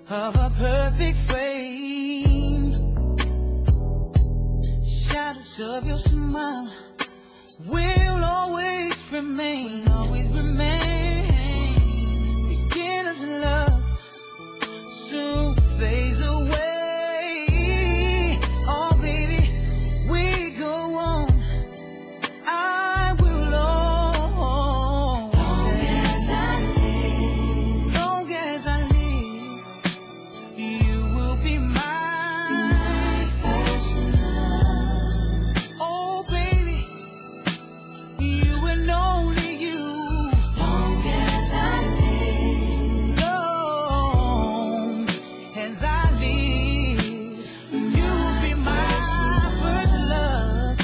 Of a perfect frame, shadows of your smile will always remain, Beginners in love soon fades away. Oh baby, we go on. I will always long as I live, you will be my first love. Oh baby, you and only you. Long as I live, long as I live, you will be my first love.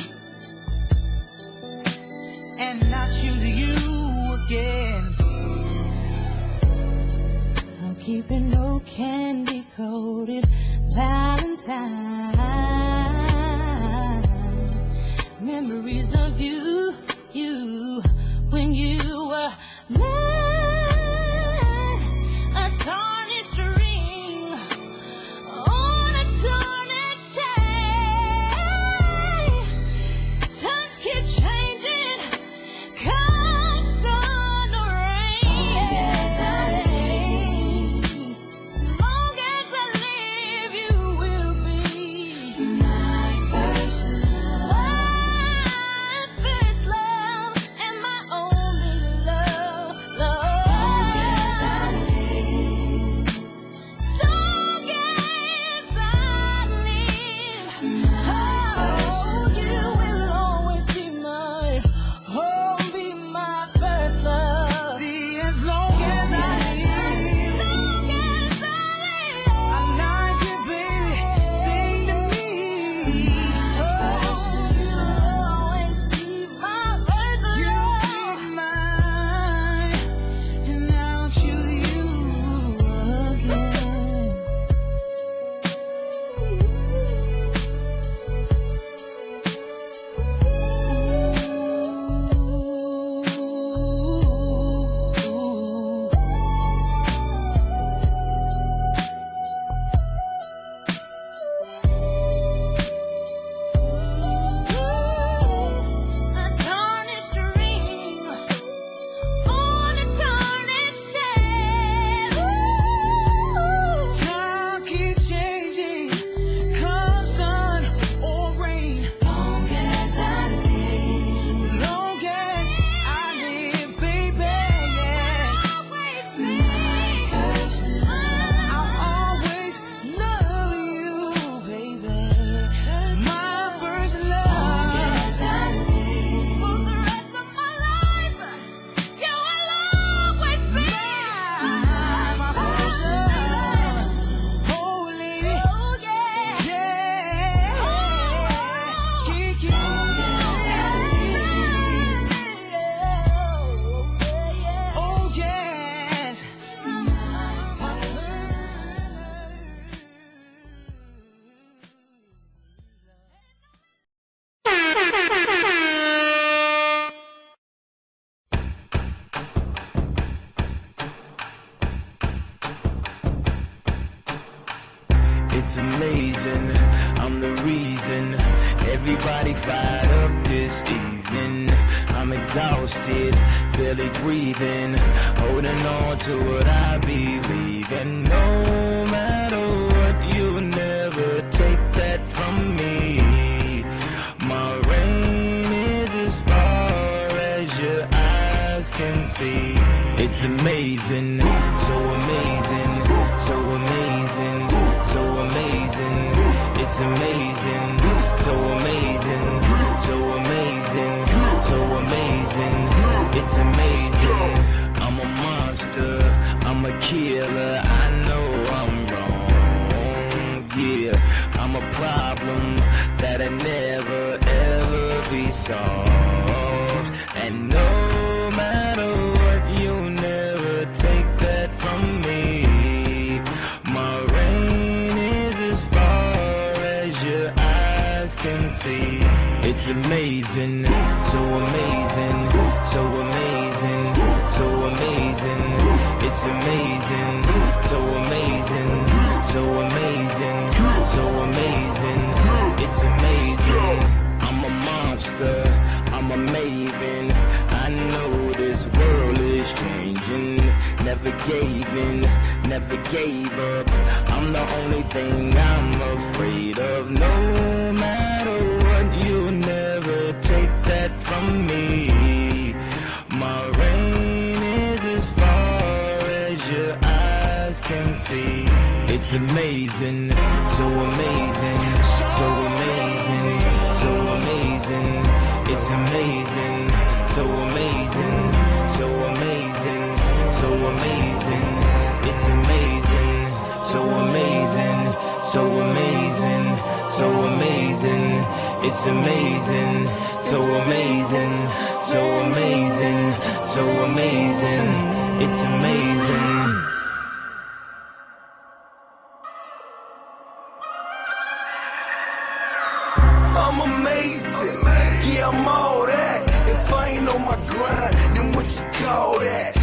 And I choose you again. I'm keeping no candy coated Valentine. Memories of you when you were mine. A tarnished ring on a tarnished chain. Times keep changing, come sun or rain. Long as I live, you will be my first love. My first love and my only love. Long as I live, long as I live, you will always be my, be my first love. See, as long as I live, I like you, baby. Sing to me. You'll always be my first love. You'll be mine, and I'll choose you again. A tarnished ring on a tarnished chain. Time keeps changing, come sun or rain. Long as I live, long as I live, baby, yes. My first love, I'll always love you, baby. My first love. Long as I live, for the rest of my life, you will always be my first love. Oh, lady, yeah, Kiki. Long as I live, oh yes, my first love. It's amazing, I'm the reason everybody fired up this evening. I'm exhausted, barely breathing, holding on to what I believe in. No matter what, you'll never take that from It's amazing, so amazing, so amazing, so amazing. It's amazing, so amazing, so amazing, so amazing. It's amazing. I'm a monster, I'm a killer. I know I'm wrong, yeah. I'm a problem that'll never ever be solved. And no matter what, you'll never take that from me. My reign is as far as your eyes can see. It's amazing, so amazing, so amazing, so amazing. It's amazing, so amazing, so amazing, so amazing. It's amazing. I'm a monster, I'm a maven. I know this world is changing. Never gave in, never gave up. I'm the only thing I'm afraid of. No matter what, you'll never take that from me. My reign is as far as your eyes can see. It's amazing, so amazing, so amazing, so amazing. It's amazing, so amazing, so amazing, so amazing. It's amazing, so amazing, so amazing, so amazing. It's amazing, so amazing, so amazing, so amazing. It's amazing. I'm amazing, yeah, I'm all that. If I ain't on my grind, then what you call that?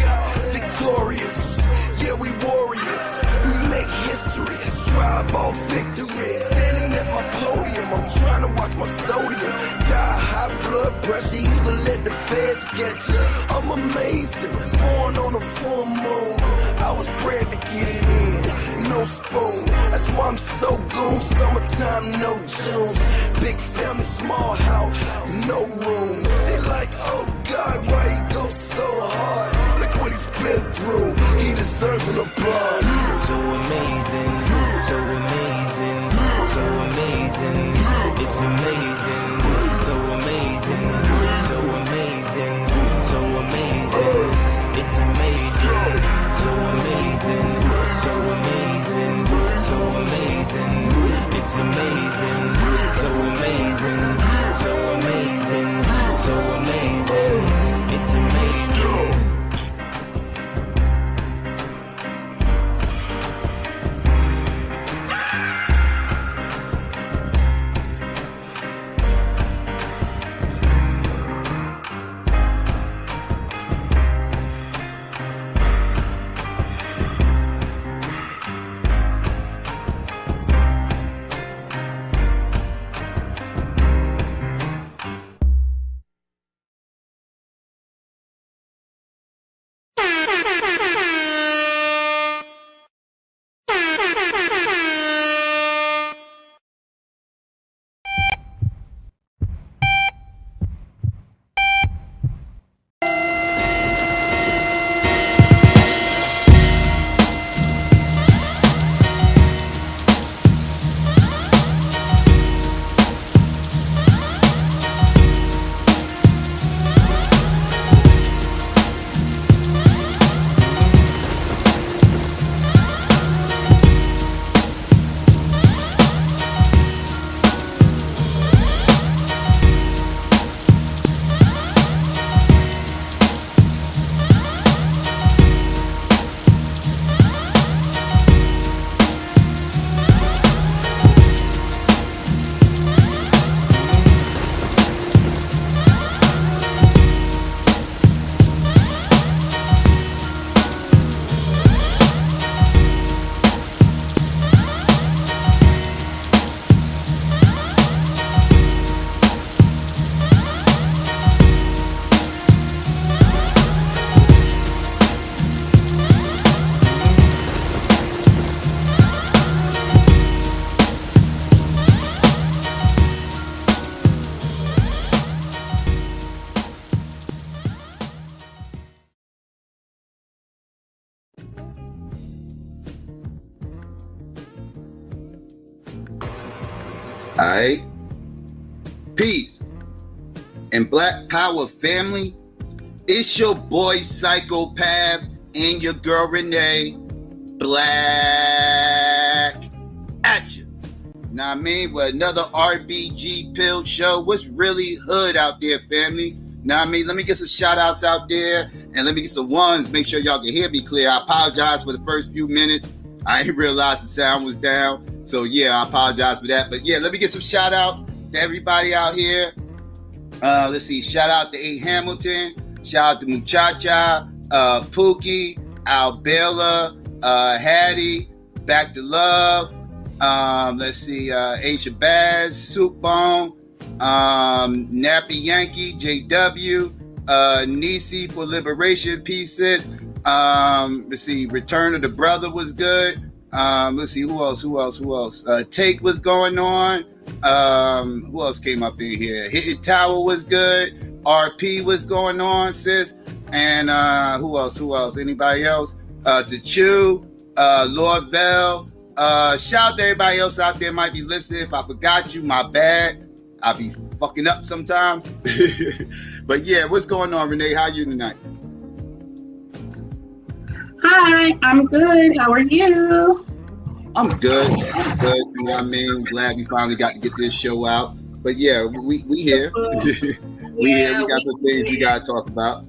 Victorious, yeah, we warriors. We make history, strive all victory. Standing at my podium, I'm trying to watch my sodium. Die high blood pressure, either let the feds get you. I'm amazing, born on a full moon. I was bred to get it in, no spoon. That's why I'm so goon. Summertime, no Junes. Big family, small house, no room. They like, oh God, why he go so hard? Look what he's been through. He deserves an applause. So amazing, so amazing, so amazing. It's amazing, so amazing, so amazing, so amazing. It's amazing, so amazing, so amazing, so amazing. It's amazing, so amazing, so amazing, so amazing. It's amazing. Alright. Peace. And Black Power family, it's your boy Psychopath and your girl Renee. Black at you. Now I mean, with another RBG pill show. What's really hood out there, family? Now I mean, let me get some shout outs out there and let me get some ones. Make sure y'all can hear me clear. I apologize for the first few minutes. I didn't realize the sound was down. So yeah, I apologize for that. But yeah, let me get some shout outs to everybody out here. Let's see. Shout out to A. Hamilton. Shout out to Muchacha, Pookie, Albella, Hattie, Back to Love. Let's see. Asia Baz, Soup Bone, Nappy Yankee, JW, Nisi for Liberation Pieces. Let's see. Return of the Brother was good. Let's see. Who else? Take was going on. Who else came up in here? Hitting Tower was good. RP was going on, sis. And who else? Anybody else? The Chew, Lord Bell. Shout out to everybody else out there might be listening. If I forgot you, my bad. I'll be fucking up sometimes. But yeah, what's going on, Renee? How are you tonight? Hi, I'm good. How are you? I'm good. You know what I mean? Glad we finally got to get this show out. But yeah, we here. We here. We got some things we got to talk about.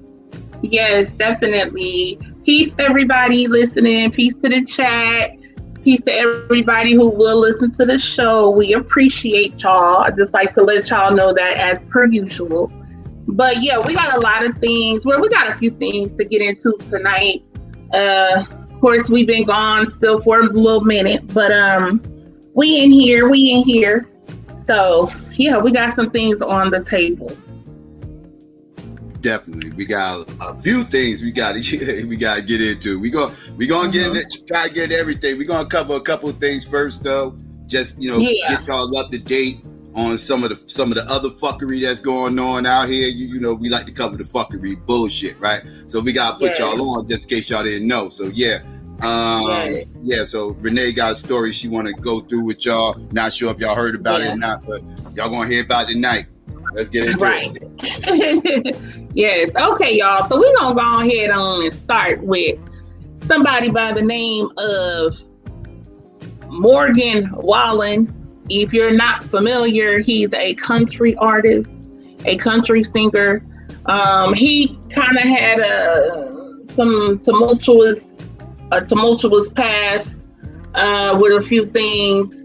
Yes, definitely. Peace to everybody listening. Peace to the chat. Peace to everybody who will listen to the show. We appreciate y'all. I just like to let y'all know that as per usual. But yeah, we got a lot of things. Well, we got a few things to get into tonight. Of course, we've been gone still for a little minute, but we in here. So yeah, we got some things on the table. Definitely, we got a few things we got to get into. We gonna get in, try to get everything. We're gonna cover a couple of things first, though. Just get y'all up to date on some of the other fuckery that's going on out here. You know, we like to cover the fuckery bullshit, right? So we gotta put y'all on just in case y'all didn't know. So yeah. So Renee got a story she want to go through with y'all. Not sure if y'all heard about it or not, but y'all gonna hear about it tonight. Let's get into it. Yes. Okay, y'all. So we're gonna go ahead on and start with somebody by the name of Morgan Wallen. If you're not familiar, he's a country artist, a country singer. He kind of had some tumultuous past with a few things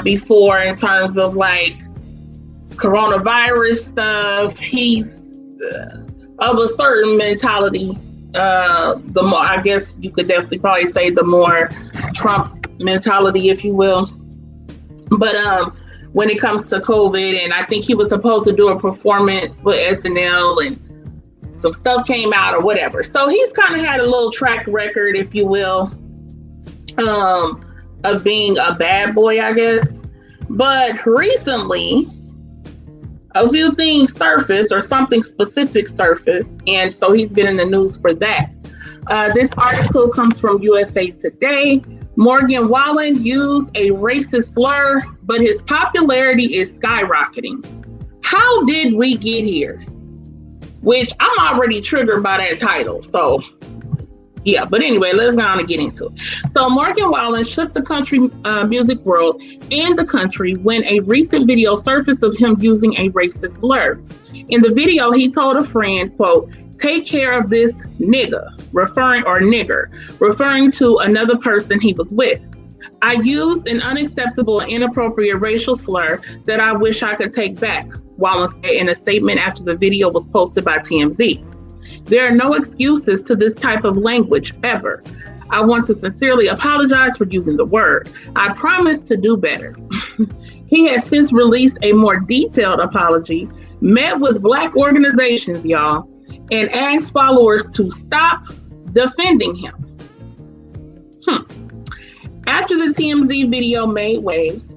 before in terms of like coronavirus stuff. He's of a certain mentality. The more, I guess you could definitely probably say the more Trump mentality, if you will. But when it comes to COVID, and I think he was supposed to do a performance with SNL and some stuff came out or whatever. So he's kind of had a little track record, if you will, of being a bad boy, I guess. But recently, a few things surfaced, or something specific surfaced, and so he's been in the news for that. This article comes from USA Today. Morgan Wallen used a racist slur, but his popularity is skyrocketing. How did we get here? Which I'm already triggered by that title. So yeah, but anyway, let's go on and get into it. So Morgan Wallen shook the country music world and the country when a recent video surfaced of him using a racist slur. In the video, he told a friend, quote, "Take care of this nigga," referring to another person he was with. "I used an unacceptable and inappropriate racial slur that I wish I could take back," Wallen said in a statement after the video was posted by TMZ. "There are no excuses to this type of language ever. I want to sincerely apologize for using the word. I promise to do better." He has since released a more detailed apology, met with Black organizations, y'all, and asked followers to stop defending him. After the TMZ video made waves,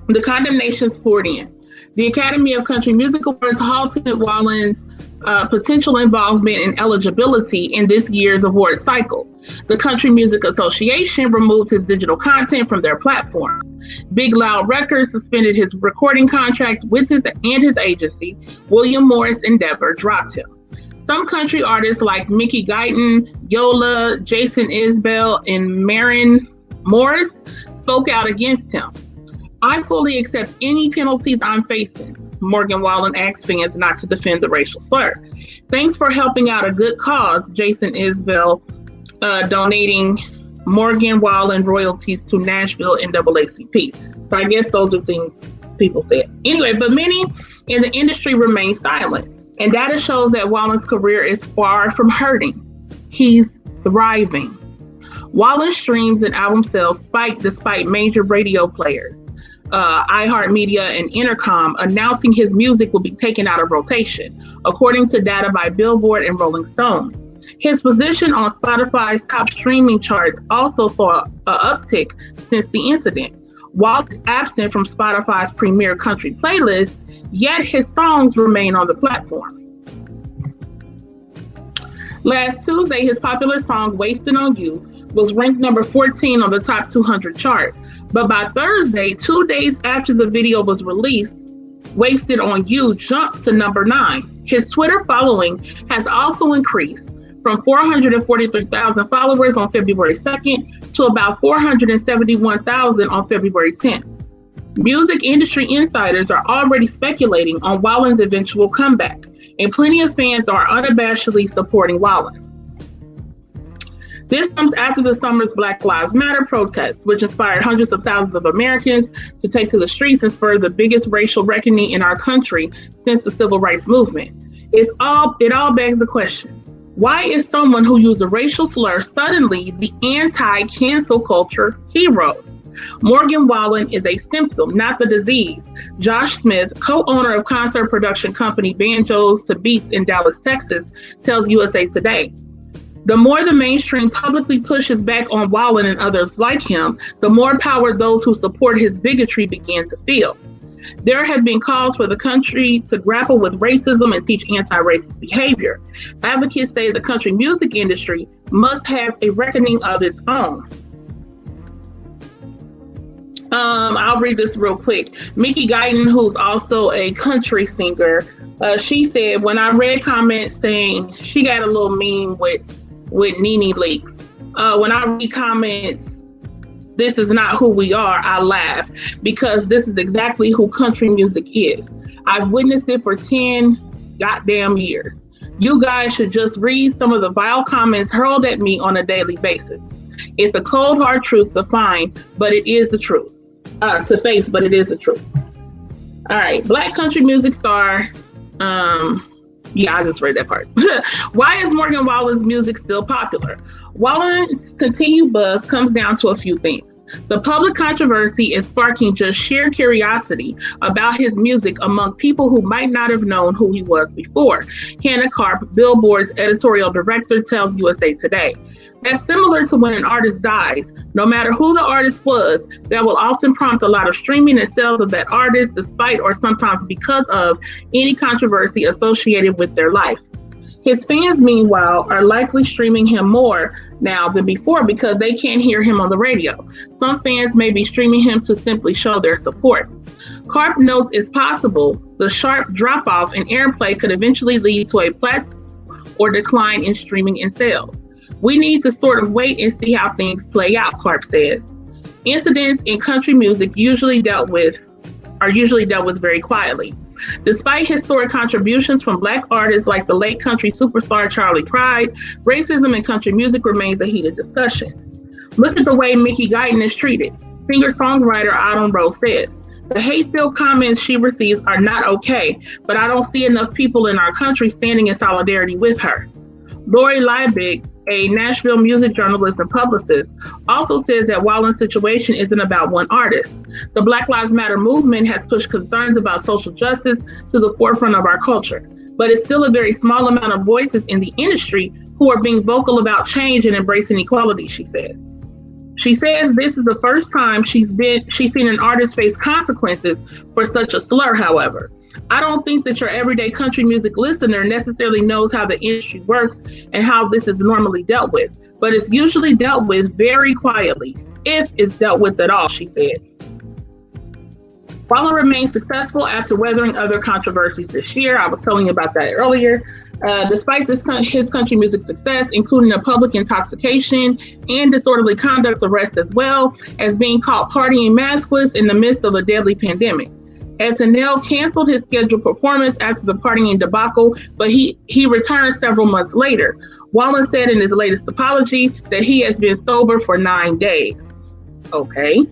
the condemnations poured in. The Academy of Country Music Awards halted Wallen's potential involvement and eligibility in this year's award cycle. The Country Music Association removed his digital content from their platforms. Big Loud Records suspended his recording contract with his agency. William Morris Endeavor dropped him. Some country artists like Mickey Guyton, Yola, Jason Isbell, and Maren Morris spoke out against him. I fully accept any penalties I'm facing. Morgan Wallen asked fans not to defend the racial slur. Thanks for helping out a good cause, Jason Isbell, donating Morgan Wallen royalties to Nashville NAACP. So I guess those are things people said. Anyway, but many in the industry remain silent. And data shows that Wallen's career is far from hurting. He's thriving. Wallen's streams and album sales spiked despite major radio players, iHeartMedia and Intercom, announcing his music will be taken out of rotation, according to data by Billboard and Rolling Stone. His position on Spotify's top streaming charts also saw an uptick since the incident. Wallen is absent from Spotify's premier country playlist, yet his songs remain on the platform. Last Tuesday, his popular song Wasted on You was ranked number 14 on the top 200 chart. But by Thursday, 2 days after the video was released, Wasted on You jumped to number 9. His Twitter following has also increased from 443,000 followers on February 2nd to about 471,000 on February 10th. Music industry insiders are already speculating on Wallen's eventual comeback, and plenty of fans are unabashedly supporting Wallen. This comes after the summer's Black Lives Matter protests, which inspired hundreds of thousands of Americans to take to the streets and spurred the biggest racial reckoning in our country since the Civil Rights Movement. It all begs the question, why is someone who used a racial slur suddenly the anti-cancel culture hero? Morgan Wallen is a symptom, not the disease. Josh Smith, co-owner of concert production company Banjos to Beats in Dallas, Texas, tells USA Today. The more the mainstream publicly pushes back on Wallen and others like him, the more power those who support his bigotry begin to feel. There have been calls for the country to grapple with racism and teach anti-racist behavior. Advocates say the country music industry must have a reckoning of its own. I'll read this real quick. Mickey Guyton, who's also a country singer, she said, when I read comments saying she got a little meme with Nene Leakes. When I read comments, this is not who we are, I laugh, because this is exactly who country music is. I've witnessed it for 10 goddamn years. You guys should just read some of the vile comments hurled at me on a daily basis. It's a cold, hard truth to find, but it is the truth. To face, but it is the truth. All right, Black country music star. Yeah, I just read that part. Why is Morgan Wallen's music still popular? Wallen's continued buzz comes down to a few things. The public controversy is sparking just sheer curiosity about his music among people who might not have known who he was before. Hannah Karp, Billboard's editorial director, tells USA Today. That's similar to when an artist dies. No matter who the artist was, that will often prompt a lot of streaming and sales of that artist, despite or sometimes because of any controversy associated with their life. His fans, meanwhile, are likely streaming him more now than before because they can't hear him on the radio. Some fans may be streaming him to simply show their support. Karp notes it's possible the sharp drop-off in airplay could eventually lead to a plateau or decline in streaming and sales. We need to sort of wait and see how things play out, Karp says. Incidents in country music are usually dealt with very quietly. Despite historic contributions from Black artists like the late country superstar Charlie Pride, racism in country music remains a heated discussion. Look at the way Mickey Guyton is treated. Singer-songwriter Autumn Rose says, the hate-filled comments she receives are not okay, but I don't see enough people in our country standing in solidarity with her. Lori Liebig, a Nashville music journalist and publicist, also says that Wallen's situation isn't about one artist. The Black Lives Matter movement has pushed concerns about social justice to the forefront of our culture, but it's still a very small amount of voices in the industry who are being vocal about change and embracing equality, she says. She says this is the first time she's seen an artist face consequences for such a slur, however. I don't think that your everyday country music listener necessarily knows how the industry works and how this is normally dealt with, but it's usually dealt with very quietly, if it's dealt with at all, she said. Wallen remained successful after weathering other controversies this year. I was telling you about that earlier. Despite his country music success, including a public intoxication and disorderly conduct arrest, as well as being caught partying maskless in the midst of a deadly pandemic. SNL canceled his scheduled performance after the partying debacle, but he returned several months later. Wallen said in his latest apology that he has been sober for 9 days. Okay.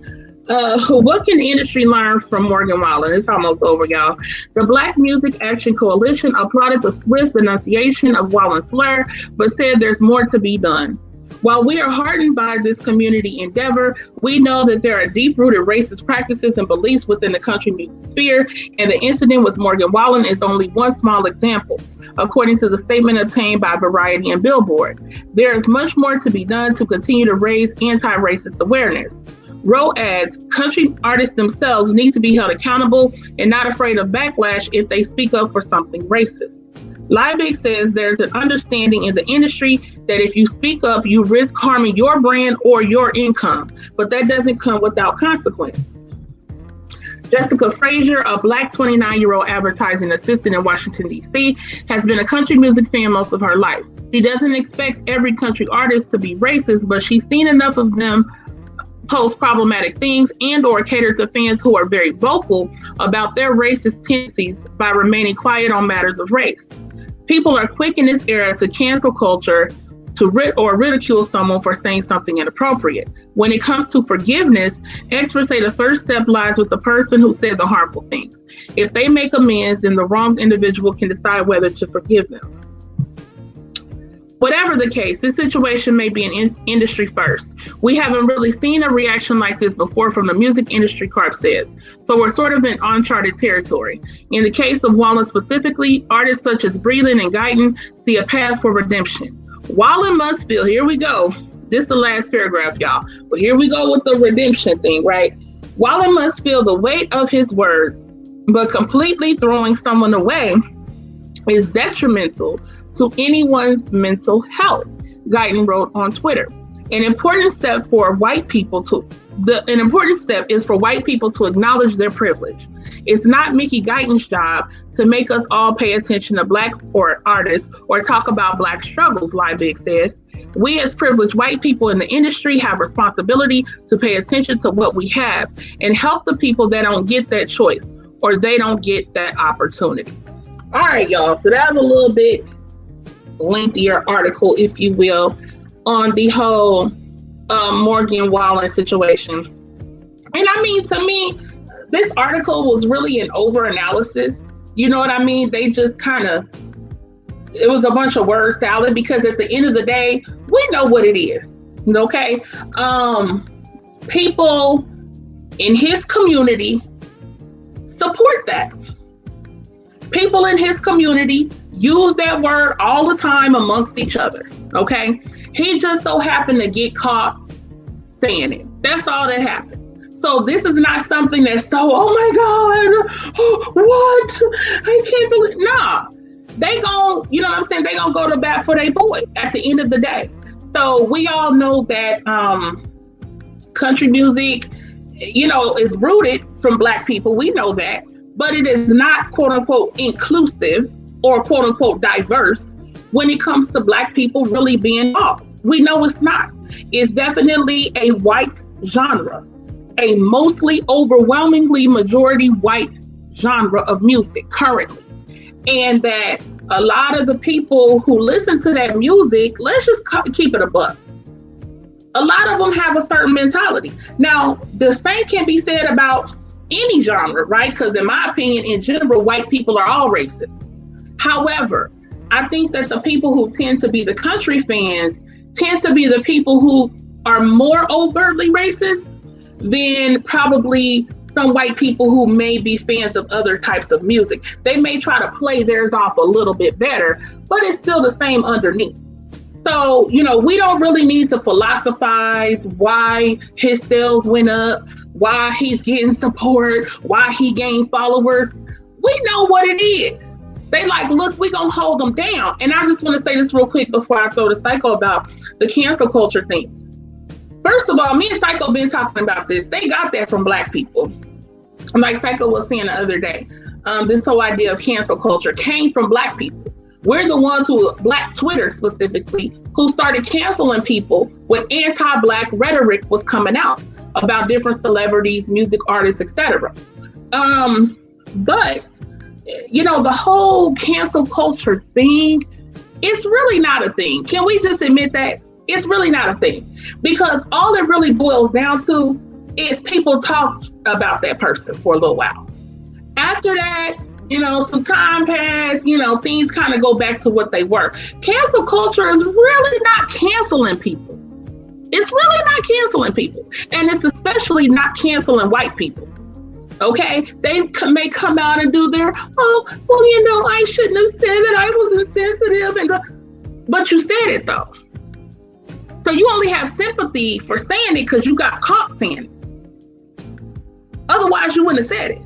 What can the industry learn from Morgan Wallen? It's almost over, y'all. The Black Music Action Coalition applauded the swift denunciation of Wallen's slur, but said there's more to be done. While we are heartened by this community endeavor, we know that there are deep-rooted racist practices and beliefs within the country music sphere, and the incident with Morgan Wallen is only one small example, according to the statement obtained by Variety and Billboard. There is much more to be done to continue to raise anti-racist awareness. Roe adds, country artists themselves need to be held accountable and not afraid of backlash if they speak up for something racist. Liebig says there's an understanding in the industry that if you speak up, you risk harming your brand or your income, but that doesn't come without consequence. Jessica Frazier, a Black 29-year-old advertising assistant in Washington, D.C., has been a country music fan most of her life. She doesn't expect every country artist to be racist, but she's seen enough of them post problematic things and or cater to fans who are very vocal about their racist tendencies by remaining quiet on matters of race. People are quick in this era to cancel culture, to ridicule someone for saying something inappropriate. When it comes to forgiveness, experts say the first step lies with the person who said the harmful things. If they make amends, then the wronged individual can decide whether to forgive them. Whatever the case, this situation may be an industry first. We haven't really seen a reaction like this before from the music industry, Karp says. So we're sort of in uncharted territory. In the case of Wallen specifically, artists such as Breland and Guyton see a path for redemption. Wallen must feel, here we go. This is the last paragraph, y'all. But here we go with the redemption thing, right? Wallen must feel the weight of his words, but completely throwing someone away is detrimental to anyone's mental health, Guyton wrote on Twitter. An important step is for white people to acknowledge their privilege. It's not Mickey Guyton's job to make us all pay attention to Black artists or talk about Black struggles, Liebig says. We as privileged white people in the industry have responsibility to pay attention to what we have and help the people that don't get that choice or they don't get that opportunity. All right, y'all. So that was a little bit lengthier article, if you will, on the whole Morgan Wallen situation. And I mean, to me, this article was really an over-analysis. You know what I mean? They just it was a bunch of word salad because at the end of the day, we know what it is, okay? People in his community support that. People in his community use that word all the time amongst each other, okay? He just so happened to get caught saying it. That's all that happened. So this is not something that's so, oh my God, what? I can't believe, nah. They gon', you know what I'm saying? They gonna go to bat for their boy at the end of the day. So we all know that country music, is rooted from Black people. We know that. But it is not, quote unquote, inclusive or quote unquote diverse when it comes to Black people really being involved. We know it's not. It's definitely a white genre, a mostly overwhelmingly majority white genre of music currently. And that a lot of the people who listen to that music, let's just keep it a buck. A lot of them have a certain mentality. Now, the same can be said about any genre, right? Because in my opinion, in general, white people are all racist. However, I think that the people who tend to be the country fans tend to be the people who are more overtly racist than probably some white people who may be fans of other types of music. They may try to play theirs off a little bit better, but it's still the same underneath. So, we don't really need to philosophize why his sales went up, why he's getting support, why he gained followers. We know what it is. They like, look, we gonna hold them down. And I just want to say this real quick before I throw to Psycho about the cancel culture thing. First of all, me and Psycho been talking about this. They got that from Black people. Like Psycho was saying the other day, this whole idea of cancel culture came from Black people. We're the ones who, Black Twitter specifically, who started canceling people when anti-Black rhetoric was coming out about different celebrities, music artists, etc. But, you know, the whole cancel culture thing, it's really not a thing. Can we just admit that? It's really not a thing. Because all it really boils down to is people talk about that person for a little while. After that, you know, some time passed, you know, things kind of go back to what they were. Cancel culture is really not canceling people. It's really not canceling people. And it's especially not canceling white people. Okay? They may come out and do their, oh, well, you know, I shouldn't have said that. I wasn't sensitive. But you said it, though. So you only have sympathy for saying it because you got caught saying it. Otherwise, you wouldn't have said it.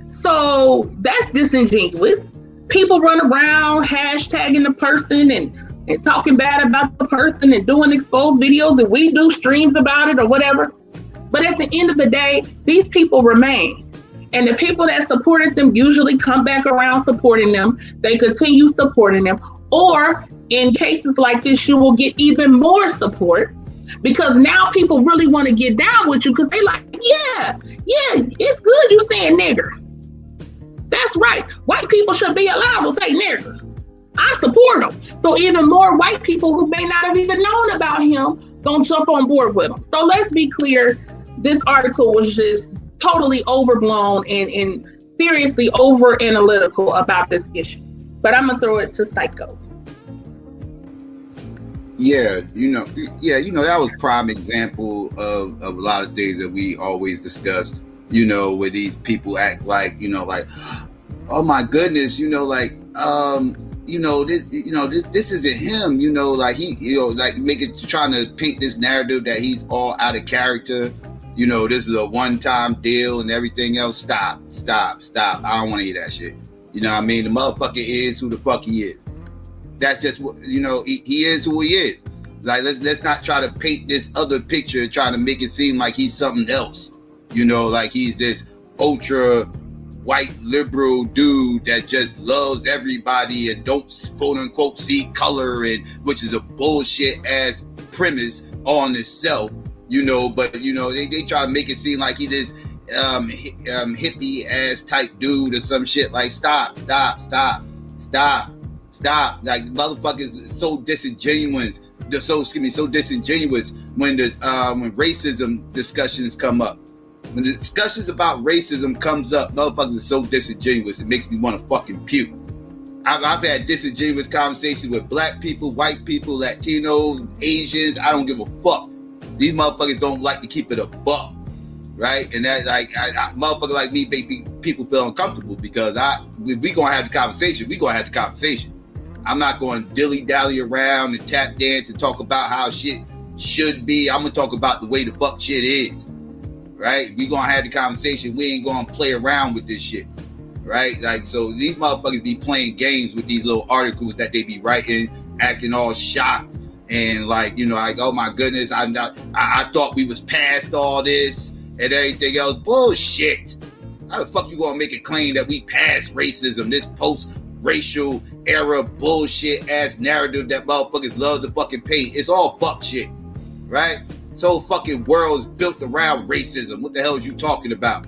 So that's disingenuous. People run around hashtagging the person and talking bad about the person and doing exposed videos, and we do streams about it or whatever. But at the end of the day, these people remain. And the people that supported them usually come back around supporting them. They continue supporting them. Or in cases like this, you will get even more support because now people really want to get down with you because they like, yeah, it's good you saying nigger. That's right. White people should be allowed to say nigger. I support them. So even more white people who may not have even known about him gonna jump on board with him. So let's be clear. This article was just totally overblown and seriously over analytical about this issue. But I'm gonna throw it to Psycho. Yeah, that was prime example of a lot of things that we always discussed, you know, where these people act like, you know, like, oh my goodness, you know, like, this isn't him, you know, like he, you know, like trying to paint this narrative that he's all out of character, you know, this is a one-time deal and everything else. Stop. I don't want to hear that shit. You know what I mean? The motherfucker is who the fuck he is. That's just what, you know, he is who he is. Like, let's not try to paint this other picture trying to make it seem like he's something else. You know, like he's this ultra white liberal dude that just loves everybody and don't quote unquote see color, and which is a bullshit ass premise on itself, you know, but you know, they try to make it seem like he this hippie ass type dude or some shit. Like stop. Like motherfuckers is so disingenuous. So disingenuous when when racism discussions come up. When the discussions about racism comes up, motherfuckers are so disingenuous. It makes me want to fucking puke. I've had disingenuous conversations with black people, white people, Latinos, Asians. I don't give a fuck. These motherfuckers don't like to keep it a buck, right? And that, like, motherfucker like me make people feel uncomfortable because if we gonna have the conversation, we gonna have the conversation. I'm not going to dilly-dally around and tap dance and talk about how shit should be. I'm going to talk about the way the fuck shit is, right? We going to have the conversation. We ain't going to play around with this shit, right? Like, so these motherfuckers be playing games with these little articles that they be writing, acting all shocked and like, you know, like, oh my goodness, I thought we was past all this and everything else. Bullshit. How the fuck you going to make a claim that we past racism, this post-racial era bullshit ass narrative that motherfuckers love to fucking paint? It's all fuck shit, right? This whole fucking world is built around racism. What the hell is you talking about?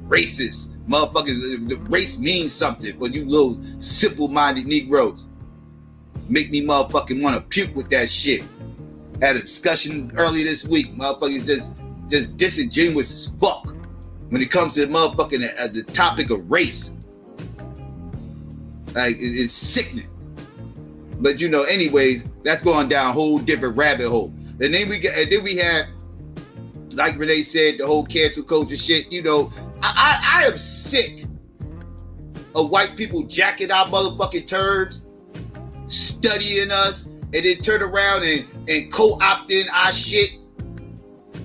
Racist motherfuckers. The race means something for you little simple-minded Negroes. Make me motherfucking want to puke with that shit. Had a discussion earlier this week. Motherfuckers just disingenuous as fuck when it comes to the motherfucking the topic of race. Like, it's sickening. But you know, anyways, that's going down a whole different rabbit hole. And then we have, like Renee said, the whole cancel culture shit. You know, I am sick of white people jacking our motherfucking terms, studying us, and then turn around and co-opting our shit.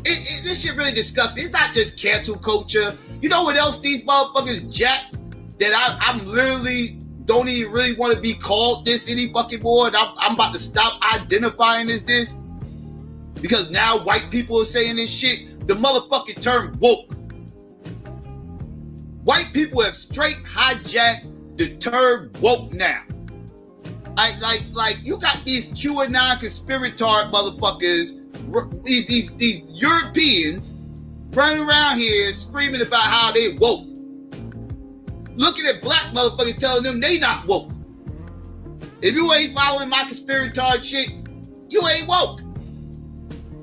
This shit really disgusts me. It's not just cancel culture. You know what else these motherfuckers jack? that I'm literally don't even really want to be called this any fucking more. And I'm about to stop identifying as this because now white people are saying this shit. The motherfucking term woke. White people have straight hijacked the term woke now. Like you got these QAnon conspiratard motherfuckers, these Europeans running around here screaming about how they woke. Looking at black motherfuckers telling them they not woke. If you ain't following my conspiratard shit, you ain't woke.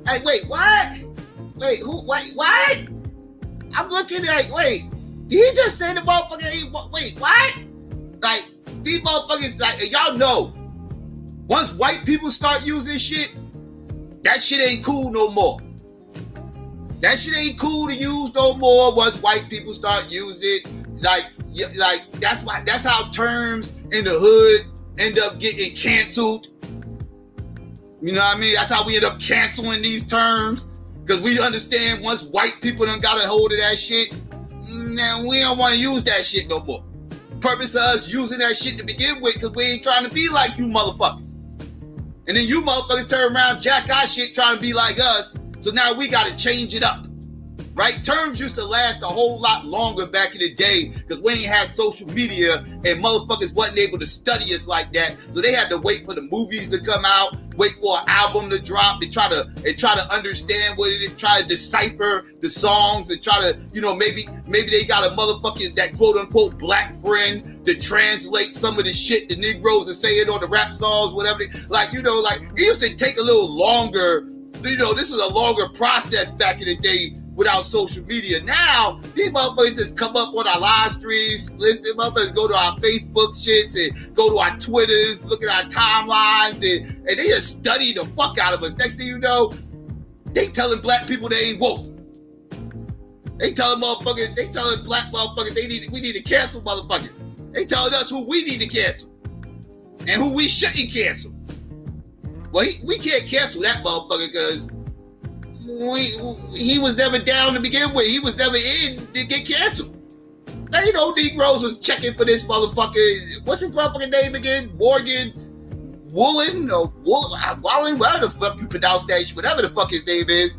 Hey, wait, what? Wait, who? Wait, what? I'm looking like, wait, did he just say the motherfucker ain't woke? Wait, what? Like, these motherfuckers, like, y'all know, once white people start using shit, that shit ain't cool no more. That shit ain't cool to use no more once white people start using it. Like that's how terms in the hood end up getting canceled. You know what I mean? That's how we end up canceling these terms. Because we understand once white people done got a hold of that shit, now we don't want to use that shit no more. Purpose of us using that shit to begin with, because we ain't trying to be like you motherfuckers. And then you motherfuckers turn around, jack our shit, trying to be like us. So now we got to change it up. Right? Terms used to last a whole lot longer back in the day because we ain't had social media and motherfuckers wasn't able to study us like that. So they had to wait for the movies to come out, wait for an album to drop, and try to understand what it is, try to decipher the songs and try to, you know, maybe they got a motherfucking that quote unquote black friend to translate some of the shit the Negroes are saying on the rap songs, whatever. Like, you know, like it used to take a little longer. You know, this is a longer process back in the day without social media. Now, these motherfuckers just come up on our live streams, listen, motherfuckers go to our Facebook shits and go to our Twitters, look at our timelines, and they just study the fuck out of us. Next thing you know, they telling black people they ain't woke. They telling black motherfuckers we need to cancel motherfuckers. They telling us who we need to cancel and who we shouldn't cancel. Well, we can't cancel that motherfucker because he was never down to begin with. He was never in to get canceled. Now, you know, Negroes was checking for this motherfucker. What's his motherfucking name again? Wallen, whatever the fuck you pronounce that shit, whatever the fuck his name is.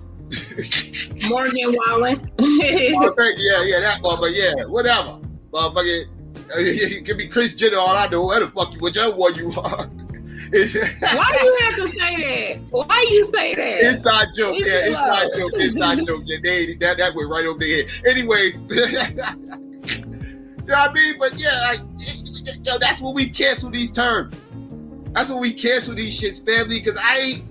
Wallen. Yeah, that motherfucker, yeah, whatever. Motherfucker, it could be Chris Jenner, all I know, whatever the fuck whichever one you are. Why do you have to say that? Why you say that? Inside joke, yeah, inside joke. Yeah, that went right over their head. Anyways, you know what I mean? But yeah, that's when we cancel these terms. That's when we cancel these shits, family, because I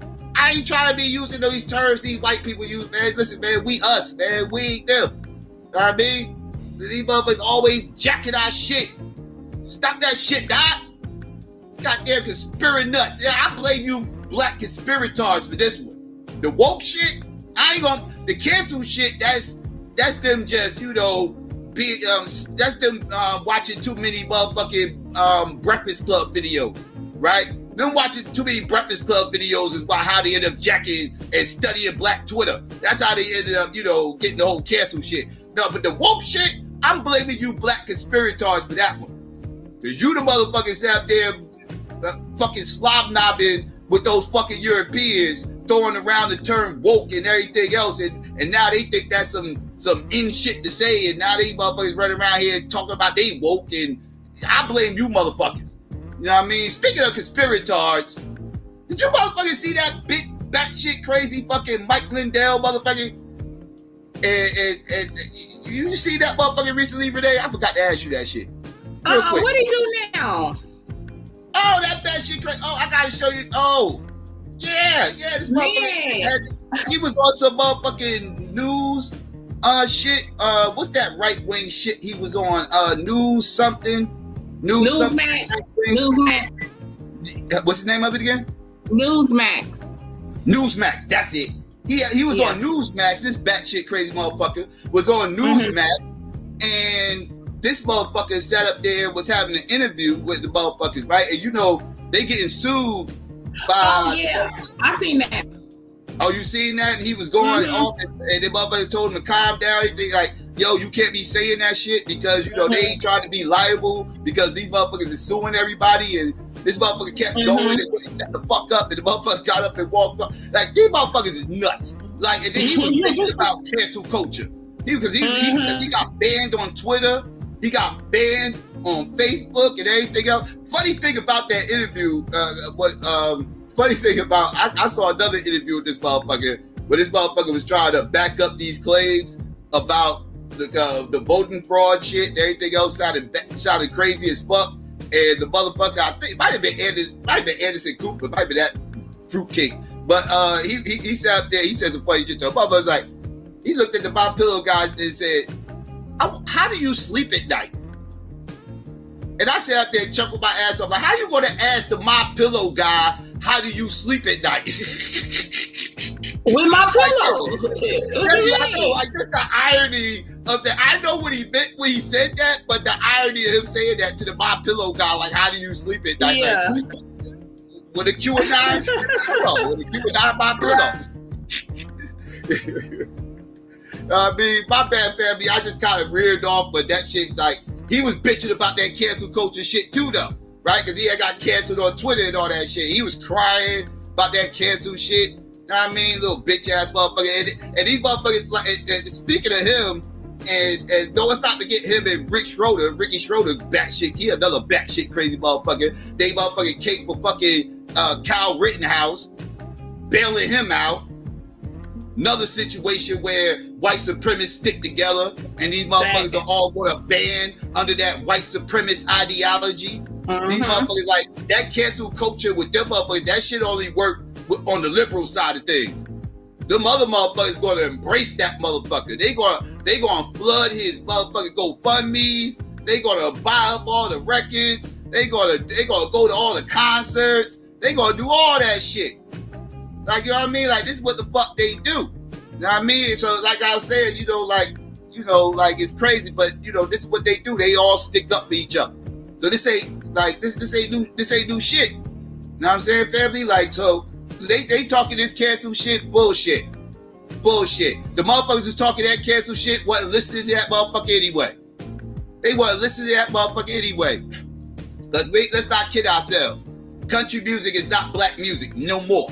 ain't trying to be using these terms these white people use, man. Listen, man, we us, man. We ain't them. You know what I mean? These motherfuckers always jacking our shit. Stop that shit, Doc. Goddamn conspiracy nuts. Yeah, I blame you black conspirators for this one. The woke shit, the cancel shit, that's them just, you know, that's them watching too many motherfucking Breakfast Club videos, right? Them watching too many Breakfast Club videos is how they end up jacking and studying black Twitter. That's how they ended up, you know, getting the whole cancel shit. No, but the woke shit, I'm blaming you black conspirators for that one. Because you the motherfuckers out there fucking slob knobbing with those fucking Europeans throwing around the term woke and everything else, and now they think that's some in shit to say, and now these motherfuckers running around here talking about they woke, and I blame you motherfuckers. You know what I mean? Speaking of conspirators, did you motherfuckers see that big batshit crazy fucking Mike Lindell motherfucker? And you see that motherfucker recently, Renee? I forgot to ask you that shit. What do you do now? Oh, that bad shit crazy. Oh, I gotta show you. Oh, yeah, this motherfucker. He was on some motherfucking news shit. What's that right wing shit he was on? News something. Newsmax. What's the name of it again? Newsmax, that's it. He was on Newsmax. This batshit crazy motherfucker was on Newsmax, and this motherfucker sat up there and was having an interview with the motherfuckers, right? And you know, they getting sued by... Oh, yeah. I seen that. Oh, you seen that? And he was going off, and the motherfucker told him to calm down. He think like, yo, you can't be saying that shit because, you know, they ain't trying to be liable because these motherfuckers is suing everybody, and this motherfucker kept going and when he set the fuck up and the motherfucker got up and walked up. Like, these motherfuckers is nuts. Like, and then he was bitching about cancel culture. Because he got banned on Twitter, he got banned on Facebook and everything else. Funny thing about that interview, I saw another interview with this motherfucker where this motherfucker was trying to back up these claims about the voting fraud shit and everything else sounded crazy as fuck. And the motherfucker, I think it might have been Anderson Cooper, might be that fruitcake. But he sat up there, he said some funny shit. The motherfucker's like, he looked at the My Pillow guys and said, how do you sleep at night? And I sat up there and chuckled my ass off. Like, how you gonna ask the My Pillow guy, how do you sleep at night? With my pillow. I know, like, just the irony of that. I know what he meant when he said that, but the irony of him saying that to the My Pillow guy, like, how do you sleep at night? Yeah. Like, with a Q&A pillow, with a Q&A My Pillow. I mean, my bad, family. I just kind of reared off, but that shit, like, he was bitching about that cancel culture shit too, though, right? Because he had got canceled on Twitter and all that shit. He was crying about that cancel shit. You know what I mean? Little bitch ass motherfucker. And these motherfuckers, like, and speaking of him, and no, let's not forget him and Ricky Schroeder, batshit. He another batshit crazy motherfucker. They motherfucking cake for fucking Kyle Rittenhouse, bailing him out. Another situation where white supremacists stick together and these motherfuckers are all going to ban under that white supremacist ideology. These motherfuckers, like, that cancel culture with them motherfuckers, that shit only work on the liberal side of things. Them other motherfuckers going to embrace that motherfucker. They going to flood his motherfucking GoFundMes. They going to buy up all the records. They going to go to all the concerts. They going to do all that shit. Like, you know what I mean? Like, this is what the fuck they do. You know what I mean? So, like I was saying, like, it's crazy, but, you know, this is what they do. They all stick up for each other. So this ain't, like, this ain't new shit. You know what I'm saying, family? Like, so, they talking this cancel shit, bullshit. The motherfuckers who's talking that cancel shit wasn't listening to that motherfucker anyway. They wasn't listening to that motherfucker anyway. Let's not kid ourselves. Country music is not black music no more.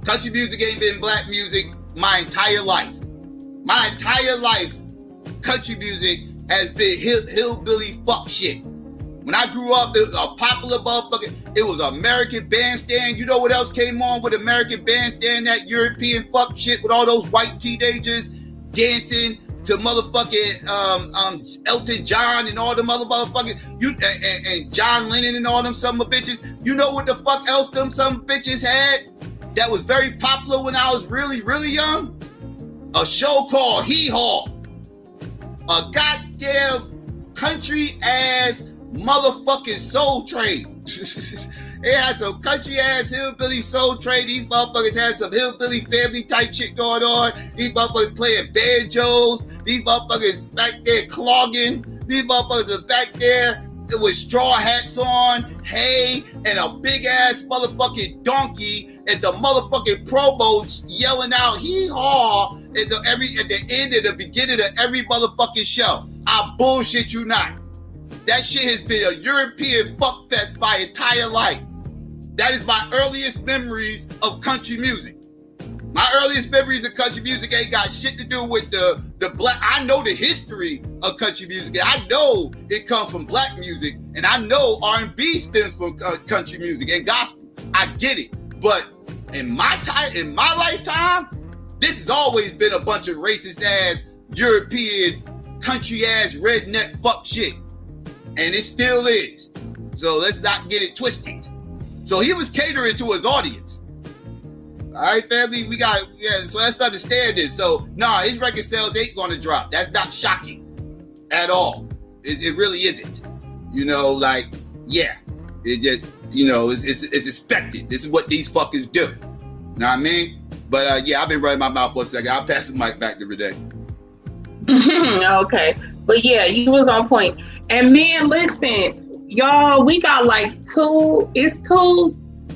Country music ain't been black music my entire life. My entire life, country music has been hillbilly fuck shit. When I grew up, it was a popular motherfucker. It was American Bandstand. You know what else came on with American Bandstand? That European fuck shit with all those white teenagers dancing to motherfucking Elton John and all them other motherfuckers. And John Lennon and all them summer bitches. You know what the fuck else them summer bitches had? That was very popular when I was really, really young. A show called Hee Haw. A goddamn country ass motherfucking Soul Train. It had some country ass hillbilly Soul Train. These motherfuckers had some hillbilly family type shit going on. These motherfuckers playing banjos. These motherfuckers back there clogging. These motherfuckers are back there with straw hats on, hay, and a big ass motherfucking donkey. And the motherfucking promos yelling out hee haw at the end and the beginning of every motherfucking show. I bullshit you not. That shit has been a European fuck fest my entire life. That is my earliest memories of country music. My earliest memories of country music ain't got shit to do with the black. I know the history of country music. I know it comes from black music, and I know R&B stems from country music and gospel. I get it, but in my lifetime, this has always been a bunch of racist ass European country ass redneck fuck shit, and it still is. So let's not get it twisted. So he was catering to his audience. All right, family, so let's understand this. So, his record sales ain't gonna drop. That's not shocking at all. It really isn't. You know, like, yeah, it just, you know, it's expected. This is what these fuckers do. Know what I mean? But I've been running my mouth for a second. I'll pass the mic back to Renee. Okay, but yeah, you was on point. And man, listen, y'all, we got like two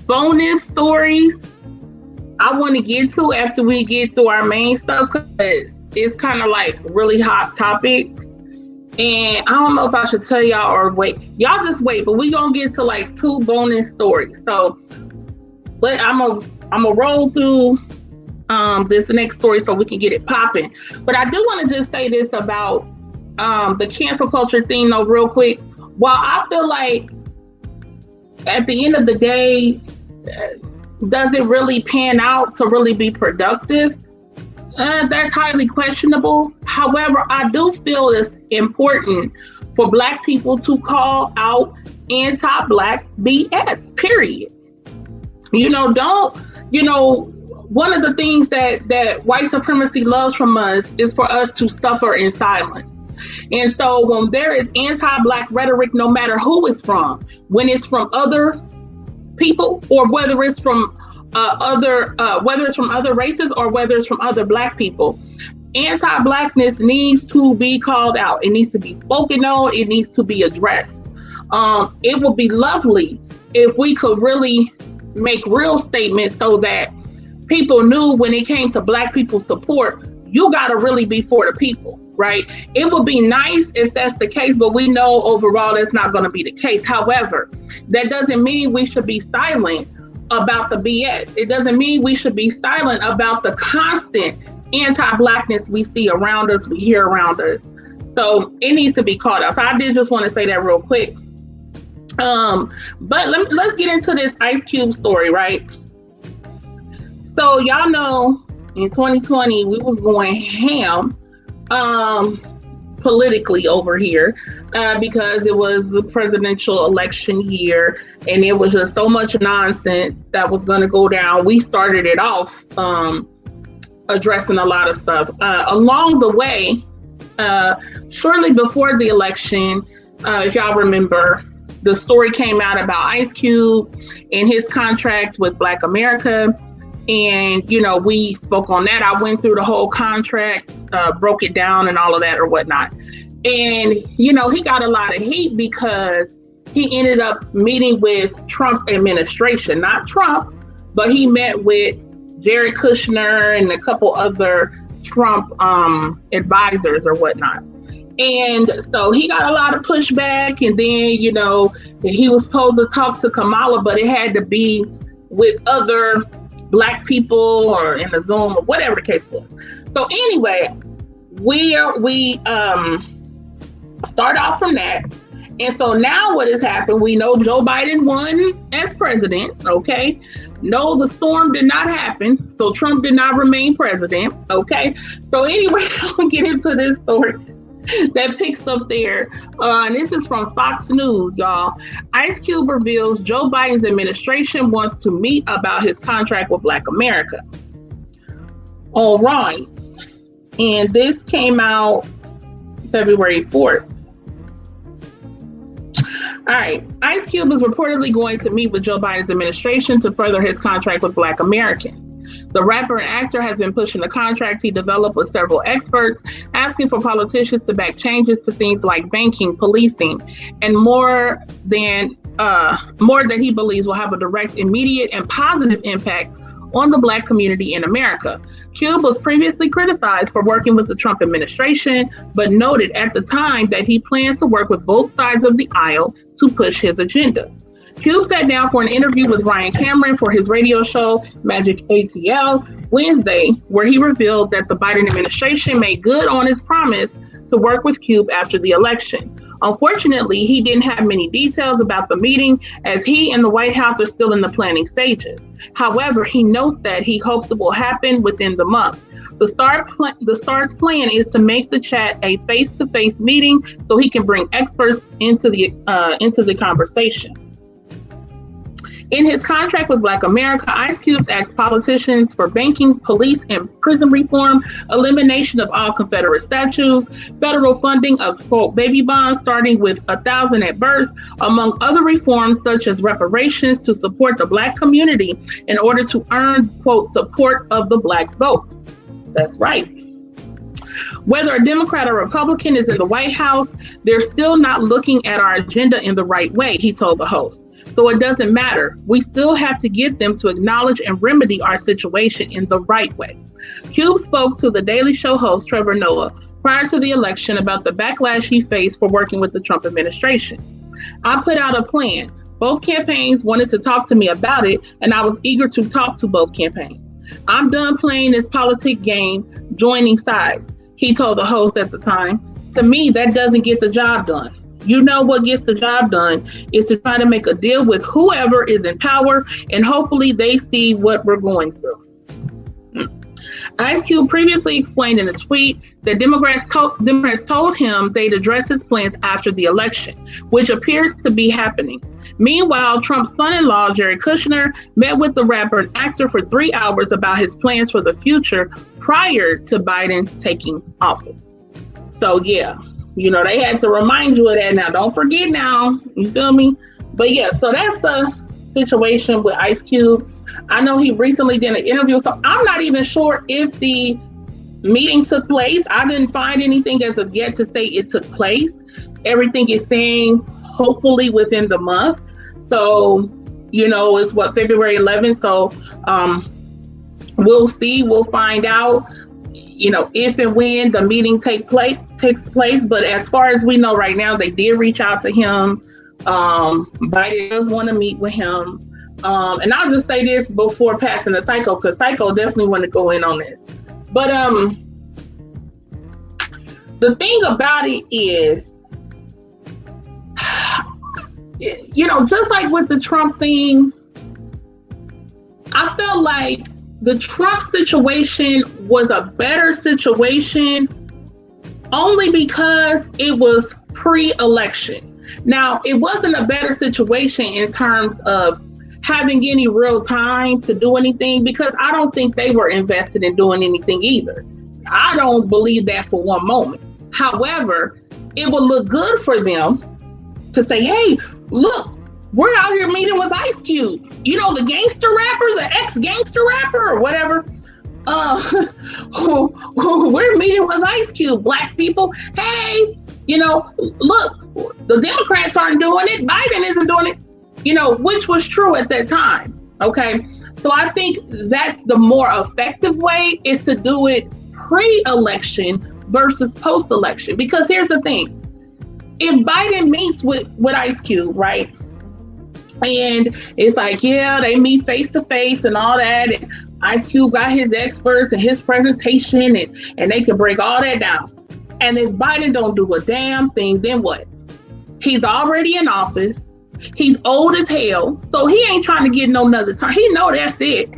bonus stories I want to get to after we get through our main stuff, because it's kind of like really hot topics. And I don't know if I should tell y'all or wait. Y'all just wait, but we gonna get to like 2 bonus stories. So I'm gonna roll through this next story so we can get it popping. But I do want to just say this about the cancel culture thing though real quick. While I feel like at the end of the day, does it really pan out to really be productive? That's highly questionable. However, I do feel it's important for Black people to call out anti-Black BS, period. One of the things that white supremacy loves from us is for us to suffer in silence. And so when there is anti-Black rhetoric, no matter who it's from, when it's from other people or whether it's from other races or whether it's from other Black people, anti-Blackness needs to be called out. It needs to be spoken on. It needs to be addressed. It would be lovely if we could really make real statements so that people knew when it came to Black people's support, you got to really be for the people, right? It would be nice if that's the case, but we know overall that's not going to be the case. However, that doesn't mean we should be silent about the BS. It doesn't mean we should be silent about the constant anti-Blackness we see around us, we hear around us. So it needs to be called out. So I did just want to say that real quick. But let's get into this Ice Cube story, right? So y'all know in 2020 we was going ham politically over here because it was the presidential election year and it was just so much nonsense that was going to go down. We started it off addressing a lot of stuff. Along the way, shortly before the election, if y'all remember, the story came out about Ice Cube and his contract with Black America. And, we spoke on that. I went through the whole contract, broke it down and all of that or whatnot. And, he got a lot of heat because he ended up meeting with Trump's administration, not Trump, but he met with Jared Kushner and a couple other Trump advisors or whatnot. And so he got a lot of pushback. And then, he was supposed to talk to Kamala, but it had to be with other Black people or in a Zoom or whatever the case was. So anyway, we start off from that. And so now what has happened, we know Joe Biden won as president, okay? No, the storm did not happen. So Trump did not remain president, okay? So anyway, I'll get into this story that picks up there. And this is from Fox News, y'all. Ice Cube reveals Joe Biden's administration wants to meet about his contract with Black America. All right. And this came out February 4th. All right. Ice Cube is reportedly going to meet with Joe Biden's administration to further his contract with Black Americans. The rapper and actor has been pushing the contract he developed with several experts, asking for politicians to back changes to things like banking, policing, and more that he believes will have a direct, immediate, and positive impact on the Black community in America. Cube was previously criticized for working with the Trump administration, but noted at the time that he plans to work with both sides of the aisle to push his agenda. Cube sat down for an interview with Ryan Cameron for his radio show, Magic ATL, Wednesday, where he revealed that the Biden administration made good on its promise to work with Cube after the election. Unfortunately, he didn't have many details about the meeting as he and the White House are still in the planning stages. However, he notes that he hopes it will happen within the month. The STAR's plan is to make the chat a face-to-face meeting so he can bring experts into the conversation. In his contract with Black America, Ice Cube asks politicians for banking, police, and prison reform, elimination of all Confederate statues, federal funding of, quote, baby bonds starting with $1,000 at birth, among other reforms such as reparations to support the Black community in order to earn, quote, support of the Black vote. That's right. Whether a Democrat or Republican is in the White House, they're still not looking at our agenda in the right way, he told the host. So it doesn't matter. We still have to get them to acknowledge and remedy our situation in the right way. Cube spoke to the Daily Show host, Trevor Noah, prior to the election about the backlash he faced for working with the Trump administration. I put out a plan. Both campaigns wanted to talk to me about it, and I was eager to talk to both campaigns. I'm done playing this politic game, joining sides, he told the host at the time. To me, that doesn't get the job done. You know what gets the job done is to try to make a deal with whoever is in power, and hopefully they see what we're going through. Ice Cube previously explained in a tweet that Democrats told him they'd address his plans after the election, which appears to be happening. Meanwhile, Trump's son-in-law, Jared Kushner, met with the rapper and actor for 3 hours about his plans for the future prior to Biden taking office. So yeah, they had to remind you of that now. Don't forget now, you feel me? But yeah, so that's the situation with Ice Cube. I know he recently did an interview, so I'm not even sure if the meeting took place. I didn't find anything as of yet to say it took place. Everything is saying hopefully within the month. So, it's February 11th. So we'll see. We'll find out, if and when the meeting takes place. But as far as we know right now, they did reach out to him. Biden does want to meet with him. And I'll just say this before passing to Psycho, because Psycho definitely want to go in on this. But the thing about it is, just like with the Trump thing, I felt like the Trump situation was a better situation only because it was pre-election. Now, it wasn't a better situation in terms of having any real time to do anything, because I don't think they were invested in doing anything either. I don't believe that for one moment. However, it would look good for them to say, hey, look, we're out here meeting with Ice Cube. The gangster rapper, the ex-gangster rapper or whatever. We're meeting with Ice Cube, black people. Hey, look, the Democrats aren't doing it. Biden isn't doing it, which was true at that time. Okay. So I think that's the more effective way, is to do it pre-election versus post-election. Because here's the thing. If Biden meets with Ice Cube, right? And it's like, yeah, they meet face to face and all that. And Ice Cube got his experts and his presentation, and they can break all that down. And if Biden don't do a damn thing, then what? He's already in office. He's old as hell. So he ain't trying to get no another time. He know that's it.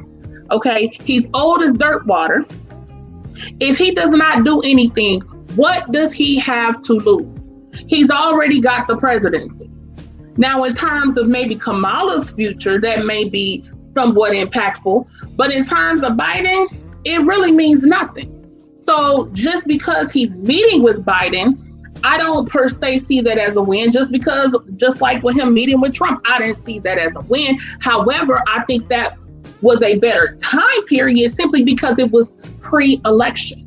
Okay. He's old as dirt water. If he does not do anything, what does he have to lose? He's already got the presidency. Now, in terms of maybe Kamala's future, that may be somewhat impactful. But in terms of Biden, it really means nothing. So just because he's meeting with Biden, I don't per se see that as a win, just like with him meeting with Trump, I didn't see that as a win. However, I think that was a better time period simply because it was pre-election.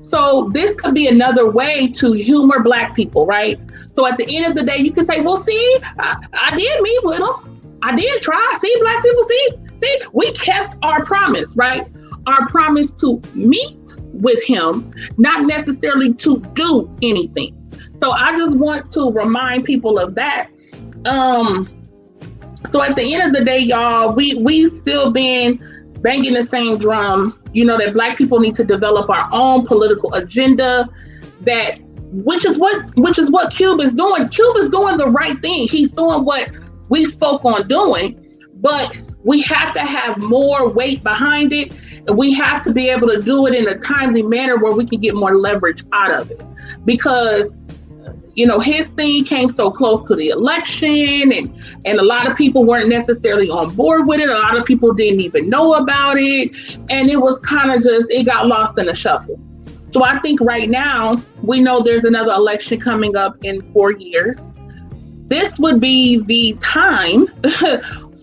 So this could be another way to humor black people, right? So at the end of the day, you can say, well, see, I did meet with him. I did try. See, black people, see, we kept our promise, right? Our promise to meet with him, not necessarily to do anything. So I just want to remind people of that. So at the end of the day, y'all, we still been banging the same drum, that black people need to develop our own political agenda, which is what Cube is doing. Cube is doing the right thing. He's doing what we spoke on doing, but we have to have more weight behind it. And we have to be able to do it in a timely manner where we can get more leverage out of it. Because, his thing came so close to the election, and a lot of people weren't necessarily on board with it. A lot of people didn't even know about it. And it was kind of it got lost in the shuffle. So I think right now, we know there's another election coming up in 4 years. This would be the time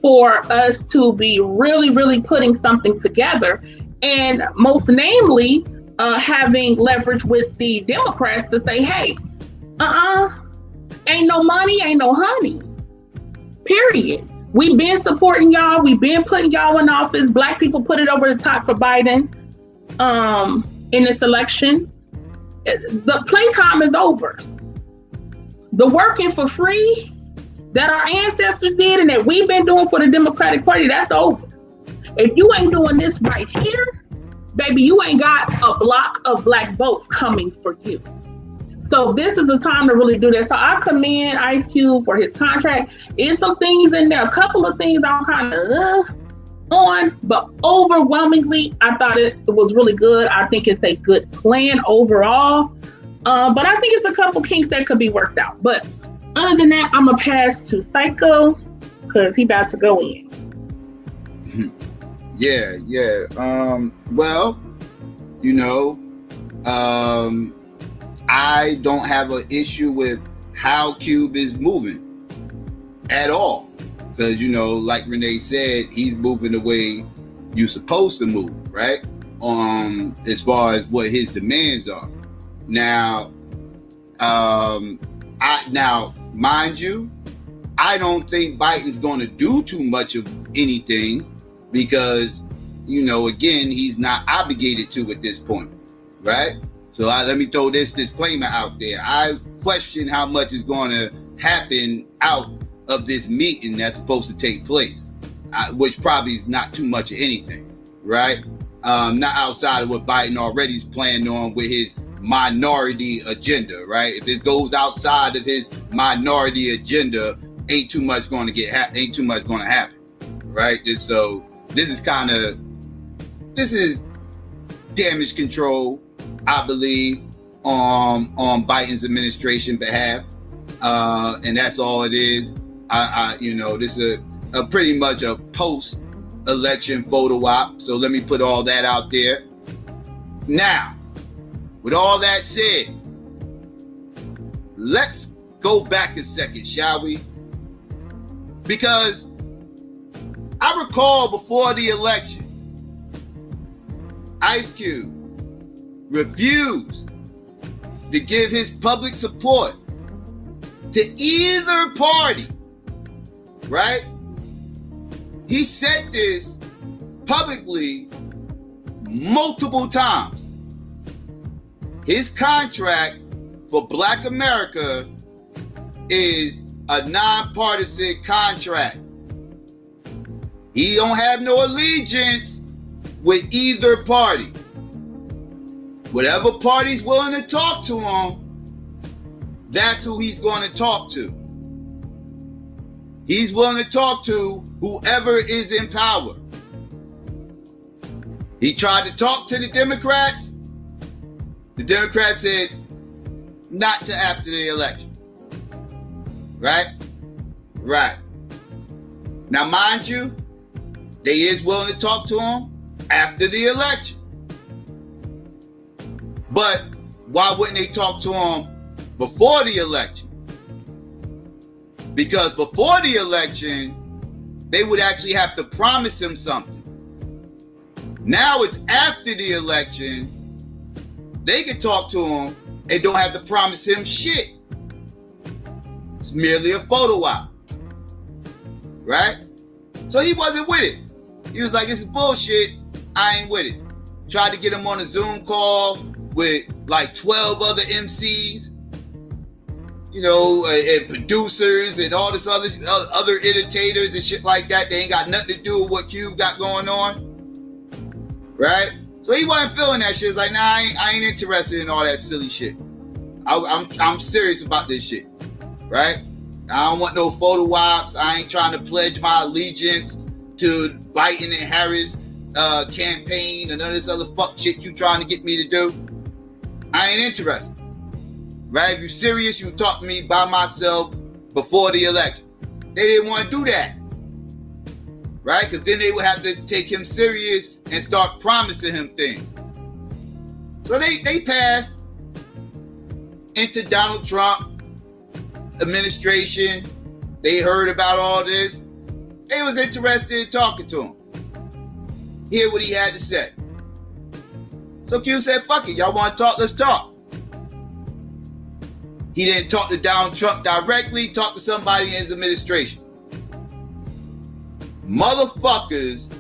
for us to be really, really putting something together, and most namely having leverage with the Democrats to say, hey, ain't no money, ain't no honey, period. We've been supporting y'all. We've been putting y'all in office. Black people put it over the top for Biden in this election. The playtime is over. The working for free that our ancestors did and that we've been doing for the Democratic Party, that's over. If you ain't doing this right here, baby, you ain't got a block of black votes coming for you. So this is the time to really do that. So I commend Ice Cube for his contract. There's some things in there, a couple of things I'm kind of on, but overwhelmingly, I thought it was really good. I think it's a good plan overall. But I think it's a couple kinks that could be worked out. But other than that, I'm going to pass to Psycho because he about to go in. Yeah. Well, you know, I don't have an issue with how Cube is moving at all. Because, you know, like Renee said, he's moving the way you're supposed to move, right? As far as what his demands are. Now, mind you, I don't think Biden's going to do too much of anything because, you know, again, he's not obligated to at this point, right? So let me throw this disclaimer out there. I question how much is going to happen out of this meeting that's supposed to take place, which probably is not too much of anything, right? Not outside of what Biden already is planning on with his minority agenda, right? If it goes outside of his minority agenda, ain't too much going to happen, right? And so this is damage control, I believe, on Biden's administration behalf, and that's all it is. You know, this is a pretty much a post-election photo op. So let me put all that out there. Now, with all that said, let's go back a second, shall we? Because I recall before the election, Ice Cube refused to give his public support to either party, right? He said this publicly multiple times. His contract for Black America is a nonpartisan contract. He don't have no allegiance with either party. Whatever party's willing to talk to him, that's who he's going to talk to. He's willing to talk to whoever is in power. He tried to talk to the Democrats. The Democrats said not to after the election. Right? Right. Now, mind you, they is willing to talk to him after the election. But why wouldn't they talk to him before the election? Because before the election, they would actually have to promise him something. Now it's after the election, they can talk to him and don't have to promise him shit. It's merely a photo op. Right? So he wasn't with it. He was like, this is bullshit. I ain't with it. Tried to get him on a Zoom call with like 12 other MCs, you know, and producers and all this other entertainers and shit like that. They ain't got nothing to do with what Cube got going on. Right? So he wasn't feeling that shit. Like, nah, I ain't interested in all that silly shit. I'm serious about this shit. Right? I don't want no photo ops. I ain't trying to pledge my allegiance to Biden and Harris campaign and none of this other fuck shit you trying to get me to do. I ain't interested. Right? If you're serious, you talk to me by myself before the election. They didn't want to do that. Right? Because then they would have to take him serious and start promising him things. So they passed into Donald Trump administration. They heard about all this. They was interested in talking to him. Hear what he had to say. So Q said, fuck it, y'all want to talk? Let's talk. He didn't talk to Donald Trump directly, talk to somebody in his administration. motherfuckers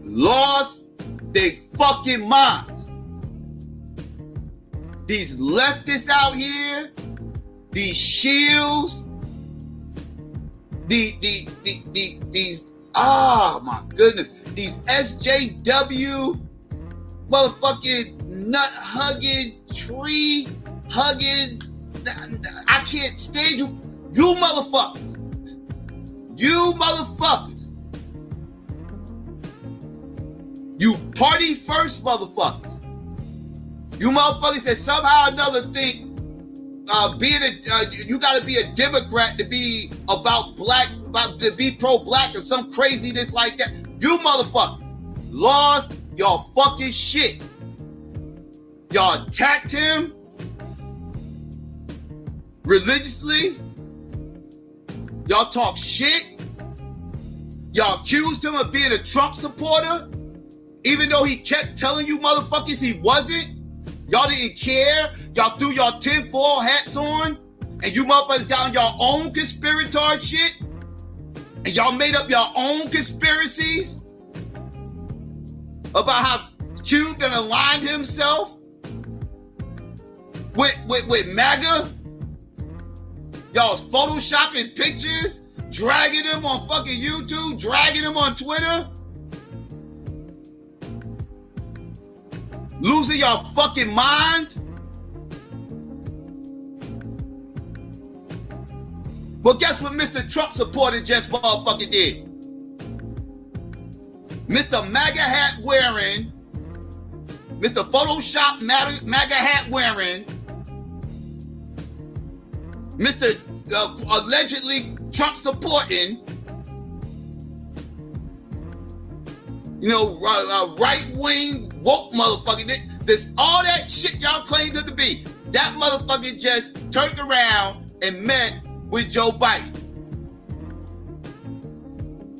lost their fucking minds. These leftists out here, these shields, these, oh my goodness, these SJW motherfucking nut hugging, tree hugging, I can't stand you. You motherfuckers. You motherfuckers. You party first motherfuckers. You motherfuckers that somehow or another think you gotta be a Democrat to be about black, to be pro-black or some craziness like that. You motherfuckers lost your fucking shit. Y'all attacked him religiously. Y'all talk shit. Y'all accused him of being a Trump supporter, even though he kept telling you motherfuckers he wasn't. Y'all didn't care. Y'all threw y'all tinfoil hats on, and you motherfuckers got on your own conspiratorial shit, and y'all made up your own conspiracies about how Q done aligned himself with MAGA. Y'all's photoshopping pictures, dragging them on fucking YouTube, dragging them on Twitter. Losing y'all fucking minds. But guess what Mr. Trump supporter just motherfucking did? Mr. MAGA hat wearing, Mr. Photoshop MAGA hat wearing, Mr. Allegedly Trump supporting, right-wing woke motherfucker. This all that shit y'all claimed him to be. That motherfucker just turned around and met with Joe Biden.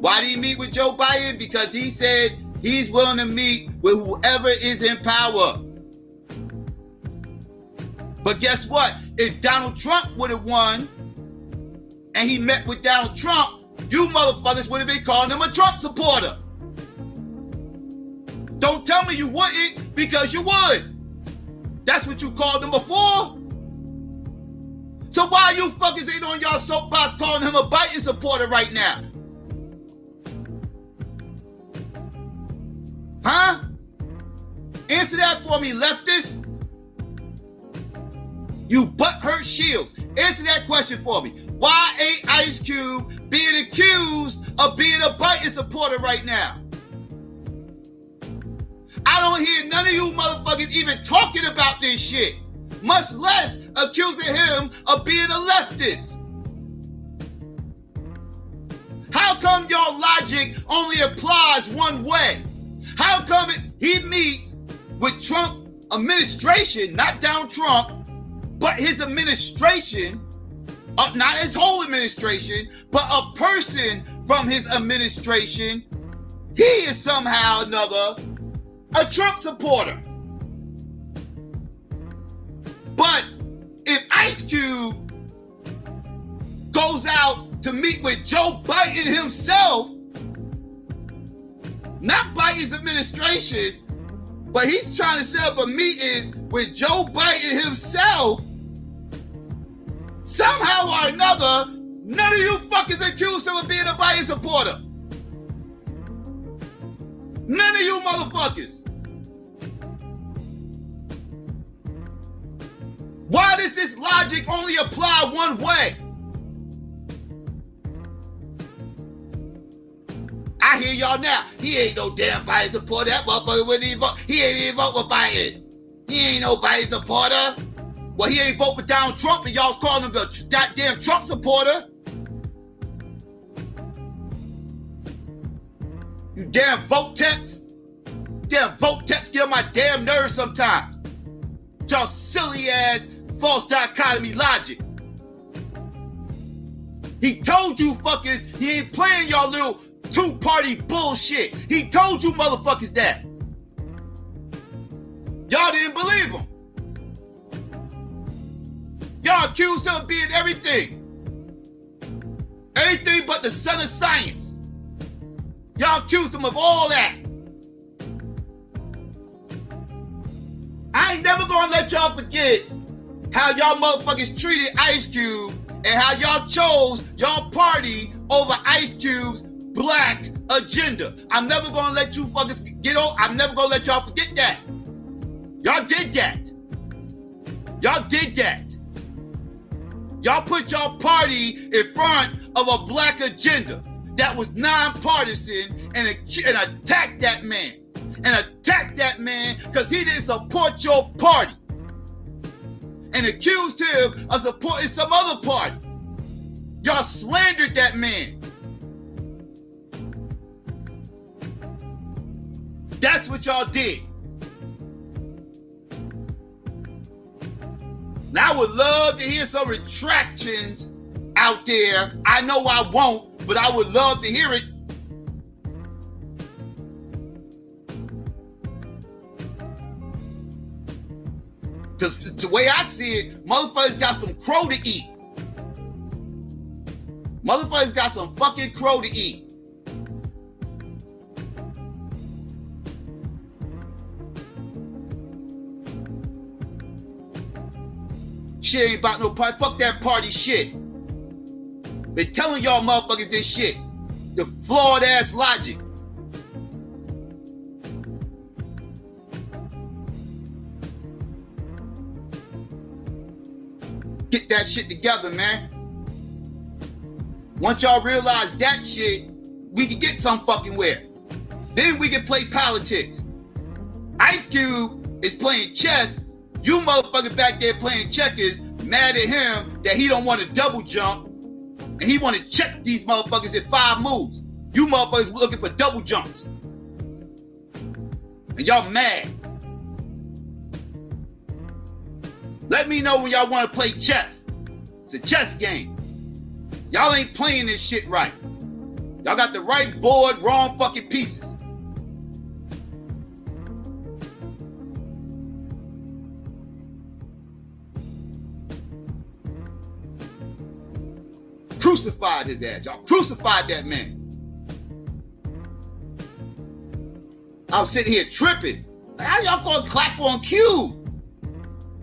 Why did he meet with Joe Biden? Because he said he's willing to meet with whoever is in power. But guess what? If Donald Trump would have won and he met with Donald Trump, you motherfuckers would have been calling him a Trump supporter. Don't tell me you wouldn't, because you would. That's what you called him before. So why you fuckers ain't on y'all soapbox calling him a Biden supporter right now? Huh? Answer that for me, leftists. You butthurt shields. Answer that question for me. Why ain't Ice Cube being accused of being a Biden supporter right now? I don't hear none of you motherfuckers even talking about this shit, much less accusing him of being a leftist. How come your logic only applies one way? How come he meets with Trump administration, not Donald Trump, but his administration, not his whole administration, but a person from his administration, he is somehow or another a Trump supporter. But if Ice Cube goes out to meet with Joe Biden himself, not Biden's administration, but he's trying to set up a meeting with Joe Biden himself, somehow or another, none of you fuckers accuse him of being a Biden supporter. None of you motherfuckers. Why does this logic only apply one way? I hear y'all now. He ain't no damn Biden supporter. That motherfucker wouldn't even vote. He ain't even vote for Biden. He ain't no Biden supporter. Well, he ain't vote for Donald Trump, and y'all's calling him the goddamn Trump supporter. You damn vote texts. Damn vote texts get on my damn nerves sometimes. Y'all silly ass false dichotomy logic. He told you fuckers he ain't playing y'all little two-party bullshit. He told you motherfuckers that. Y'all didn't believe him. Y'all accused him of being everything. Everything but the son of science. Y'all accused him of all that. I ain't never gonna let y'all forget how y'all motherfuckers treated Ice Cube and how y'all chose y'all party over Ice Cube's black agenda. I'm never gonna let you fuckers get on. I'm never gonna let y'all forget that. Y'all did that. Y'all did that. Y'all put y'all party in front of a black agenda that was nonpartisan and attacked that man. And attacked that man because he didn't support your party. And accused him of supporting some other party. Y'all slandered that man. That's what y'all did. Now I would love to hear some retractions out there. I know I won't, but I would love to hear it. Because the way I see it, motherfuckers got some crow to eat. Motherfuckers got some fucking crow to eat. Shit ain't about no party. Fuck that party shit. Been telling y'all motherfuckers this shit. The flawed ass logic. Get that shit together, man. Once y'all realize that shit, we can get some fucking where. Then we can play politics. Ice Cube is playing chess. You motherfuckers back there playing checkers, mad at him that he don't want to double jump, and he want to check these motherfuckers in 5 moves. You motherfuckers looking for double jumps. And y'all mad. Let me know when y'all want to play chess. It's a chess game. Y'all ain't playing this shit right. Y'all got the right board, wrong fucking pieces. Crucified his ass. Y'all crucified that man. I was sitting here tripping. Like, how y'all gonna clap on cue?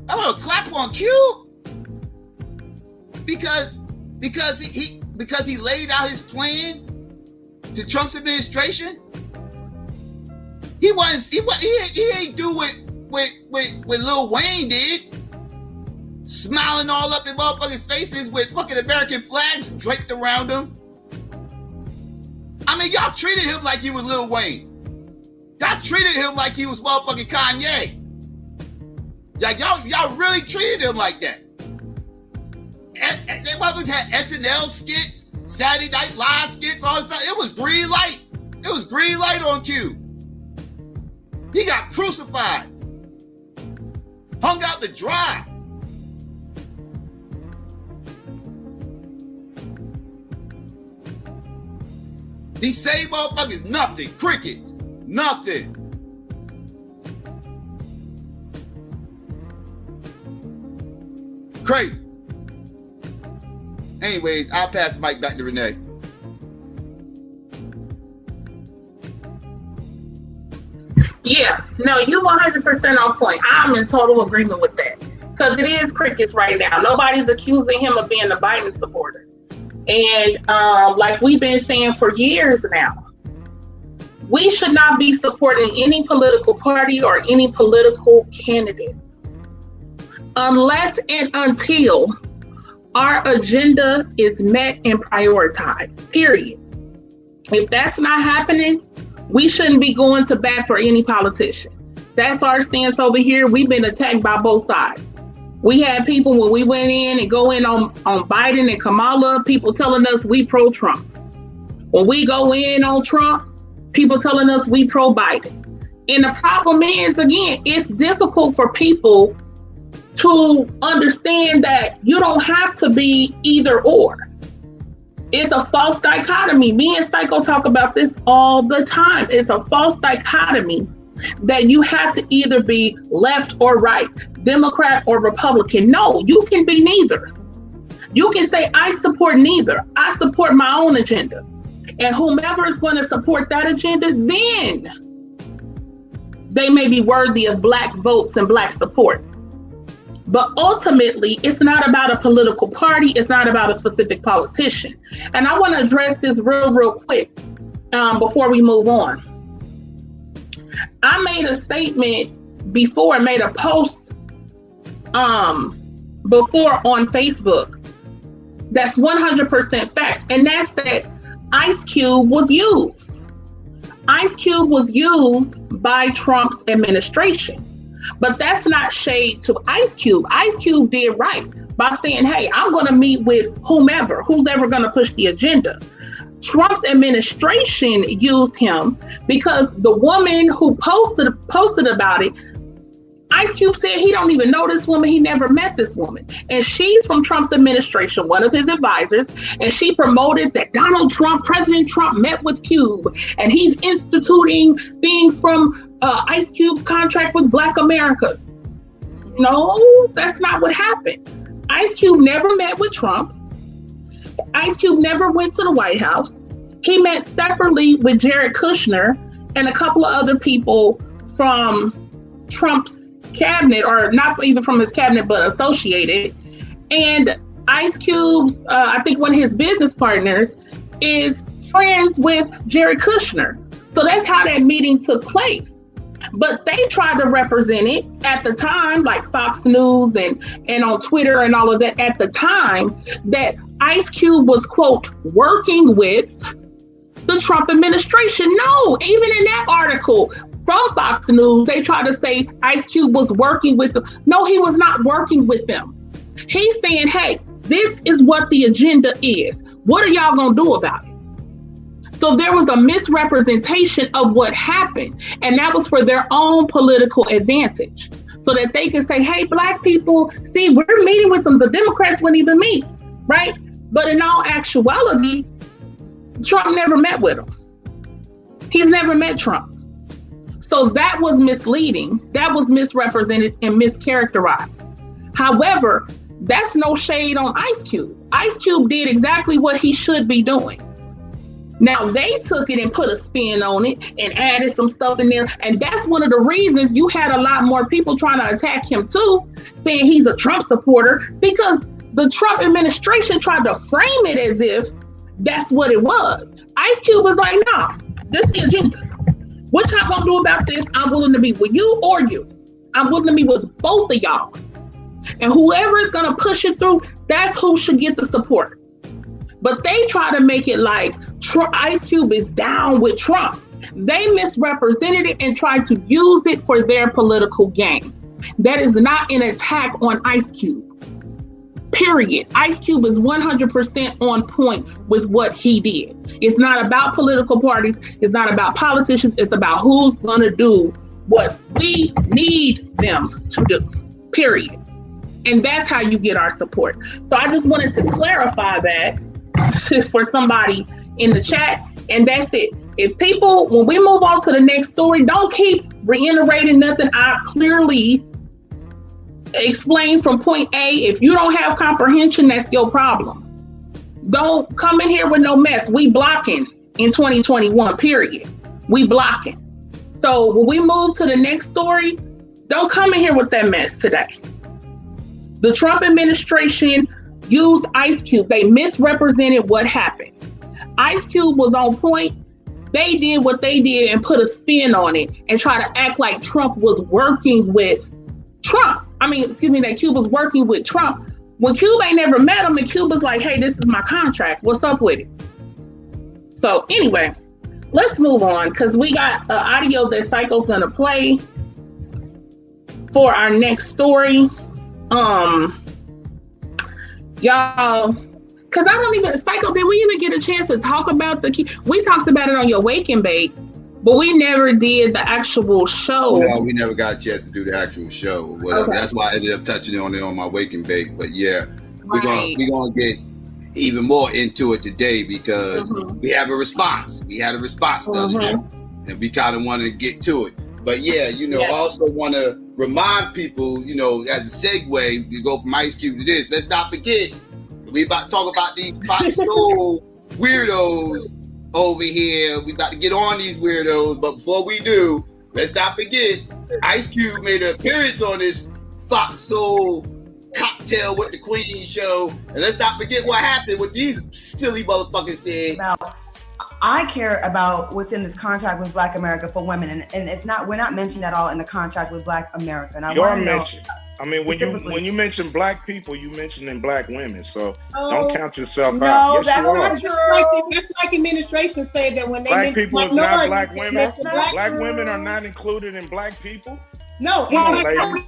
I want to clap on cue because he laid out his plan to Trump's administration. He ain't do what Lil Wayne did, smiling all up in motherfuckers' faces with fucking American flags draped around him. I mean, y'all treated him like he was Lil Wayne. Y'all treated him like he was motherfucking Kanye. Like y'all really treated him like that. And they had SNL skits, Saturday Night Live skits, all the time. It was green light. It was green light on cue. He got crucified. Hung out to dry. These same motherfuckers, nothing. Crickets, nothing. Crazy. Anyways, I'll pass the mic back to Renee. Yeah, no, you 100% on point. I'm in total agreement with that. Because it is crickets right now. Nobody's accusing him of being a Biden supporter. And like we've been saying for years now, we should not be supporting any political party or any political candidates unless and until our agenda is met and prioritized, period. If that's not happening, we shouldn't be going to bat for any politician. That's our stance over here. We've been attacked by both sides. We had people when we went in and go in on Biden and Kamala, people telling us we pro-Trump. When we go in on Trump, people telling us we pro-Biden. And the problem is, again, it's difficult for people to understand that you don't have to be either or. It's a false dichotomy. Me and Psycho talk about this all the time. It's a false dichotomy that you have to either be left or right, Democrat or Republican. No, you can be neither. You can say, I support neither. I support my own agenda. And whomever is going to support that agenda, then they may be worthy of Black votes and Black support. But ultimately, it's not about a political party. It's not about a specific politician. And I want to address this real quick before we move on. I made a statement before, made a post before on Facebook that's 100% facts, and that's that Ice Cube was used. Ice Cube was used by Trump's administration. But that's not shade to Ice Cube. Ice Cube did right by saying, hey, I'm going to meet with who's ever going to push the agenda. Trump's administration used him because the woman who posted about it, Ice Cube said he don't even know this woman. He never met this woman. And she's from Trump's administration, one of his advisors. And she promoted that President Trump met with Cube. And he's instituting things from Ice Cube's contract with Black America. No, that's not what happened. Ice Cube never met with Trump. Ice Cube never went to the White House. He met separately with Jared Kushner and a couple of other people from Trump's cabinet, or not even from his cabinet, but associated. And Ice Cube's, I think one of his business partners is friends with Jared Kushner. So that's how that meeting took place. But they tried to represent it at the time, like Fox News and on Twitter and all of that at the time, that Ice Cube was, quote, working with the Trump administration. No, even in that article from Fox News, they tried to say Ice Cube was working with them. No, he was not working with them. He's saying, hey, this is what the agenda is. What are y'all gonna do about it? So there was a misrepresentation of what happened, and that was for their own political advantage, so that they can say, hey, Black people, see, we're meeting with them. The Democrats wouldn't even meet, right? But in all actuality, Trump never met with them. He's never met Trump. So that was misleading. That was misrepresented and mischaracterized. However, that's no shade on Ice Cube. Ice Cube did exactly what he should be doing. Now, they took it and put a spin on it and added some stuff in there. And that's one of the reasons you had a lot more people trying to attack him too, saying he's a Trump supporter, because the Trump administration tried to frame it as if that's what it was. Ice Cube was like, nah, this is the agenda. What y'all gonna do about this? I'm willing to meet with you or you. I'm willing to meet with both of y'all. And whoever is gonna push it through, that's who should get the support. But they try to make it like Ice Cube is down with Trump. They misrepresented it and tried to use it for their political gain. That is not an attack on Ice Cube. Period. Ice Cube is 100% on point with what he did. It's not about political parties. It's not about politicians. It's about who's going to do what we need them to do. Period. And that's how you get our support. So I just wanted to clarify that for somebody in the chat, and that's it. If people, when we move on to the next story, don't keep reiterating nothing I clearly explained from point A. If you don't have comprehension, that's your problem. Don't come in here with no mess. We blocking in 2021, period. We blocking. So when we move to the next story, don't come in here with that mess today. The Trump administration used Ice Cube. They misrepresented what happened. Ice Cube was on point. They did what they did and put a spin on it and try to act like Trump was working with Trump. That Cube was working with Trump. When Cube ain't never met him, and Cube was like, hey, this is my contract. What's up with it? So anyway, let's move on, because we got audio that Psycho's gonna play for our next story. Y'all, because I don't even, Psycho, did we even get a chance to talk about we talked about it on your Wake and Bake, but we never did the actual show. No, we never got a chance to do the actual show or whatever. Okay. That's why I ended up touching on it on my Wake and Bake. But yeah, we're gonna get even more into it today, because we have a response. We had a response the other day, and we kind of want to get to it. But yeah, I also want to remind people, as a segue, you go from Ice Cube to this. Let's not forget, we about to talk about these Fox Soul weirdos over here. We about to get on these weirdos, but before we do, let's not forget, Ice Cube made an appearance on this Fox Soul Cocktail with the Queen show, and let's not forget what happened with these silly motherfuckers said. I care about what's in this contract with Black America for women, and it's not. We're not mentioned at all in the contract with Black America. And I want to know. I mean, when you mention black people, you mentioning black women. So don't count yourself out. No, that's not true. That's like administration said that when they black people is not black women. Black women are not included in black people. No, Come on, ladies.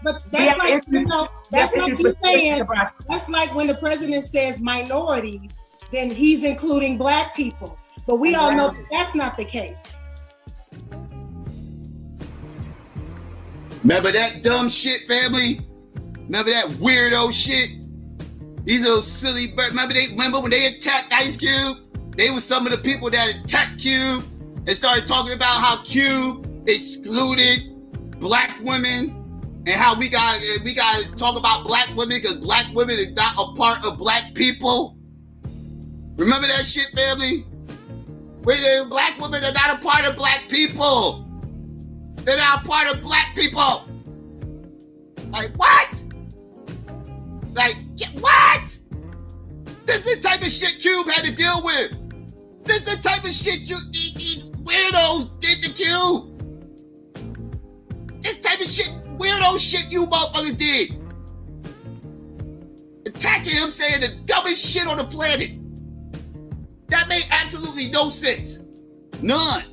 but that's like you saying. That's like when the president says minorities, then he's including black people. But we all know that that's not the case. Remember that dumb shit, family? Remember that weirdo shit? These little silly birds. Remember when they attacked Ice Cube? They were some of the people that attacked Cube and started talking about how Cube excluded black women and how we got to talk about black women because black women is not a part of black people. Remember that shit, family? Black women are not a part of black people. They're not part of black people. Like, what? Like, what? This is the type of shit Cube had to deal with. This is the type of shit these weirdos did to Cube. This type of shit, weirdo shit you motherfuckers did. Attacking him saying the dumbest shit on the planet. That made absolutely no sense. None.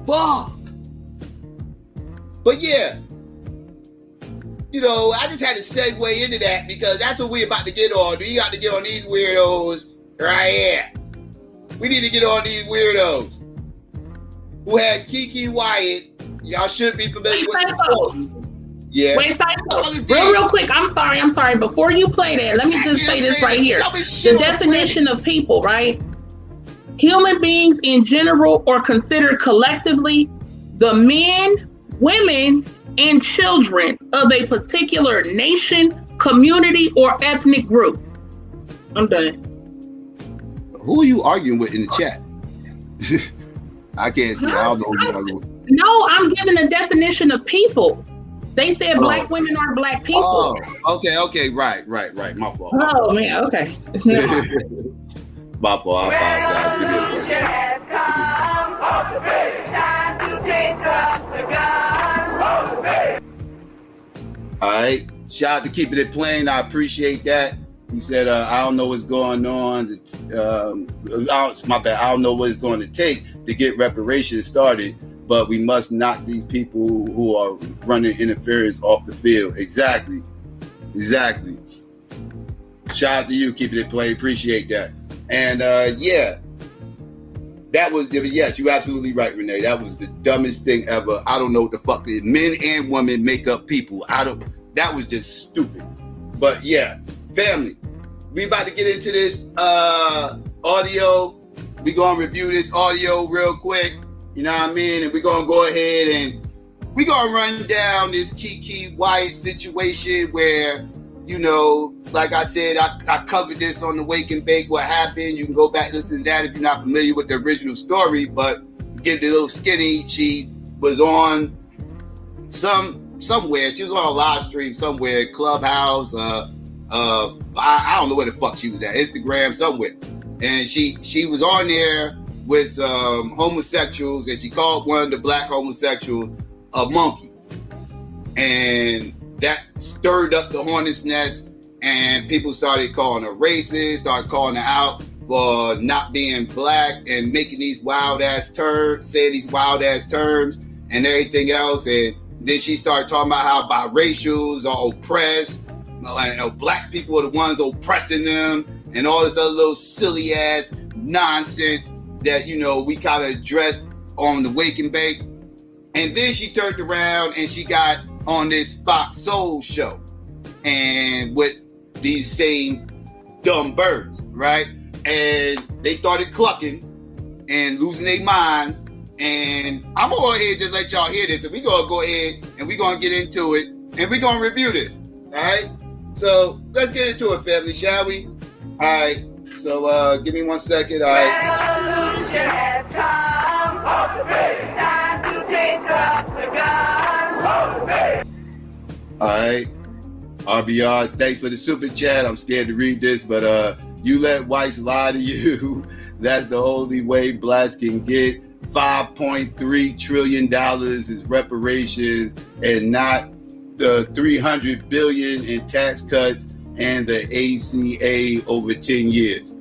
Fuck. But yeah, you know, I just had to segue into that because that's what we about to get on. We got to get on these weirdos right here. We need to get on these weirdos who had Kiki Wyatt. Y'all should be familiar with the Yeah. Wait, real quick. I'm sorry. Before you play that, let me just say this right here. The definition of people, right? Human beings in general or considered collectively the men, women, and children of a particular nation, community, or ethnic group. I'm done. Who are you arguing with in the chat? I can't see. I don't know who you're arguing with. No, I'm giving a definition of people. They said black women are black people. Oh, okay. Right. My fault. Oh, man, okay. My fault. I apologize. Give me a second. All right. Shout out to Keeping It Plain. I appreciate that. He said, I don't know what's going on. My bad. I don't know what it's going to take to get reparations started, but we must knock these people who are running interference off the field. Exactly. Shout out to you, Keeping It Plain. Appreciate that. And yeah, that was, yes, you're absolutely right, Renee. That was the dumbest thing ever. I don't know what the fuck men and women make up people. That was just stupid. But yeah, family, we about to get into this audio. We gonna review this audio real quick. You know what I mean? And we're going to go ahead and we're going to run down this Kiki Wyatt situation where, you know, like I said, I covered this on the Wake and Bake, what happened. You can go back and listen to that if you're not familiar with the original story, but get the little skinny. She was on somewhere. She was on a live stream somewhere, Clubhouse. I don't know where the fuck she was at, Instagram, somewhere. And she was on there with some homosexuals, and she called one of the black homosexuals a monkey. And that stirred up the hornet's nest, and people started calling her racist, started calling her out for not being black and making these wild ass terms, saying these wild ass terms and everything else. And then she started talking about how biracials are oppressed, and black people are the ones oppressing them, and all this other little silly ass nonsense that, you know, we kind of addressed on the Wake and Bake. And then she turned around and she got on this Fox Soul show and with these same dumb birds, right? And they started clucking and losing their minds. And I'm gonna go ahead and just let y'all hear this, and we're gonna go ahead and we're gonna get into it and we're gonna review this. All right, so let's get into it, family, shall we? All right, So give me 1 second. All right. Revolution has come. Time to take up the gun. All right. RBR, thanks for the super chat. I'm scared to read this, but you let whites lie to you. That's the only way blacks can get $5.3 trillion is reparations and not the $300 billion in tax cuts and the ACA over 10 years.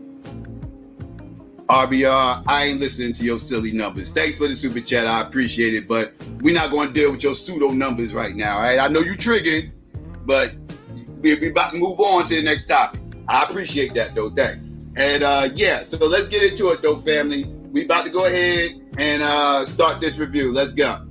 RBR, I ain't listening to your silly numbers. Thanks for the super chat. I appreciate it, but we're not going to deal with your pseudo numbers right now. All right, I know you triggered, but we're about to move on to the next topic. I appreciate that, though. Thanks. And yeah, so let's get into it, though, family. We about to go ahead and start this review. Let's go.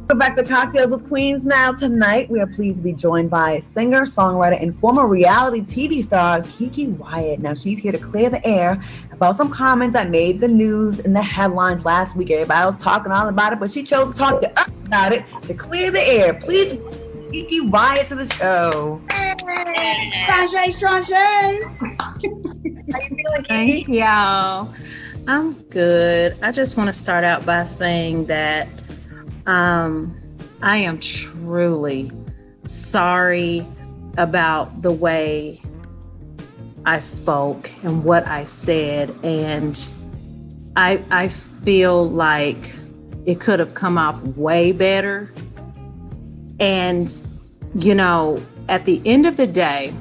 Welcome back to Cocktails with Queens. Now, tonight, we are pleased to be joined by singer, songwriter, and former reality TV star Kiki Wyatt. Now, she's here to clear the air about some comments that made the news in the headlines last week. Everybody was talking all about it, but she chose to talk to us about it to clear the air. Please welcome Kiki Wyatt to the show. Strange. How you feeling, Kiki? Thank y'all. I'm good. I just want to start out by saying that I am truly sorry about the way I spoke and what I said, and I feel like it could have come out way better. And you know, at the end of the day,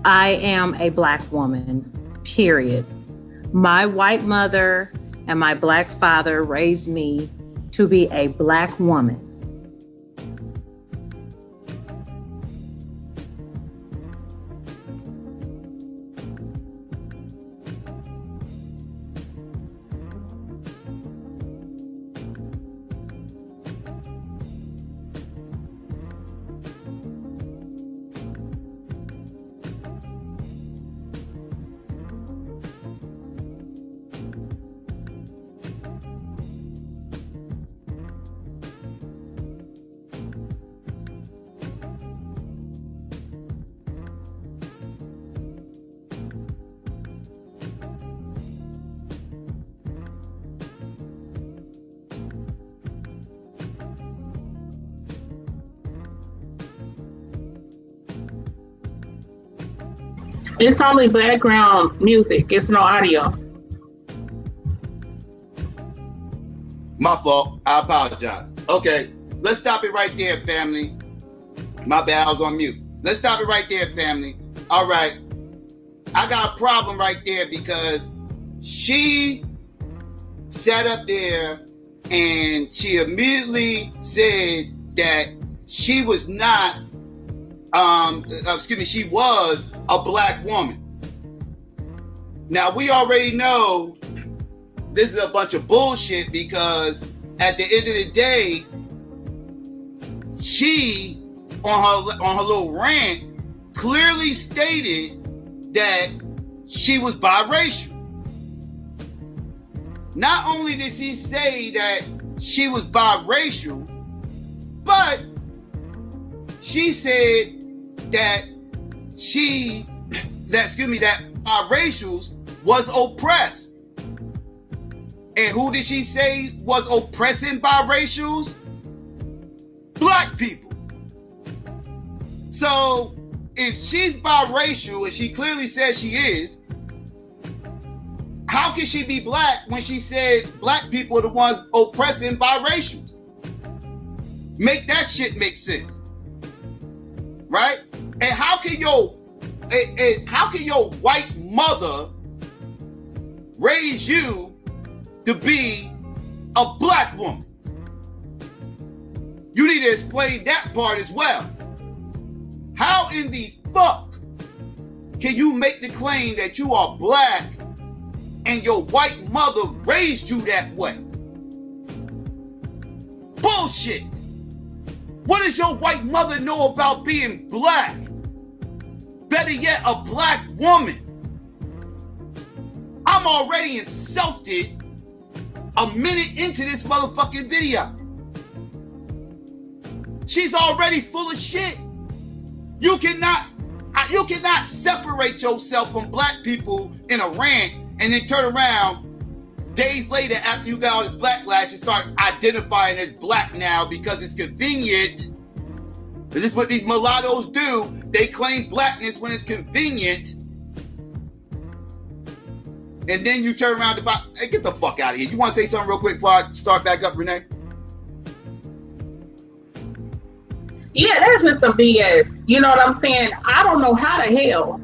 I am a Black woman, period. My white mother and my Black father raised me to be a Black woman. It's only background music. It's no audio. My fault. I apologize. Okay, let's stop it right there, family. My bad, I was on mute. Let's stop it right there, family. All right. I got a problem right there because she sat up there and she immediately said that she was not, she was a Black woman. Now, we already know this is a bunch of bullshit because at the end of the day, she, on her little rant, clearly stated that she was biracial. Not only did she say that she was biracial, but she said that that biracials was oppressed. And who did she say was oppressing biracials? Black people. So if she's biracial, and she clearly says she is, how can she be Black when she said Black people are the ones oppressing biracials? Make that shit make sense, right? And how can your white mother raise you to be a Black woman? You need to explain that part as well. How in the fuck can you make the claim that you are Black and your white mother raised you that way? Bullshit. What does your white mother know about being Black? Better yet, a Black woman. I'm already insulted a minute into this motherfucking video. She's already full of shit. You cannot, You cannot separate yourself from black people in a rant and then turn around days later after you got all this backlash and start identifying as black now because it's convenient. This is what these mulattoes do. They claim blackness when it's convenient. And then you turn around about, hey, get the fuck out of here. You want to say something real quick before I start back up, Renee? Yeah, that's just some BS. You know what I'm saying? I don't know how the hell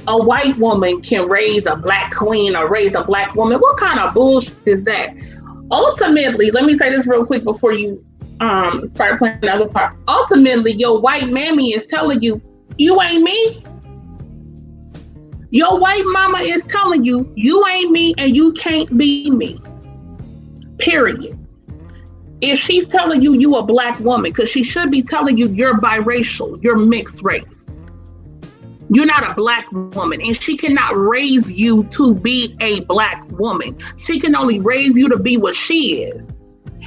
a white woman can raise a black queen or raise a black woman. What kind of bullshit is that? Ultimately, let me say this real quick before you start playing the other part. Ultimately, your white mammy is telling you, you ain't me. Your white mama is telling you, you ain't me and you can't be me. Period. If she's telling you you a black woman, because she should be telling you you're biracial, you're mixed race. You're not a black woman, and she cannot raise you to be a black woman. She can only raise you to be what she is.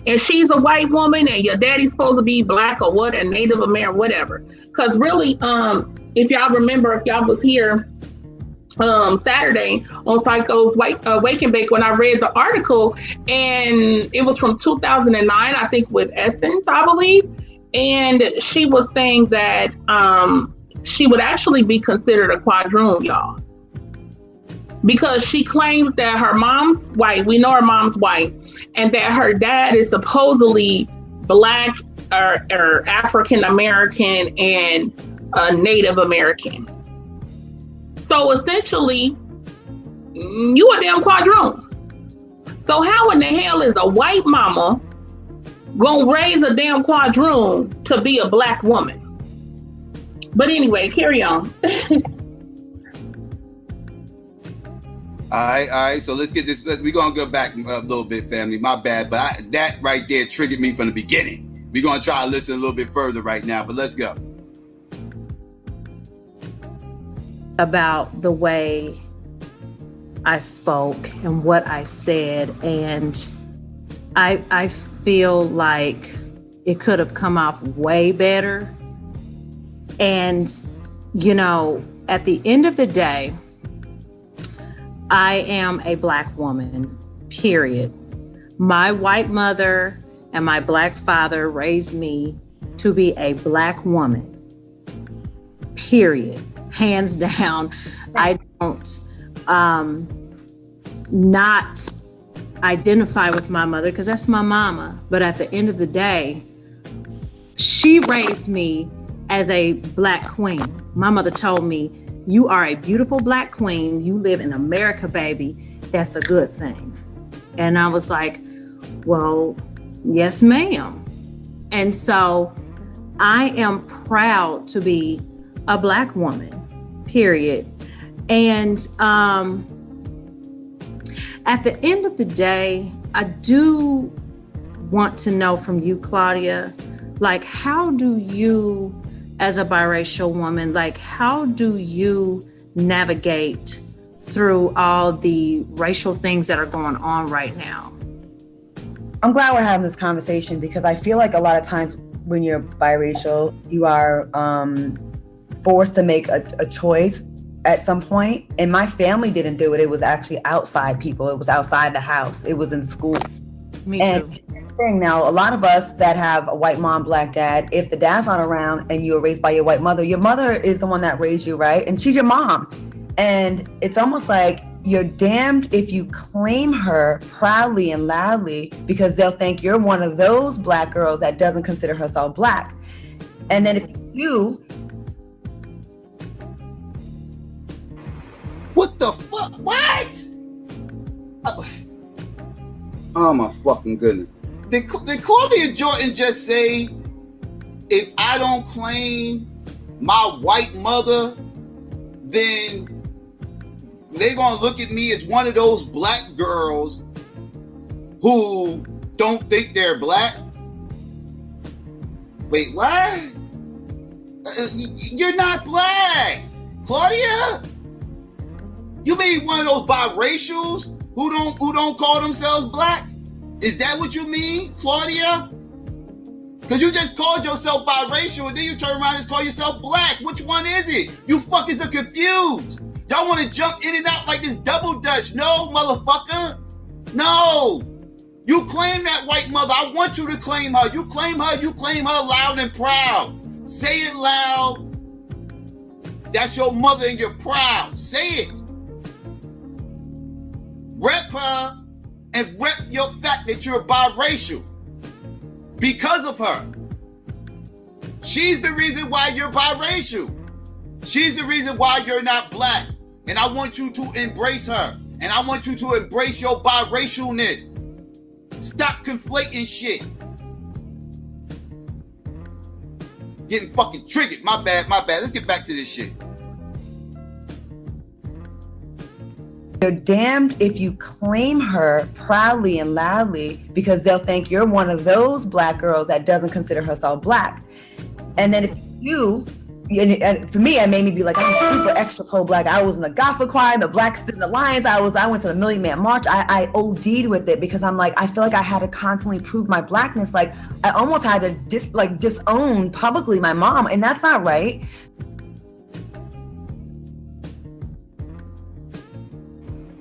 And she's a white woman and your daddy's supposed to be black or what, a Native American, whatever. Because really, if y'all remember, if y'all was here Saturday on Psycho's Wake and Bake when I read the article, and it was from 2009, I think, with Essence, I believe. And she was saying that she would actually be considered a quadroon, y'all. Because she claims that her mom's white, we know her mom's white, and that her dad is supposedly black or African American and Native American. So essentially, you a damn quadroon. So how in the hell is a white mama gonna raise a damn quadroon to be a black woman? But anyway, carry on. All right. So let's get this. We're going to go back a little bit, family. My bad. But that right there triggered me from the beginning. We're going to try to listen a little bit further right now, but let's go. About the way I spoke and what I said. And I feel like it could have come off way better. And, you know, at the end of the day, I am a black woman, period. My white mother and my black father raised me to be a black woman, period. Hands down. I don't not identify with my mother because that's my mama. But at the end of the day, she raised me as a black queen. My mother told me, you are a beautiful black queen. You live in America, baby. That's a good thing. And I was like, well, yes, ma'am. And so I am proud to be a black woman, period. And at the end of the day, I do want to know from you, Claudia, like, how do you, as a biracial woman, like, how do you navigate through all the racial things that are going on right now? I'm glad we're having this conversation because I feel like a lot of times when you're biracial, you are forced to make a choice at some point. And my family didn't do it. It was actually outside people. It was outside the house. It was in school. Me too. Now, a lot of us that have a white mom, black dad, if the dad's not around and you were raised by your mother is the one that raised you, right? And she's your mom. And it's almost like you're damned if you claim her proudly and loudly because they'll think you're one of those black girls that doesn't consider herself black. And then if you... What the fuck? What? Oh my fucking goodness. Did Claudia Jordan just say, if I don't claim my white mother, then they're going to look at me as one of those black girls who don't think they're black? Wait, what? You're not black, Claudia. You mean one of those biracials who don't call themselves black? Is that what you mean, Claudia? Because you just called yourself biracial and then you turn around and call yourself black. Which one is it? You fuckers are confused. Y'all want to jump in and out like this double dutch. No, motherfucker. No. You claim that white mother. I want you to claim her. You claim her loud and proud. Say it loud. That's your mother and you're proud. Say it. Rep her and rep your fact that you're biracial. Because of her. She's the reason why you're biracial. She's the reason why you're not black. And I want you to embrace her. And I want you to embrace your biracialness. Stop conflating shit. Getting fucking triggered. My bad. Let's get back to this shit. You're damned if you claim her proudly and loudly because they'll think you're one of those black girls that doesn't consider herself black. And then if you, and for me, it made me be like, I'm super extra pro-black. I was in the gospel choir, the Black Student Alliance. I went to the Million Man March. I OD'd with it because I'm like, I feel like I had to constantly prove my blackness. Like I almost had to disown publicly my mom, and that's not right.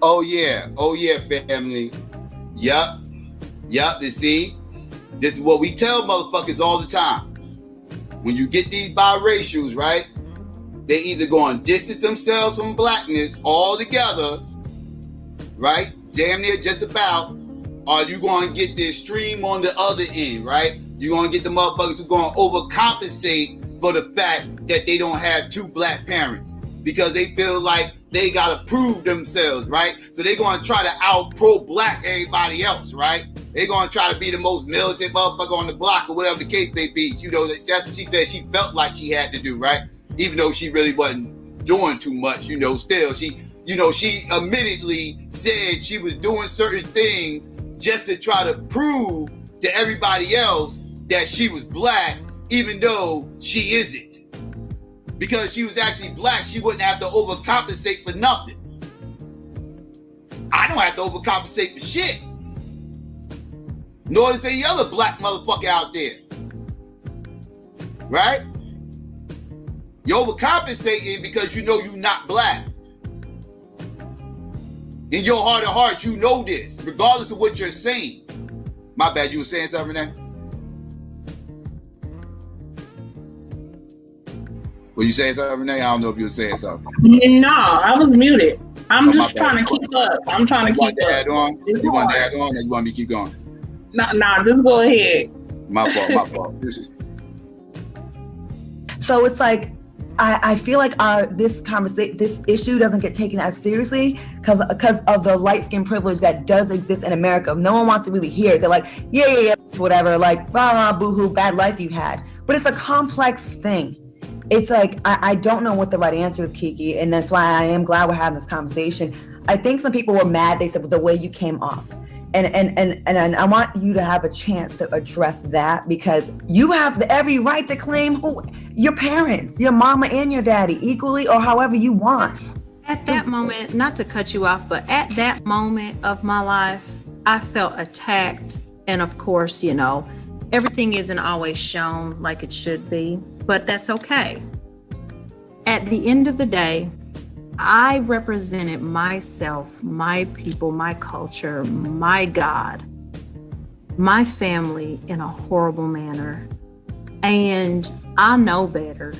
Oh yeah, family. Yup. You see, this is what we tell motherfuckers all the time. When you get these biracials, right? They either going to distance themselves from blackness altogether, right? Damn near just about, or you going to get the extreme on the other end, right? You're going to get the motherfuckers who going to overcompensate for the fact that they don't have two black parents because they feel like they got to prove themselves, right? So they're going to try to out-pro-black everybody else, right? They're going to try to be the most militant motherfucker on the block or whatever the case may be. You know, that's what she said she felt like she had to do, right? Even though she really wasn't doing too much, you know, still she admittedly said she was doing certain things just to try to prove to everybody else that she was black, even though she isn't. Because she was actually black, she wouldn't have to overcompensate for nothing. I don't have to overcompensate for shit. Nor does any other black motherfucker out there. Right? You're overcompensating because you know you're not black. In your heart of hearts, you know this, regardless of what you're saying. My bad, you were saying something, Renee? Were you saying something, Renee? I don't know if you were saying something. No, I was muted. I'm just trying to keep up. I'm trying to keep up. You want to add on or you want me to keep going? Nah, just go ahead. My fault. So it's like, I feel like this issue doesn't get taken as seriously because of the light skin privilege that does exist in America. No one wants to really hear it. They're like, yeah, whatever, like, rah, boo-hoo, bad life you had. But it's a complex thing. It's like, I don't know what the right answer is, Kiki, and that's why I am glad we're having this conversation. I think some people were mad, they said, the way you came off. And I want you to have a chance to address that because you have every right to claim your parents, your mama and your daddy equally or however you want. At that moment, not to cut you off, but at that moment of my life, I felt attacked. And of course, you know, everything isn't always shown like it should be, but that's okay. At the end of the day, I represented myself, my people, my culture, my God, my family in a horrible manner. And I know better.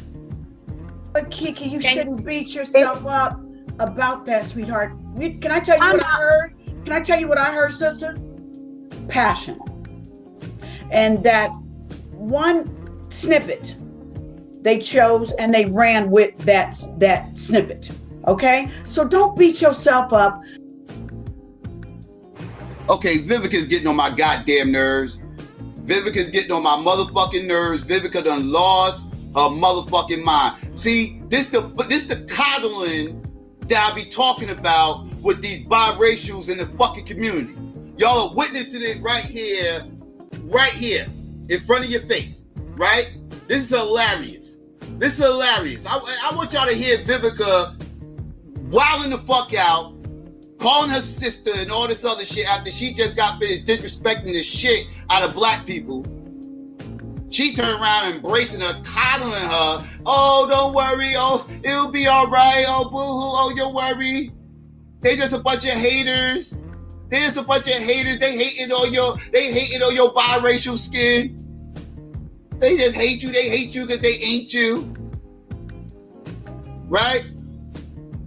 But Kiki, you shouldn't beat yourself up about that, sweetheart. Can I tell you what I heard? Can I tell you what I heard, sister? Passion. And that one snippet they chose and they ran with that snippet. Okay, so don't beat yourself up. Okay, Vivica's getting on my goddamn nerves. Vivica's getting on my motherfucking nerves. Vivica done lost her motherfucking mind. See, this the coddling that I be talking about with these biracials in the fucking community. Y'all are witnessing it right here, in front of your face, right? This is hilarious. I want y'all to hear Vivica wilding the fuck out, calling her sister and all this other shit after she just got finished disrespecting the shit out of black people. She turned around embracing her, coddling her. Oh, don't worry. Oh, it'll be all right. Oh, boo-hoo. Oh, don't worry. They just a bunch of haters. They just a bunch of haters. They hating on your biracial skin. They just hate you. They hate you because they ain't you. Right?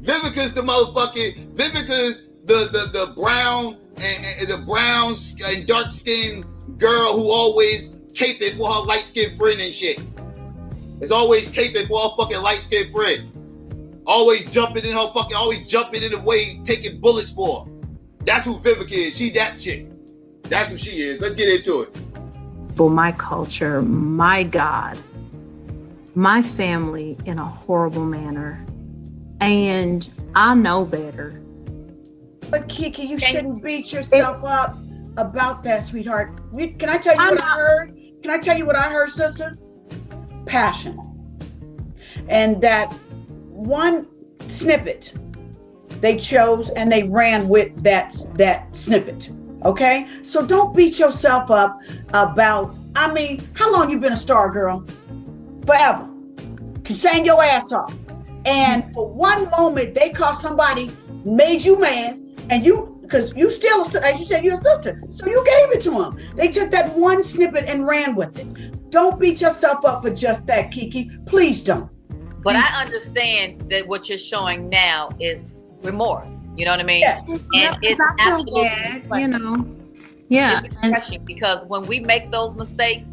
Vivica's the motherfucking, Vivica's the brown and the brown and dark skinned girl who always caping for her light skinned friend and shit. Is always caping for her fucking light skinned friend. Always jumping in the way, taking bullets for her. That's who Vivica is. She that chick. That's who she is. Let's get into it. For my culture, my God, my family in a horrible manner. And I know better. But Kiki, you shouldn't beat yourself up about that, sweetheart. Can I tell you what I heard? Can I tell you what I heard, sister? Passion. And that one snippet they chose and they ran with that snippet. Okay? So don't beat yourself up about, I mean, how long you been a star, girl? Forever. Can sing your ass off. And for one moment, they caught somebody, made you mad, and you, because you still, as you said, you're a sister. So you gave it to them. They took that one snippet and ran with it. Don't beat yourself up for just that, Kiki. Please don't. But I understand that what you're showing now is remorse. You know what I mean? Yes. And it's absolutely bad, you know. Yeah. It's refreshing because when we make those mistakes,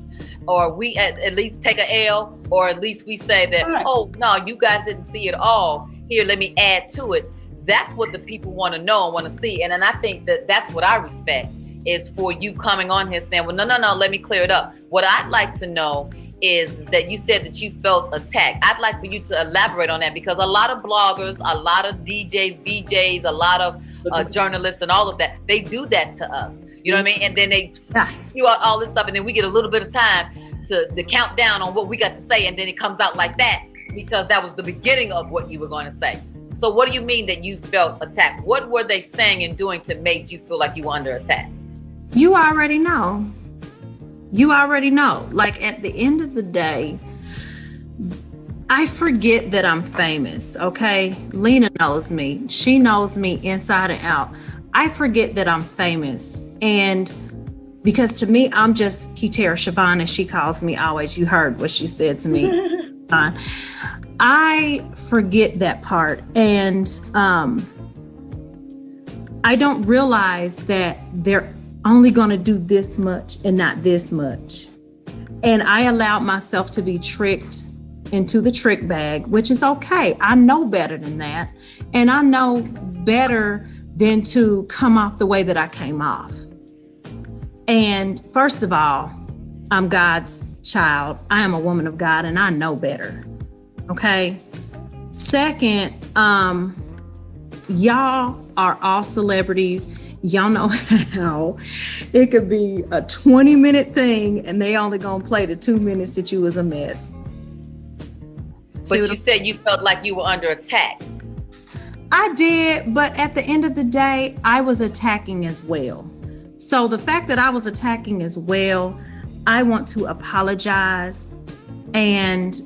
or we at least take an L, or at least we say that, right. Oh, no, you guys didn't see it all. Here, let me add to it. That's what the people want to know and want to see. And I think that that's what I respect, is for you coming on here saying, well, no, let me clear it up. What I'd like to know is that you said that you felt attacked. I'd like for you to elaborate on that, because a lot of bloggers, a lot of DJs, VJs, a lot of journalists and all of that, they do that to us. You know what I mean? And then they spew out all this stuff, and then we get a little bit of time to count down on what we got to say, and then it comes out like that because that was the beginning of what you were going to say. So what do you mean that you felt attacked? What were they saying and doing to make you feel like you were under attack? You already know. You already know. Like, at the end of the day, I forget that I'm famous, okay? Lena knows me. She knows me inside and out. I forget that I'm famous. And because to me, I'm just Kitara Siobhan, as she calls me always. You heard what she said to me. I forget that part. And I don't realize that they're only going to do this much and not this much. And I allowed myself to be tricked into the trick bag, which is okay. I know better than that. And I know better than to come off the way that I came off. And first of all, I'm God's child. I am a woman of God, and I know better. Okay. Second, y'all are all celebrities. Y'all know how it could be a 20-minute thing and they only gonna play the 2 minutes that you was a mess. But you said you felt like you were under attack. I did, but at the end of the day, I was attacking as well. So the fact that I was attacking as well, I want to apologize. And,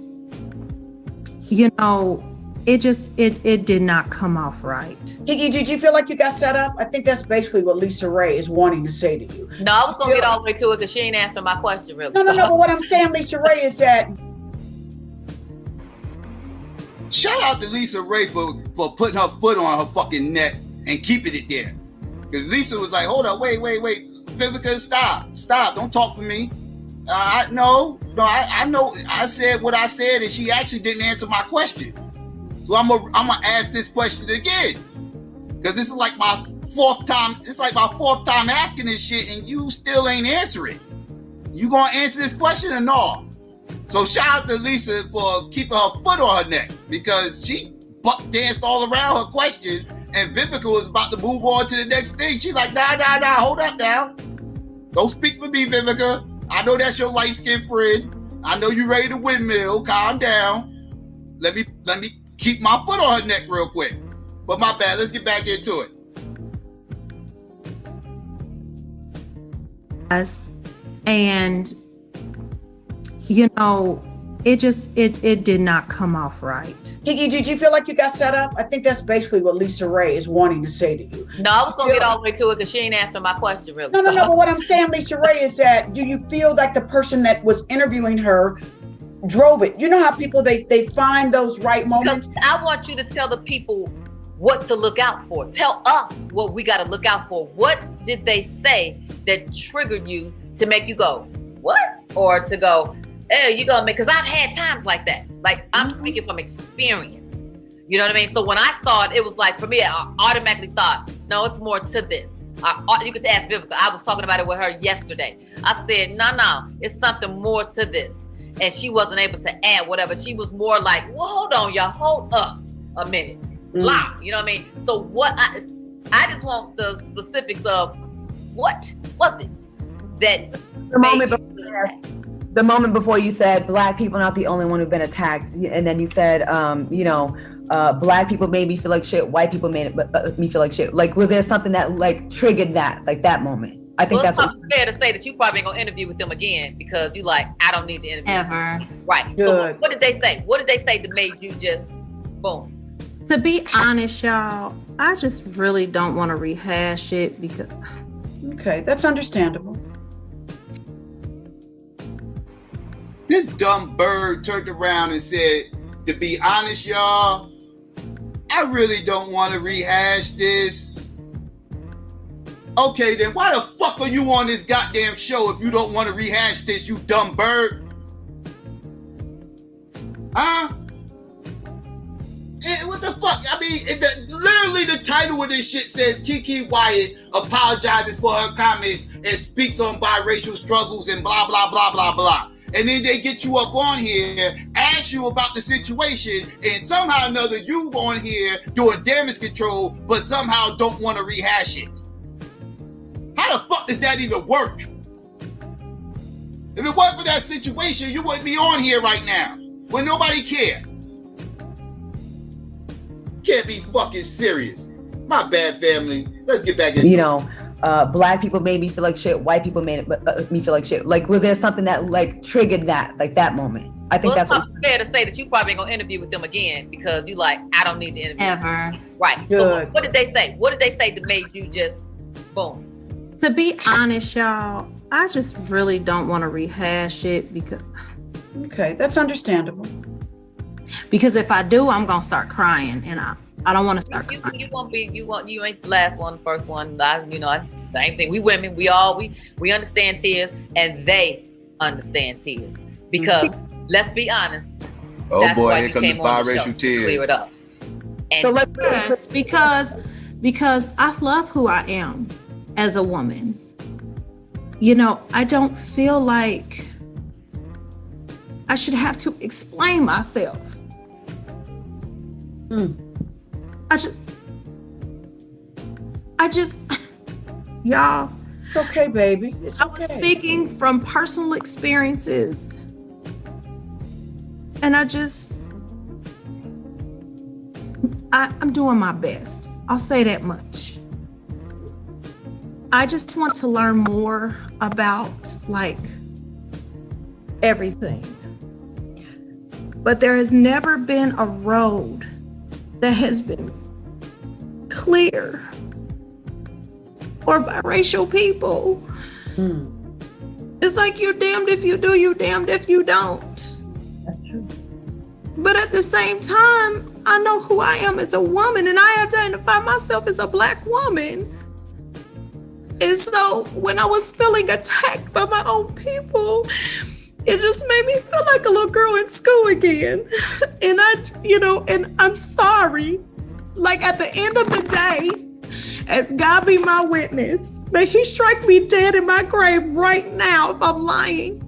you know, it did not come off right. Kiki, did you feel like you got set up? I think that's basically what Lisa Ray is wanting to say to you. No, I was going to get all the way to it because she ain't answering my question really. No, but what I'm saying, Lisa Ray, is that... Shout out to Lisa Ray for putting her foot on her fucking neck and keeping it there. Because Lisa was like, hold up, wait. Vivica, stop. Don't talk for me. I know. I said what I said, and she actually didn't answer my question. So I'm gonna ask this question again, because this is like my fourth time. It's like my fourth time asking this shit, and you still ain't answering. You gonna answer this question or no? So shout out to Lisa for keeping her foot on her neck, because she buck danced all around her question, and Vivica was about to move on to the next thing. She's like, nah, hold up now. Don't speak for me, Vivica. I know that's your light-skinned friend. I know you ready to windmill. Calm down. Let me keep my foot on her neck real quick. But my bad, let's get back into it. And you know, it did not come off right. Kiki, did you feel like you got set up? I think that's basically what Lisa Ray is wanting to say to you. No, I was going to get all the way to it because she ain't answering my question really. No, but what I'm saying, Lisa Ray, is that do you feel like the person that was interviewing her drove it? You know how people, they find those right moments? Because I want you to tell the people what to look out for. Tell us what we got to look out for. What did they say that triggered you to make you go, what? Or to go, hey, you gonna make, because I've had times like that. Like, I'm speaking from experience. You know what I mean? So when I saw it, it was like, for me, I automatically thought, no, it's more to this. You could ask Vivica. I was talking about it with her yesterday. I said, no, it's something more to this. And she wasn't able to add whatever. She was more like, well, hold on, y'all, hold up a minute. Lie, you know what I mean? So what I just want the specifics of what was it that the moment before you said Black people not the only one who've been attacked, and then you said Black people made me feel like shit, white people made me feel like shit. Like, was there something that like triggered that, like that moment? I think that's fair to say that you probably ain't gonna interview with them again because you like, I don't need to interview ever. Right. Good. So what did they say? What did they say that made you just boom? To be honest, y'all, I just really don't want to rehash it because. Okay, that's understandable. This dumb bird turned around and said, to be honest, y'all, I really don't want to rehash this. Okay, then why the fuck are you on this goddamn show if you don't want to rehash this, you dumb bird? Huh? What the fuck? I mean, literally the title of this shit says Kiki Wyatt apologizes for her comments and speaks on biracial struggles and blah, blah, blah, blah, blah. And then they get you up on here, ask you about the situation, and somehow or another you on here doing damage control, but somehow don't want to rehash it. How the fuck does that even work? If it wasn't for that situation, you wouldn't be on here right now. When nobody cared. Can't be fucking serious. My bad, family. Let's get back into it. Black people made me feel like shit, white people made me feel like shit. Like, was there something that like triggered that, like that moment? I think that's fair to say that you probably ain't gonna interview with them again because you like, I don't need to interview ever. Right. Good. So what did they say? What did they say that made you just boom? To be honest, y'all, I just really don't want to rehash it because. Okay, that's understandable. Because if I do, I'm gonna start crying, and I don't want to start crying. You ain't the last one, the first one. Same thing. We women, we understand tears, and they understand tears. Because let's be honest. Oh boy, here come the biracial tears. Clear it up. And so yes, because I love who I am as a woman. I don't feel like I should have to explain myself. I just, y'all. It's okay, baby. It's okay. I was speaking from personal experiences. And I'm doing my best. I'll say that much. I just want to learn more about like everything. But there has never been a road that has been clear for biracial people. It's like you're damned if you do, you're damned if you don't. That's true. But at the same time, I know who I am as a woman, and I identify myself as a Black woman. And so when I was feeling attacked by my own people, it just made me feel like a little girl in school again. And and I'm sorry. Like at the end of the day, as God be my witness, may He strike me dead in my grave right now if I'm lying.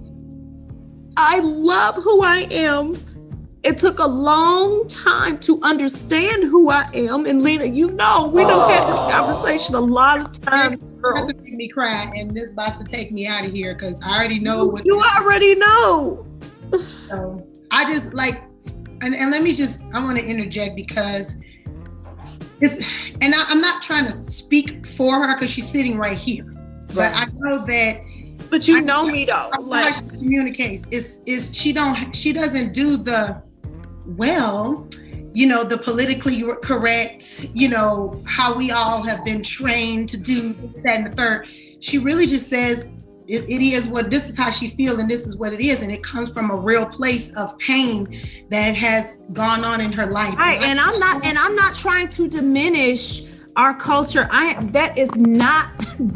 I love who I am. It took a long time to understand who I am. And Lena, we don't have this conversation a lot of times. About to make me cry, and this about to take me out of here because I already know what you already know. So I just like, and let me I want to interject because I'm not trying to speak for her because she's sitting right here, but I know that But you know me though. Like she communicates is she doesn't do the the politically correct, how we all have been trained to do that and the third. She really just says it is this is how she feels and this is what it is, and it comes from a real place of pain that has gone on in her life. Right, and I'm not trying to diminish our culture. That is not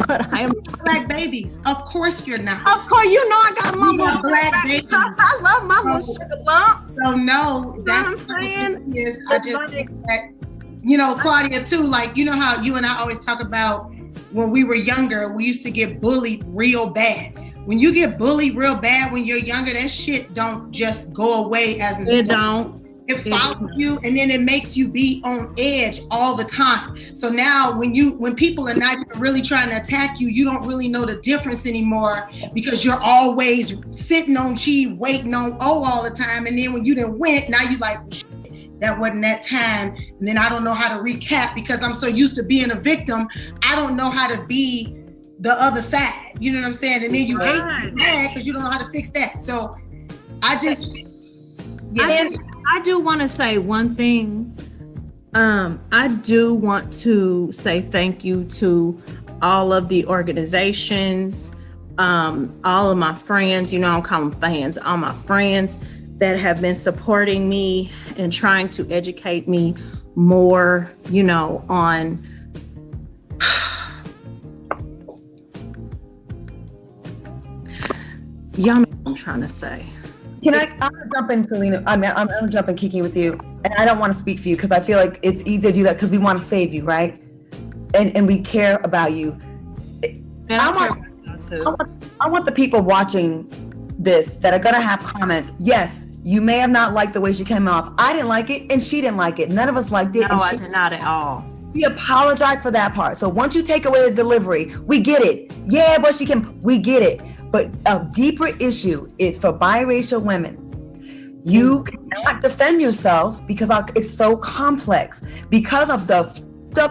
what I am. Black babies, of course you're not. Of course, I got my little black babies. I love my little sugar lumps. So no, that's what I'm saying. I just think that, Claudia too. Like how you and I always talk about when we were younger, we used to get bullied real bad. When you get bullied real bad when you're younger, that shit don't just go away as an adult. Don't. It follows you, and then it makes you be on edge all the time. So now when people are not really trying to attack you, you don't really know the difference anymore because you're always sitting on G, waiting on O all the time. And then when you done went, now you like, shit, that wasn't that time. And then I don't know how to recap because I'm so used to being a victim. I don't know how to be the other side. You know what I'm saying? And then you hate mad because you don't know how to fix that. So I just... I do want to say one thing. I do want to say thank you to all of the organizations, all of my friends, I don't call them fans, all my friends that have been supporting me and trying to educate me more, on y'all know what I'm trying to say. I'm gonna jump in, Selena. I'm gonna jump in, Kiki, with you, and I don't want to speak for you because I feel like it's easy to do that because we want to save you, right? And we care about you. I want the people watching this that are gonna have comments. Yes, you may have not liked the way she came off. I didn't like it, and she didn't like it. None of us liked it. No, I did not at all. We apologize for that part. So once you take away the delivery, we get it. Yeah, but we get it. But a deeper issue is for biracial women. You cannot defend yourself because it's so complex. Because of the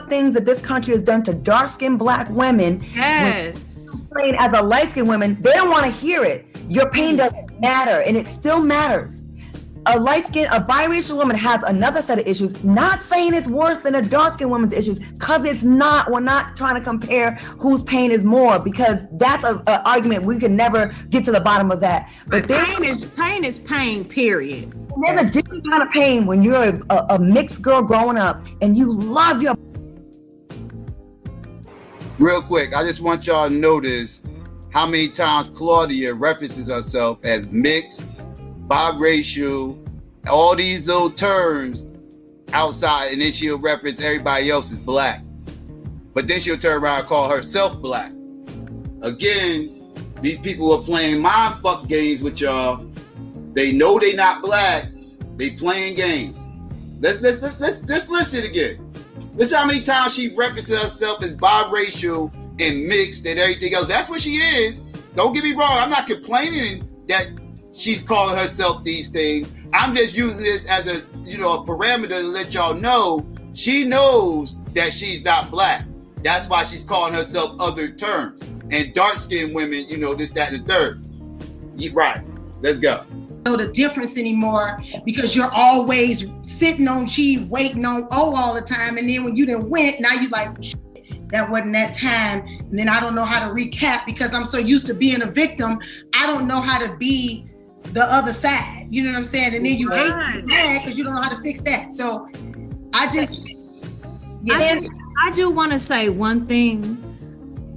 things that this country has done to dark-skinned Black women. Yes. When as a light-skinned woman, they don't want to hear it. Your pain doesn't matter, and it still matters. A biracial woman has another set of issues, not saying it's worse than a dark-skinned woman's issues, because it's not. We're not trying to compare whose pain is more, because that's an argument we can never get to the bottom of that. But pain is pain, period. There's a different kind of pain when you're a mixed girl growing up and you love your... Real quick, I just want y'all to notice how many times Claudia references herself as mixed, biracial, all these little terms outside, and then she'll reference everybody else as Black. But then she'll turn around and call herself Black. Again, these people are playing mind fuck games with y'all. They know they not Black. They playing games. Let's listen again. Listen how many times she references herself as biracial and mixed and everything else. That's what she is. Don't get me wrong. I'm not complaining that she's calling herself these things. I'm just using this as a parameter to let y'all know she knows that she's not Black. That's why she's calling herself other terms. And dark-skinned women, this, that, and the third. Right. Let's go. Know the difference anymore because you're always sitting on G, waiting on O all the time. And then when you done went, now you like, that wasn't that time. And then I don't know how to recap because I'm so used to being a victim. I don't know how to be the other side. You know what I'm saying? And then you hate mad because you don't know how to fix that. So I just... I do want to say one thing.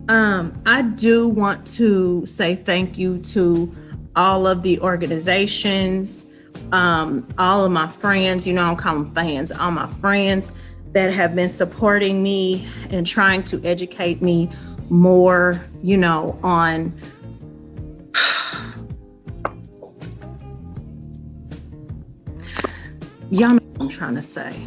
I do want to say thank you to all of the organizations, all of my friends, I don't call them fans, all my friends that have been supporting me and trying to educate me more, on y'all know what I'm trying to say.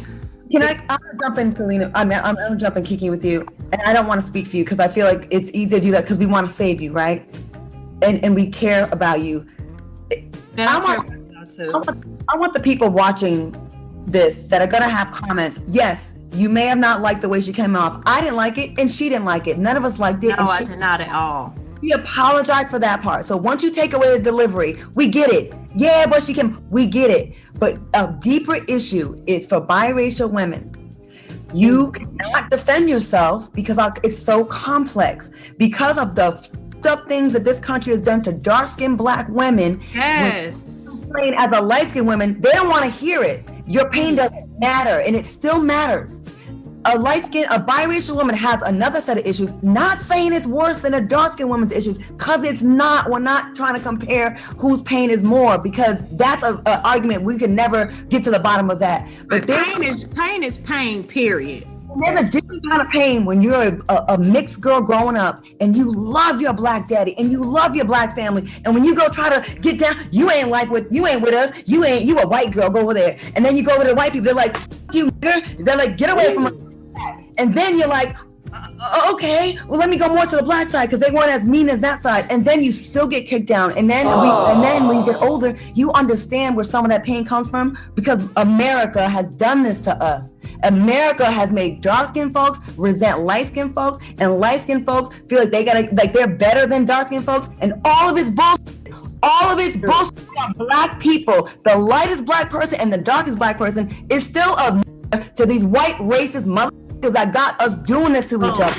I'm gonna jump in, Selena. I'm gonna jump in, Kiki, with you, and I don't want to speak for you because I feel like it's easy to do that because we want to save you, right? And we care about you. I want the people watching this that are gonna have comments. Yes, you may have not liked the way she came off. I didn't like it, and she didn't like it. None of us liked it. No, I did not at all. We apologize for that part. So once you take away the delivery, we get it. Yeah, but we get it. But a deeper issue is for biracial women. You cannot defend yourself because it's so complex. Because of the up things that this country has done to dark-skinned Black women. Yes. When as a light-skinned woman, they don't want to hear it. Your pain doesn't matter, and it still matters. A biracial woman has another set of issues, not saying it's worse than a dark-skinned woman's issues, because it's not. We're not trying to compare whose pain is more, because that's an argument we can never get to the bottom of that. But pain is pain, period. There's a different kind of pain when you're a mixed girl growing up and you love your Black daddy and you love your Black family, and when you go try to get down, you ain't with us, you a white girl, go over there, and then you go over to the white people, they're like, you nigger, they're like, get away from us, and then you're like, okay, well, let me go more to the Black side because they weren't as mean as that side, and then you still get kicked down, and then when you get older, you understand where some of that pain comes from, because America has done this to us. America has made dark-skinned folks resent light-skinned folks, and light-skinned folks feel like they're better than dark-skinned folks, and all of it's bullshit. All of it's bullshit about Black people. The lightest Black person and the darkest Black person is still to these white racist motherfuckers that got us doing this to each other.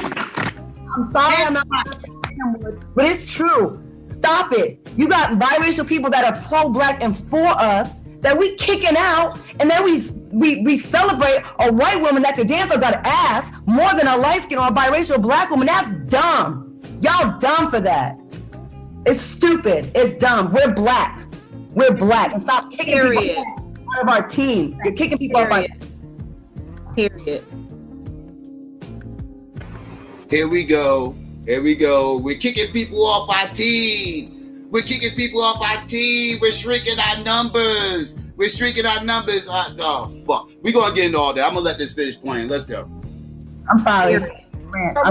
I'm sorry, I'm not, but it's true. Stop it. You got biracial people that are pro-Black and for us that we kicking out, and then we celebrate a white woman that could dance or got ass more than a light-skinned or a biracial Black woman. That's dumb. Y'all dumb for that. It's stupid. It's dumb. We're Black. And stop kicking people out of our team. You're kicking people off our team. Period. Here we go. We're kicking people off our team. We're shrinking our numbers. Oh, fuck. We're going to get into all that. I'm going to let this finish playing. Let's go. I'm sorry. I'm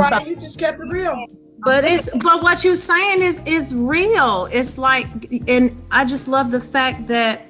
sorry. You just kept it real. But what you're saying is real. It's like, and I just love the fact that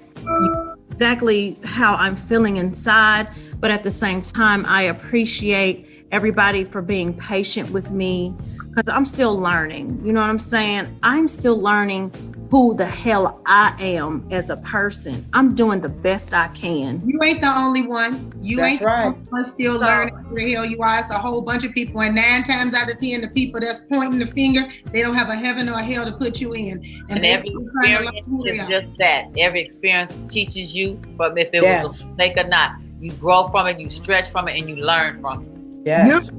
exactly how I'm feeling inside, but at the same time, I appreciate everybody for being patient with me, because I'm still learning. You know what I'm saying? I'm still learning who the hell I am as a person. I'm doing the best I can. You ain't the only one. That's the only one still learning who the hell you are. It's a whole bunch of people, and 9 times out of 10, the people that's pointing the finger, they don't have a heaven or a hell to put you in. And every experience is just that. Every experience teaches you, but if it was a mistake or not, you grow from it, you stretch from it, and you learn from it. Yes.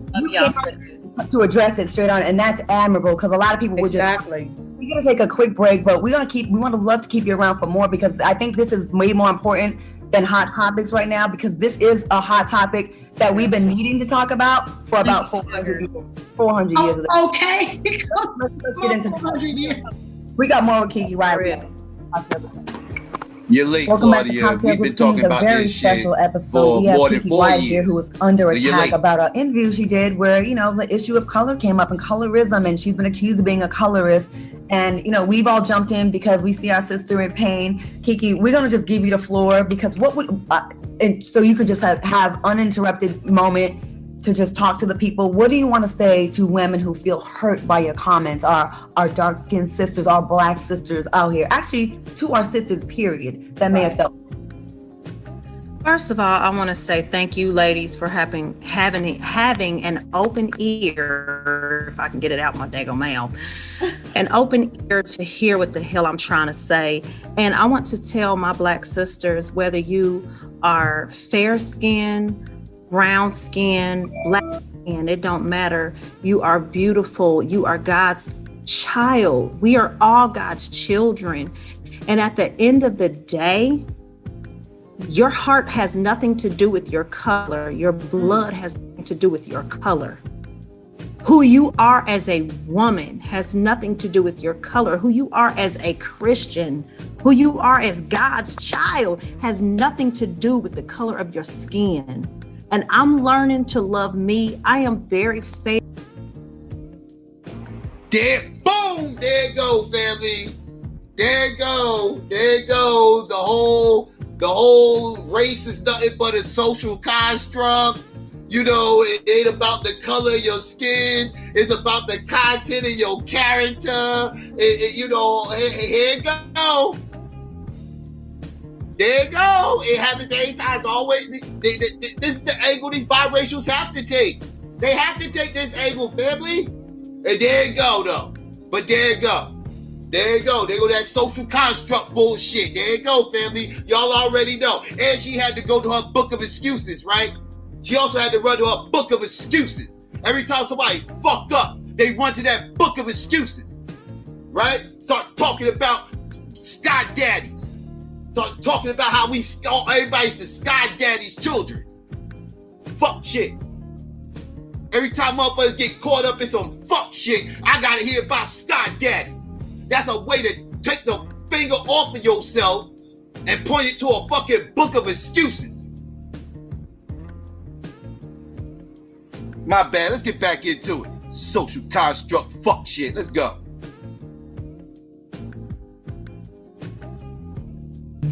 To address it straight on, and that's admirable, because a lot of people would we're gonna take a quick break, but we want to love to keep you around for more, because I think this is way more important than hot topics right now, because this is a hot topic that we've been needing to talk about for about 400 years. Okay. Let's get into 400 years. We got more with Kiki Wyatt. You're late, Claudia. We've been talking about this shit for more than 4 years. Here who was under attack about an interview she did where, the issue of color came up and colorism, and she's been accused of being a colorist. And, we've all jumped in because we see our sister in pain. Kiki, we're going to just give you the floor, because so you could just have uninterrupted moment to just talk to the people. What do you want to say to women who feel hurt by your comments, our dark-skinned sisters, our Black sisters out here, actually to our sisters, period, that may have felt? First of all, I want to say thank you, ladies, for having an open ear, if I can get it out my daggone mouth, an open ear to hear what the hell I'm trying to say. And I want to tell my Black sisters, whether you are fair-skinned, brown skin, Black skin, it don't matter. You are beautiful. You are God's child. We are all God's children. And at the end of the day, your heart has nothing to do with your color. Your blood has nothing to do with your color. Who you are as a woman has nothing to do with your color. Who you are as a Christian, who you are as God's child has nothing to do with the color of your skin. And I'm learning to love me. I am very fair. There, boom, there you go, family. There you go. The whole race is nothing but a social construct. You know, it ain't about the color of your skin. It's about the content of your character. You know, here it go. There you go. It happens every time. It's always, this is the angle these biracials have to take. They have to take this angle, family. And there you go, though. But there you go. There you go. There go that social construct bullshit. There you go, family. Y'all already know. And she had to go to her book of excuses, right? She also had to run to her book of excuses. Every time somebody fuck up, they run to that book of excuses, right? Start talking about sky daddies. Start talking about how everybody's the sky daddy's children. Fuck shit. Every time motherfuckers get caught up in some fuck shit, I gotta hear about sky daddies. That's a way to take the finger off of yourself and point it to a fucking book of excuses. My bad, let's get back into it. Social construct fuck shit, let's go.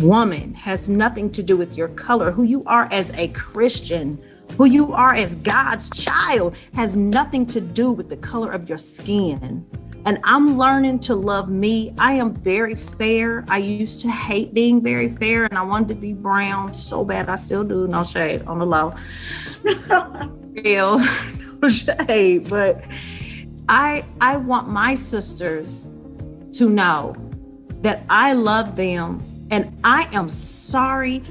Woman has nothing to do with your color. Who you are as a Christian, who you are as God's child has nothing to do with the color of your skin. And I'm learning to love me. I am very fair. I used to hate being very fair and I wanted to be brown so bad. I still do. No shade on the low. Real, no shade. But I want my sisters to know that I love them and I am sorry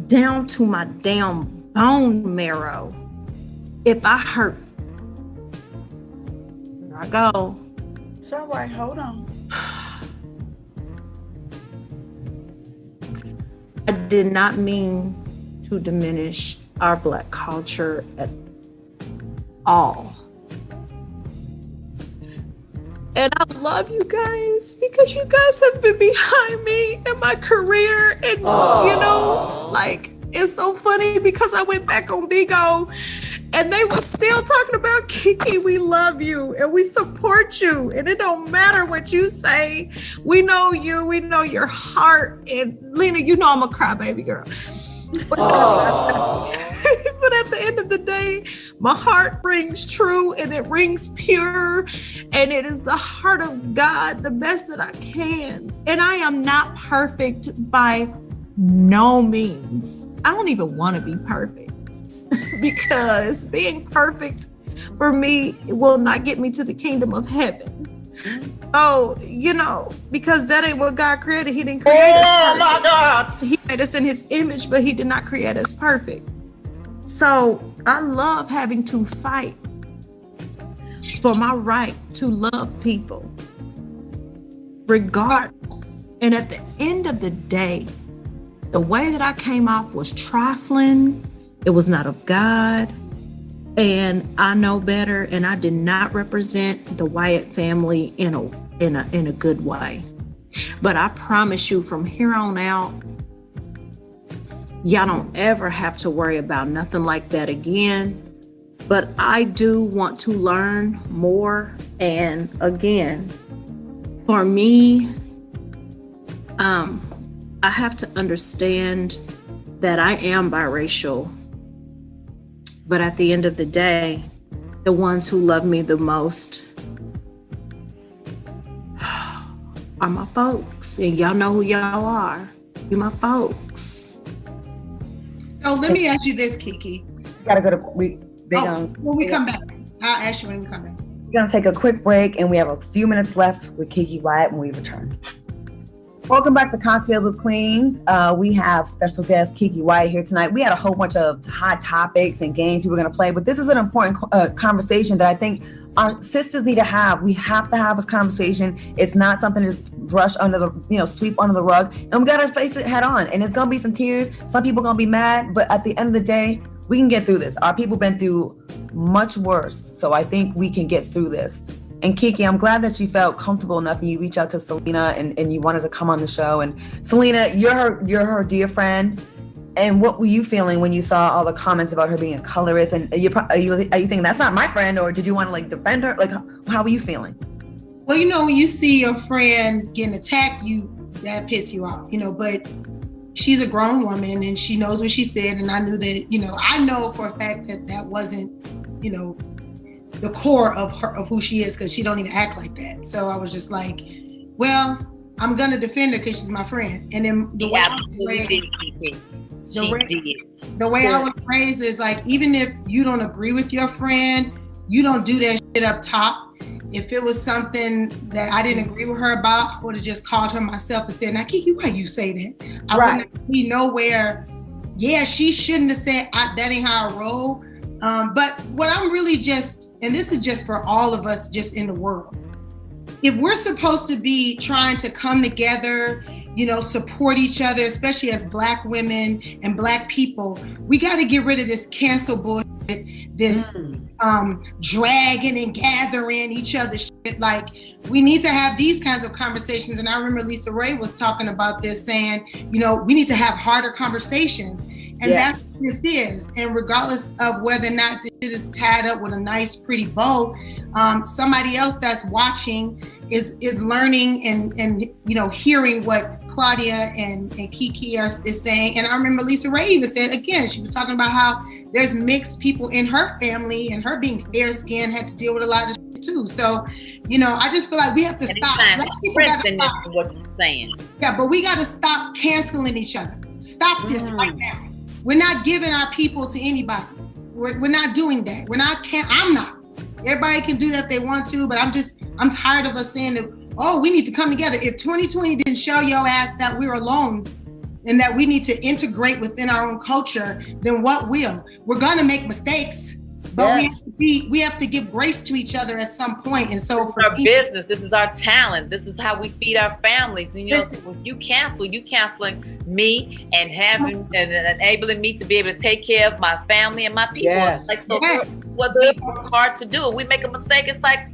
down to my damn bone marrow if I hurt. Here I go. It's all right, hold on. I did not mean to diminish our Black culture at all. And I love you guys because you guys have been behind me in my career. And, you know, like, it's so funny because I went back on Bigo and they were still talking about Kiki, we love you and we support you. And it don't matter what you say. We know you, we know your heart. And Lena, you know I'm a crybaby girl. But at the end of the day, my heart rings true and it rings pure. And it is the heart of God, the best that I can. And I am not perfect by no means. I don't even want to be perfect because being perfect for me will not get me to the kingdom of heaven. Oh, you know, because that ain't what God created. He didn't create us perfect. Oh my God. He made us in his image, but he did not create us perfect. So I love having to fight for my right to love people regardless. And at the end of the day, the way that I came off was trifling. It was not of God. And I know better. And I did not represent the Wyatt family in a good way. But I promise you from here on out, y'all don't ever have to worry about nothing like that again. But I do want to learn more. And again, for me, I have to understand that I am biracial. But at the end of the day, the ones who love me the most are my folks. And y'all know who y'all are. You're my folks. So let me ask you this, Kiki. Gotta go to when we come back. I'll ask you when we come back. We're gonna take a quick break and we have a few minutes left with Kiki Wyatt when we return. Welcome back to Cocktails with Queens. We have special guest Kiki Wyatt here tonight. We had a whole bunch of hot topics and games we were going to play, but this is an important conversation that I think our sisters need to have. We have to have this conversation. It's not something to just brush under the, sweep under the rug. And we got to face it head on. And it's going to be some tears. Some people are going to be mad, but at the end of the day, we can get through this. Our people been through much worse. So I think we can get through this. And Kiki, I'm glad that you felt comfortable enough and you reached out to Selena and you wanted to come on the show. And Selena, you're her dear friend. And what were you feeling when you saw all the comments about her being a colorist? And are you thinking that's not my friend, or did you want to defend her? How were you feeling? Well, when you see your friend getting attacked, that piss you off, but she's a grown woman and she knows what she said. And I knew that, you know, I know for a fact that that wasn't, you know, the core of her, of who she is, because she don't even act like that. So I was just like, well, I'm gonna defend her because she's my friend. And then the way I was raised is like, even if you don't agree with your friend, you don't do that shit up top. If it was something that I didn't agree with her about, I would have just called her myself and said, now Kiki, why you say that? I wouldn't be nowhere. Yeah, she shouldn't have said that ain't how I roll. But what I'm really just, and this is just for all of us just in the world, if we're supposed to be trying to come together, you know, support each other, especially as Black women and Black people, we got to get rid of this cancel bullshit, this dragging and gathering each other shit. Like, we need to have these kinds of conversations. And I remember Lisa Ray was talking about this, saying, you know, we need to have harder conversations. And that's what this is. And regardless of whether or not this shit is tied up with a nice, pretty bow, somebody else that's watching is learning and you know, hearing what Claudia and Kiki is saying. And I remember Lisa Ray even said, again, she was talking about how there's mixed people in her family, and her being fair skinned had to deal with a lot of shit too. So, you know, I just feel like we have to stop. What you're saying. Yeah, but we got to stop canceling each other. Stop this right now. We're not giving our people to anybody. We're not doing that. I'm not. Everybody can do that if they want to, but I'm tired of us saying that, oh, we need to come together. If 2020 didn't show your ass that we're alone and that we need to integrate within our own culture, then what will? We're gonna make mistakes, but we have to give grace to each other at some point. And so for our business, this is our talent. This is how we feed our families. And you know, when you canceling me and having and enabling me to be able to take care of my family and my people. Like, so what we work hard to do. If we make a mistake, it's like,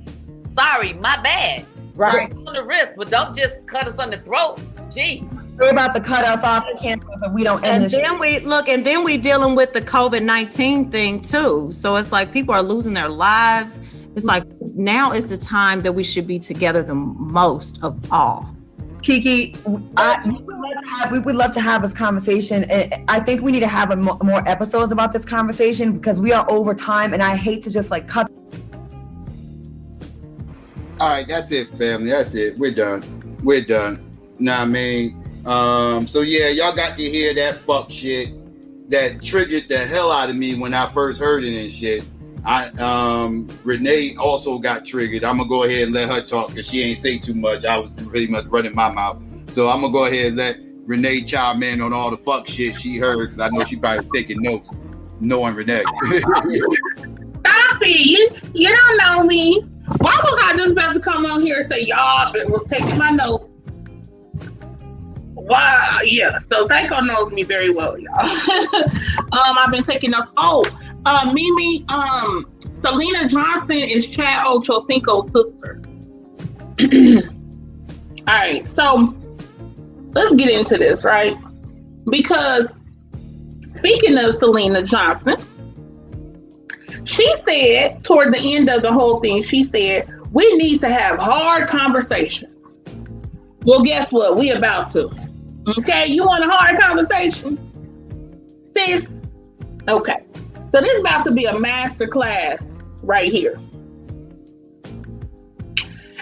sorry, my bad. Right. On the wrist, but don't just cut us on the throat. Gee. They're about to cut us off and cancel us if we don't end this. And then we dealing with the COVID-19 thing too. So it's like people are losing their lives. It's like now is the time that we should be together the most of all. Kiki, we would love to have this conversation. And I think we need to have more episodes about this conversation because we are over time, and I hate to just like cut. All right, that's it, family. That's it. We're done. Nah, I mean, so yeah, y'all got to hear that fuck shit that triggered the hell out of me when I first heard it and shit. Renee also got triggered. I'm gonna go ahead and let her talk because she ain't say too much. I was pretty much running my mouth. So I'm gonna go ahead and let Renee chime in on all the fuck shit she heard because I know she probably taking notes, knowing Renee. Stop it! You don't know me. Why was I just about to come on here and say y'all was taking my notes? Wow, yeah. So Psycho knows me very well, y'all. I've been taking notes. Mimi, Selena Johnson is Chad Ochocinco's sister. All right, so let's get into this, right? Because speaking of Selena Johnson, she said toward the end of the whole thing, she said, we need to have hard conversations. Well, guess what? We about to. Okay, you want a hard conversation? Sis? Okay. So this is about to be a master class right here.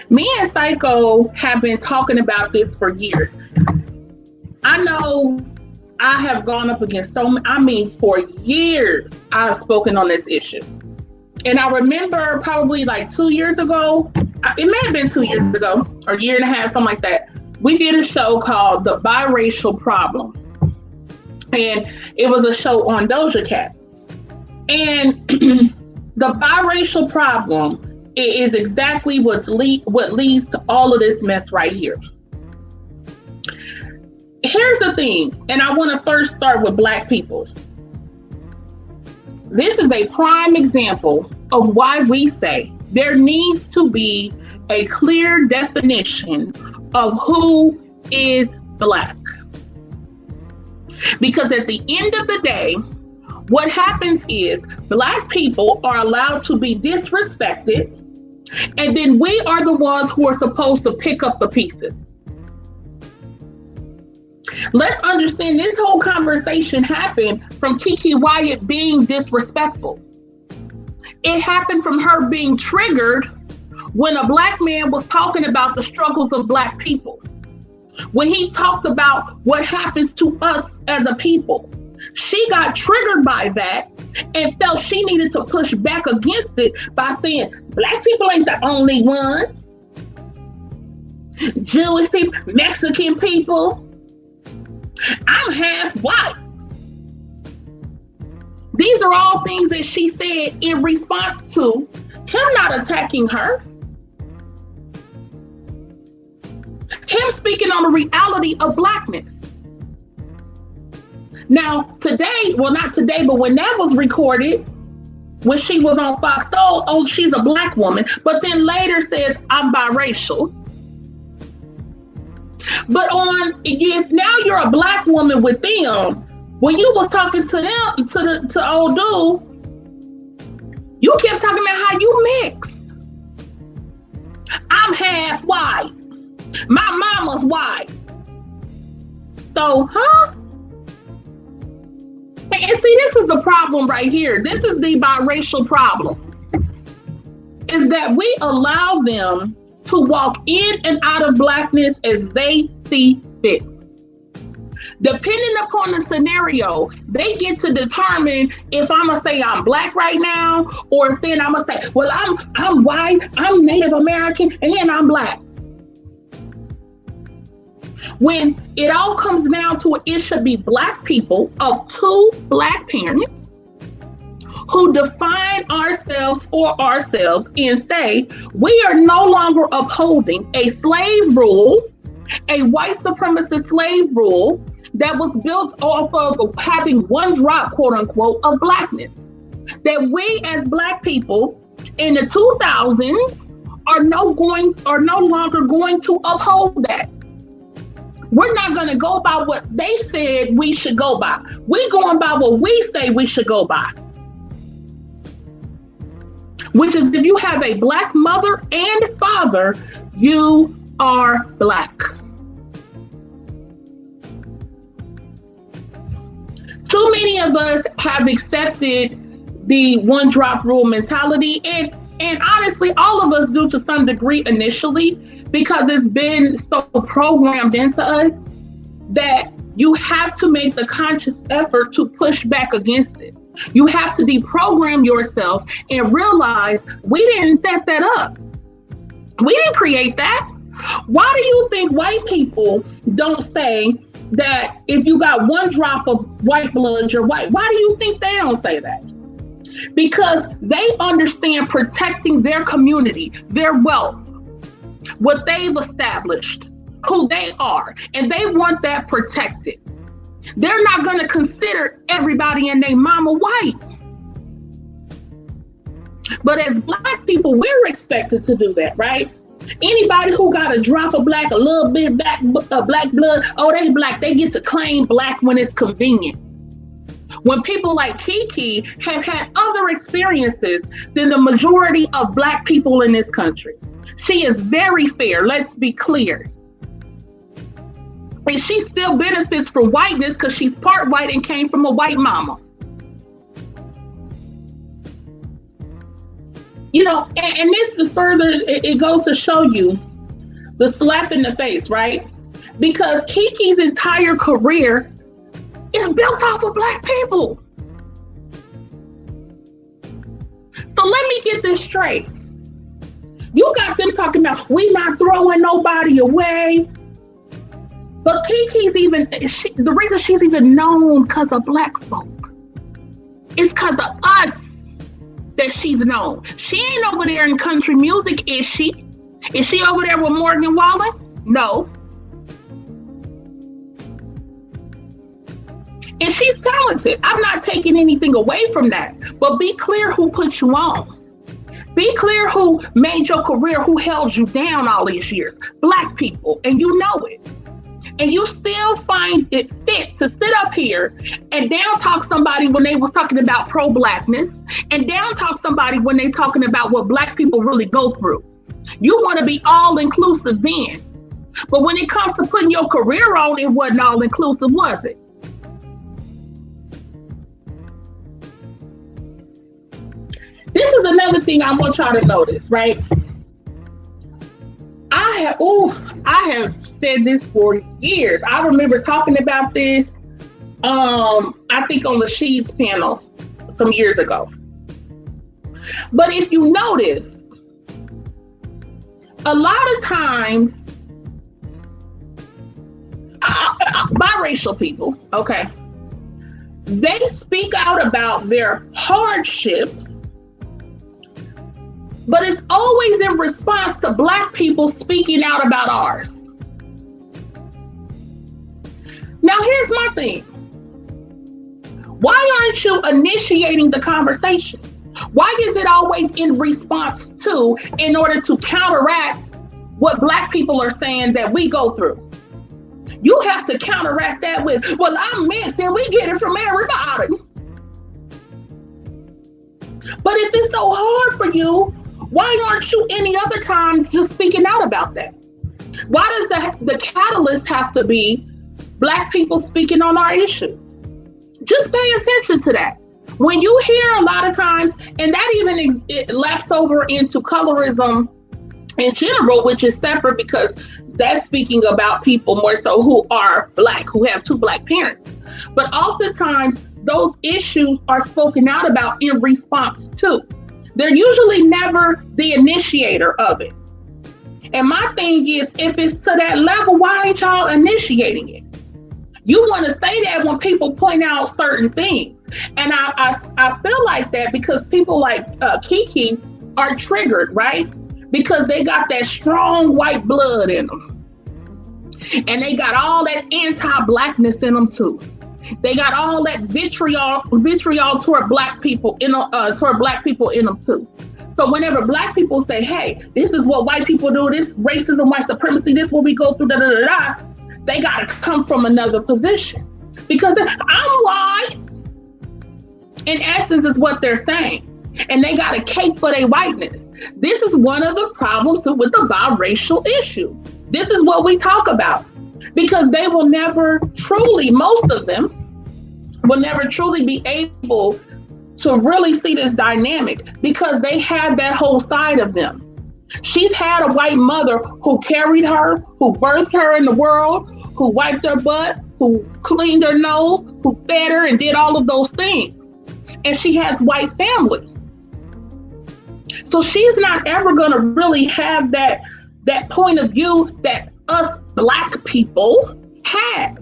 Me and Psycho have been talking about this for years. I know I have gone up against for years I've spoken on this issue. And I remember probably like 2 years ago, it may have been 2 years ago, or a year and a half, something like that. We did a show called The Biracial Problem. And it was a show on Doja Cat. And the biracial problem is exactly what leads to all of this mess right here. Here's the thing, and I want to first start with Black people. This is a prime example of why we say there needs to be a clear definition of who is Black. Because at the end of the day, what happens is Black people are allowed to be disrespected, and then we are the ones who are supposed to pick up the pieces. Let's understand this whole conversation happened from Kiki Wyatt being disrespectful. It happened from her being triggered when a Black man was talking about the struggles of Black people. When he talked about what happens to us as a people, she got triggered by that and felt she needed to push back against it by saying, Black people ain't the only ones. Jewish people, Mexican people. I'm half white. These are all things that she said in response to him not attacking her. Him speaking on the reality of Blackness. Now, today, well, not today, but when that was recorded, when she was on Fox Soul, oh, she's a Black woman, but then later says, I'm biracial. But if now you're a Black woman with them, when you was talking to them, to old dude, you kept talking about how you mixed. I'm half white. My mama's white. So, And see, this is the problem right here. This is the biracial problem. Is that we allow them to walk in and out of Blackness as they see fit. Depending upon the scenario, they get to determine if I'm gonna say I'm Black right now, or if then I'm gonna say, well, I'm white, I'm Native American, and I'm Black. When it all comes down to it should be Black people of two Black parents who define ourselves for ourselves and say, we are no longer upholding a slave rule, a white supremacist slave rule that was built off of having one drop, quote unquote, of Blackness. That we as Black people in the 2000s are no longer going to uphold that. We're not going to go by what they said we should go by. We're going by what we say we should go by. Which is if you have a Black mother and father, you are Black. Too many of us have accepted the one drop rule mentality, and honestly, all of us do to some degree initially, because it's been so programmed into us that you have to make the conscious effort to push back against it. You have to deprogram yourself and realize we didn't set that up. We didn't create that. Why do you think white people don't say that if you got one drop of white blood, you're white? Why do you think they don't say that? Because they understand protecting their community, their wealth, what they've established, who they are, and they want that protected. They're not going to consider everybody and their mama white. But as Black people, we're expected to do that, right? Anybody who got a drop of Black, a little bit Black blood, oh, they Black, they get to claim Black when it's convenient. When people like Keke have had other experiences than the majority of Black people in this country. She is very fair, let's be clear. And she still benefits from whiteness because she's part white and came from a white mama. You know, and this is further, it goes to show you the slap in the face, right? Because Keke's entire career is built off of Black people. So let me get this straight. You got them talking about we not throwing nobody away. But Keke's the reason she's even known because of Black folk is because of us that she's known. She ain't over there in country music, is she? Is she over there with Morgan Wallen? No. And she's talented. I'm not taking anything away from that. But be clear who put you on. Be clear who made your career, who held you down all these years. Black people, and you know it. And you still find it fit to sit up here and down talk somebody when they was talking about pro-Blackness, and down talk somebody when they talking about what Black people really go through. You want to be all inclusive then. But when it comes to putting your career on, it wasn't all inclusive, was it? This is another thing I want y'all to notice, right? I have said this for years. I remember talking about this, I think on the Sheets panel some years ago. But if you notice, a lot of times, biracial people, okay, they speak out about their hardships, but it's always in response to Black people speaking out about ours. Now, here's my thing. Why aren't you initiating the conversation? Why is it always in response to, in order to counteract what Black people are saying that we go through? You have to counteract that with, well, I'm mixed and we get it from everybody. But if it's so hard for you, why aren't you any other time just speaking out about that? Why does the catalyst have to be Black people speaking on our issues? Just pay attention to that. When you hear a lot of times, and that even it laps over into colorism in general, which is separate because that's speaking about people more so who are Black, who have two Black parents. But oftentimes those issues are spoken out about in response to. They're usually never the initiator of it. And my thing is, if it's to that level, why ain't y'all initiating it? You want to say that when people point out certain things. And I feel like that because people like Keke are triggered, right? Because they got that strong white blood in them. And they got all that anti-Blackness in them too. They got all that vitriol toward Black people in them too. So whenever Black people say, hey, this is what white people do, this racism, white supremacy, this is what we go through, da da da da, they gotta come from another position. Because I'm white, in essence, is what they're saying. And they got a cake for their whiteness. This is one of the problems with the biracial issue. This is what we talk about. Because they will never truly, most of them, will never truly be able to really see this dynamic because they have that whole side of them. She's had a white mother who carried her, who birthed her in the world, who wiped her butt, who cleaned her nose, who fed her and did all of those things. And she has white family. So she's not ever gonna really have that point of view that us Black people have.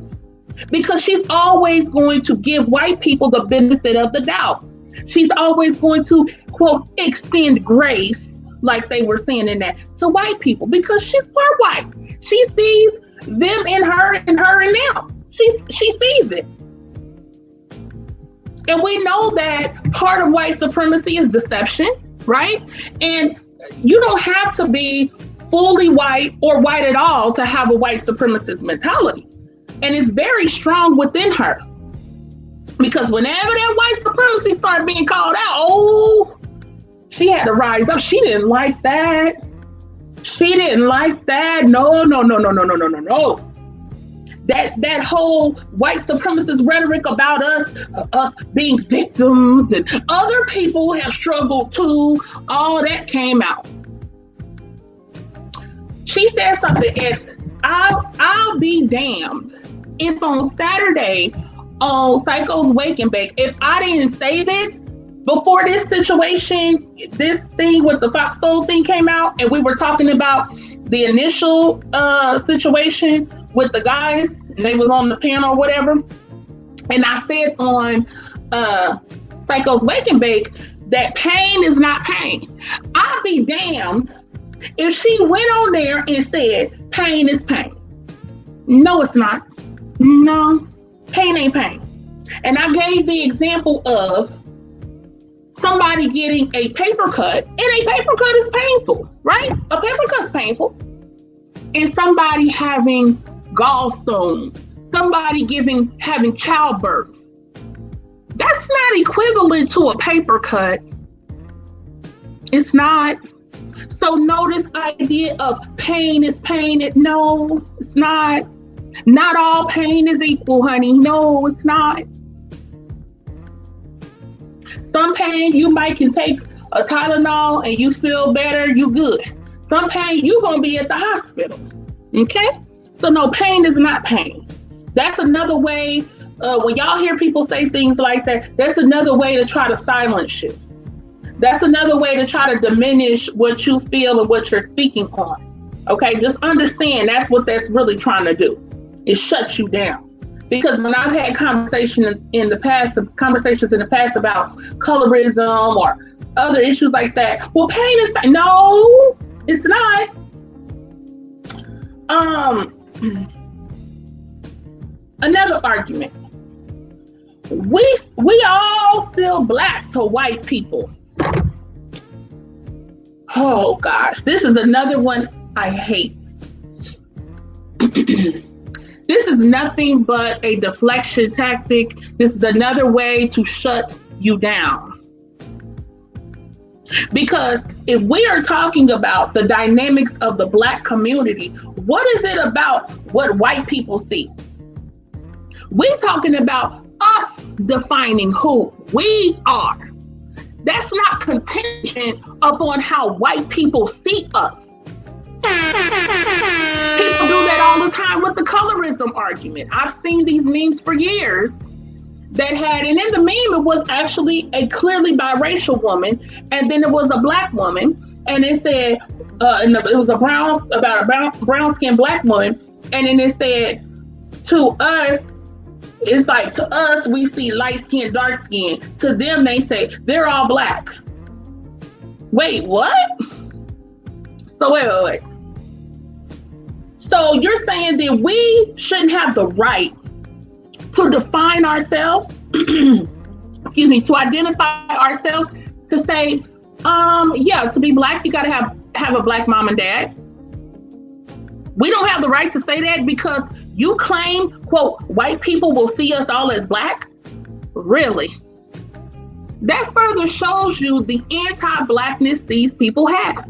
Because she's always going to give white people the benefit of the doubt. She's always going to, quote, extend grace, like they were saying in that, to white people because she's part white. She sees them in her and them. She sees it. And we know that part of white supremacy is deception, right? And you don't have to be fully white or white at all to have a white supremacist mentality. And it's very strong within her. Because whenever that white supremacy started being called out, oh, she had to rise up. She didn't like that. She didn't like that. No. That whole white supremacist rhetoric about us being victims and other people have struggled too, all that came out. She said something, and I'll be damned if on Saturday on Psycho's Wake and Bake, if I didn't say this before this situation, this thing with the Fox Soul thing came out, and we were talking about the initial situation with the guys, and they was on the panel or whatever. And I said on Psycho's Wake and Bake that pain is not pain. I'll be damned if she went on there and said pain is pain. No, it's not. No, pain ain't pain. And I gave the example of somebody getting a paper cut, and a paper cut is painful, right? A paper cut's painful. And somebody having gallstones, somebody having childbirth. That's not equivalent to a paper cut. It's not. So no, this idea of pain is pain. No, it's not. Not all pain is equal, honey. No, it's not. Some pain you might can take a Tylenol and you feel better, you good. Some pain you gonna be at the hospital. Okay? So no, pain is not pain. That's another way, when y'all hear people say things like that, that's another way to try to silence you. That's another way to try to diminish what you feel and what you're speaking on. Okay, just understand that's what that's really trying to do, is shut you down. Because when I've had conversations in the past about colorism or other issues like that, well, pain is pain. No, it's not. Another argument. We all still black to white people. Oh gosh, this is another one I hate. This is nothing but a deflection tactic. This is another way to shut you down. Because if we are talking about the dynamics of the black community, what is it about what white people see? We're talking about us defining who we are. That's not contingent upon how white people see us. People do that all the time with the colorism argument. I've seen these memes for years that had, and in the meme it was actually a clearly biracial woman, and then it was a black woman, and it said, it was about a brown skinned black woman, and then it said, to us, it's like, to us we see light skin, dark skin. To them they say they're all black. Wait, what? So wait. So you're saying that we shouldn't have the right to define ourselves, excuse me, to identify ourselves, to say, yeah, to be black, you gotta have a black mom and dad. We don't have the right to say that because you claim, quote, white people will see us all as black? Really? That further shows you the anti-blackness these people have.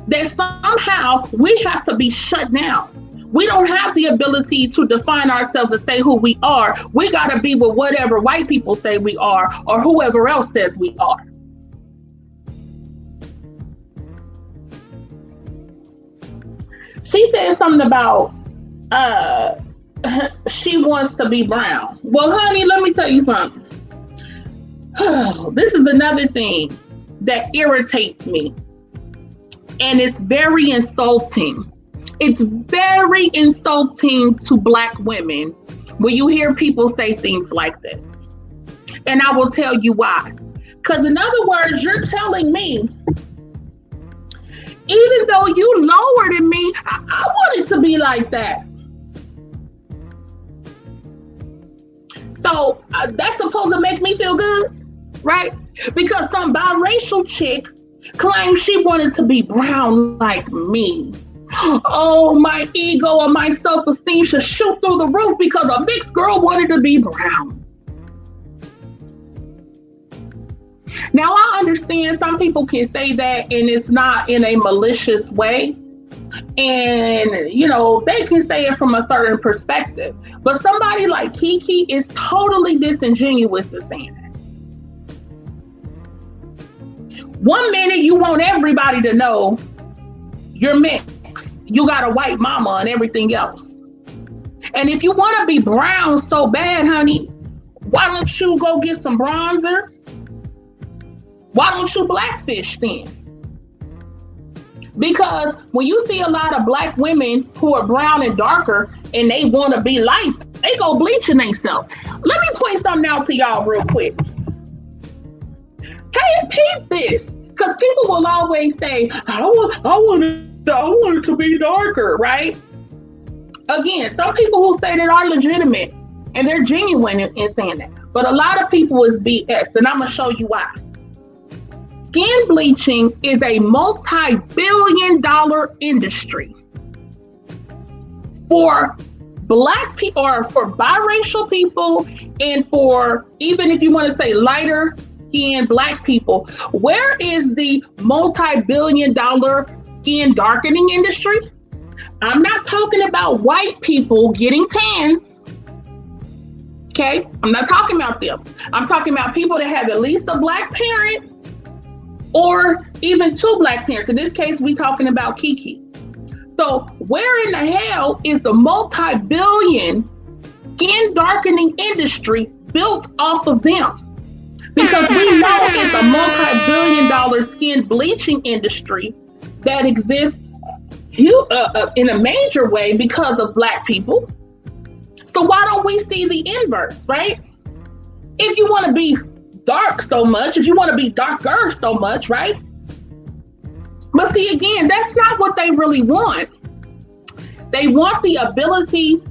That somehow we have to be shut down. We don't have the ability to define ourselves and say who we are. We gotta be with whatever white people say we are or whoever else says we are. She said something about she wants to be brown. Well, honey, let me tell you something. This is another thing that irritates me. And it's very insulting. It's very insulting to black women when you hear people say things like that. And I will tell you why. Because in other words, you're telling me, even though you lower than me, I want it to be like that. So that's supposed to make me feel good, right? Because some biracial chick claimed she wanted to be brown like me. Oh, my ego and my self-esteem should shoot through the roof because a mixed girl wanted to be brown. Now, I understand some people can say that and it's not in a malicious way. And, you know, they can say it from a certain perspective. But somebody like Keke is totally disingenuous in saying that. One minute you want everybody to know you're mixed. You got a white mama and everything else. And if you want to be brown so bad, honey, why don't you go get some bronzer? Why don't you blackfish then? Because when you see a lot of black women who are brown and darker and they want to be light, they go bleaching themselves. Let me point something out to y'all real quick. Hey, peep this. Because people will always say, I want it to be darker, right? Again, some people who say that are legitimate and they're genuine in saying that. But a lot of people is BS, and I'm going to show you why. Skin bleaching is a multi-billion-dollar industry. For black people, or for biracial people, and for, even if you want to say lighter skinned Black people. Where is the multi-billion-dollar skin darkening industry? I'm not talking about white people getting tans. Okay, I'm not talking about them. I'm talking about people that have at least a Black parent or even 2 Black parents. In this case, we talking about Keke. So where in the hell is the multi-billion skin darkening industry built off of them? Because we know it's a multi-billion-dollar skin bleaching industry that exists in a major way because of Black people. So why don't we see the inverse, right? If you want to be dark so much, if you want to be darker so much, right? But see, again, that's not what they really want. They want the ability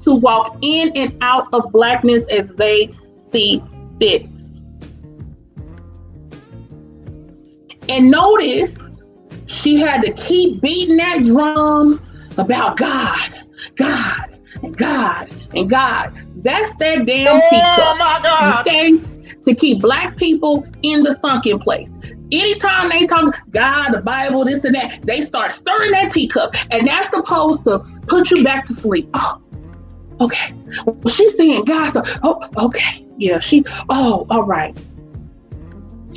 to walk in and out of Blackness as they see fit. And notice she had to keep beating that drum about God, God, and God, and God. That's that damn teacup. My God. Okay? To keep Black people in the sunken place. Anytime they talk God, the Bible, this and that, they start stirring that teacup. And that's supposed to put you back to sleep. Oh, okay. Well, she's saying God. So, oh, okay. Yeah, all right.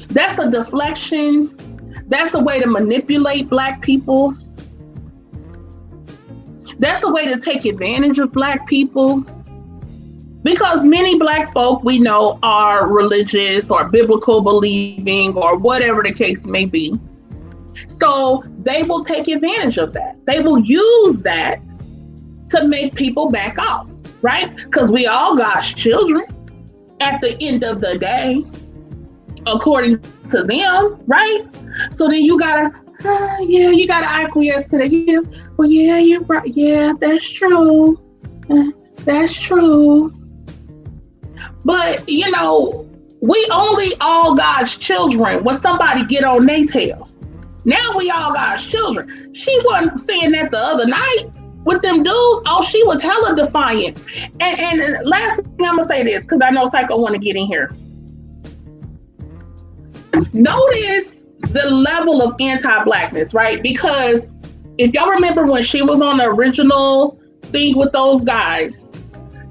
That's a deflection. That's a way to manipulate Black people. That's a way to take advantage of Black people. Because many Black folk we know are religious or biblical believing or whatever the case may be. So they will take advantage of that. They will use that to make people back off, right? Because we all God's children at the end of the day, according to them, right? So then you gotta, you gotta acquiesce to that. Yeah, well, yeah, you're right. Yeah, that's true. That's true. But, you know, we only all God's children when somebody get on their tail. Now we all God's children. She wasn't saying that the other night with them dudes. Oh, she was hella defiant. And last thing I'm gonna say this, because I know Psycho want to get in here. Notice the level of anti-Blackness, right? Because if y'all remember when she was on the original thing with those guys,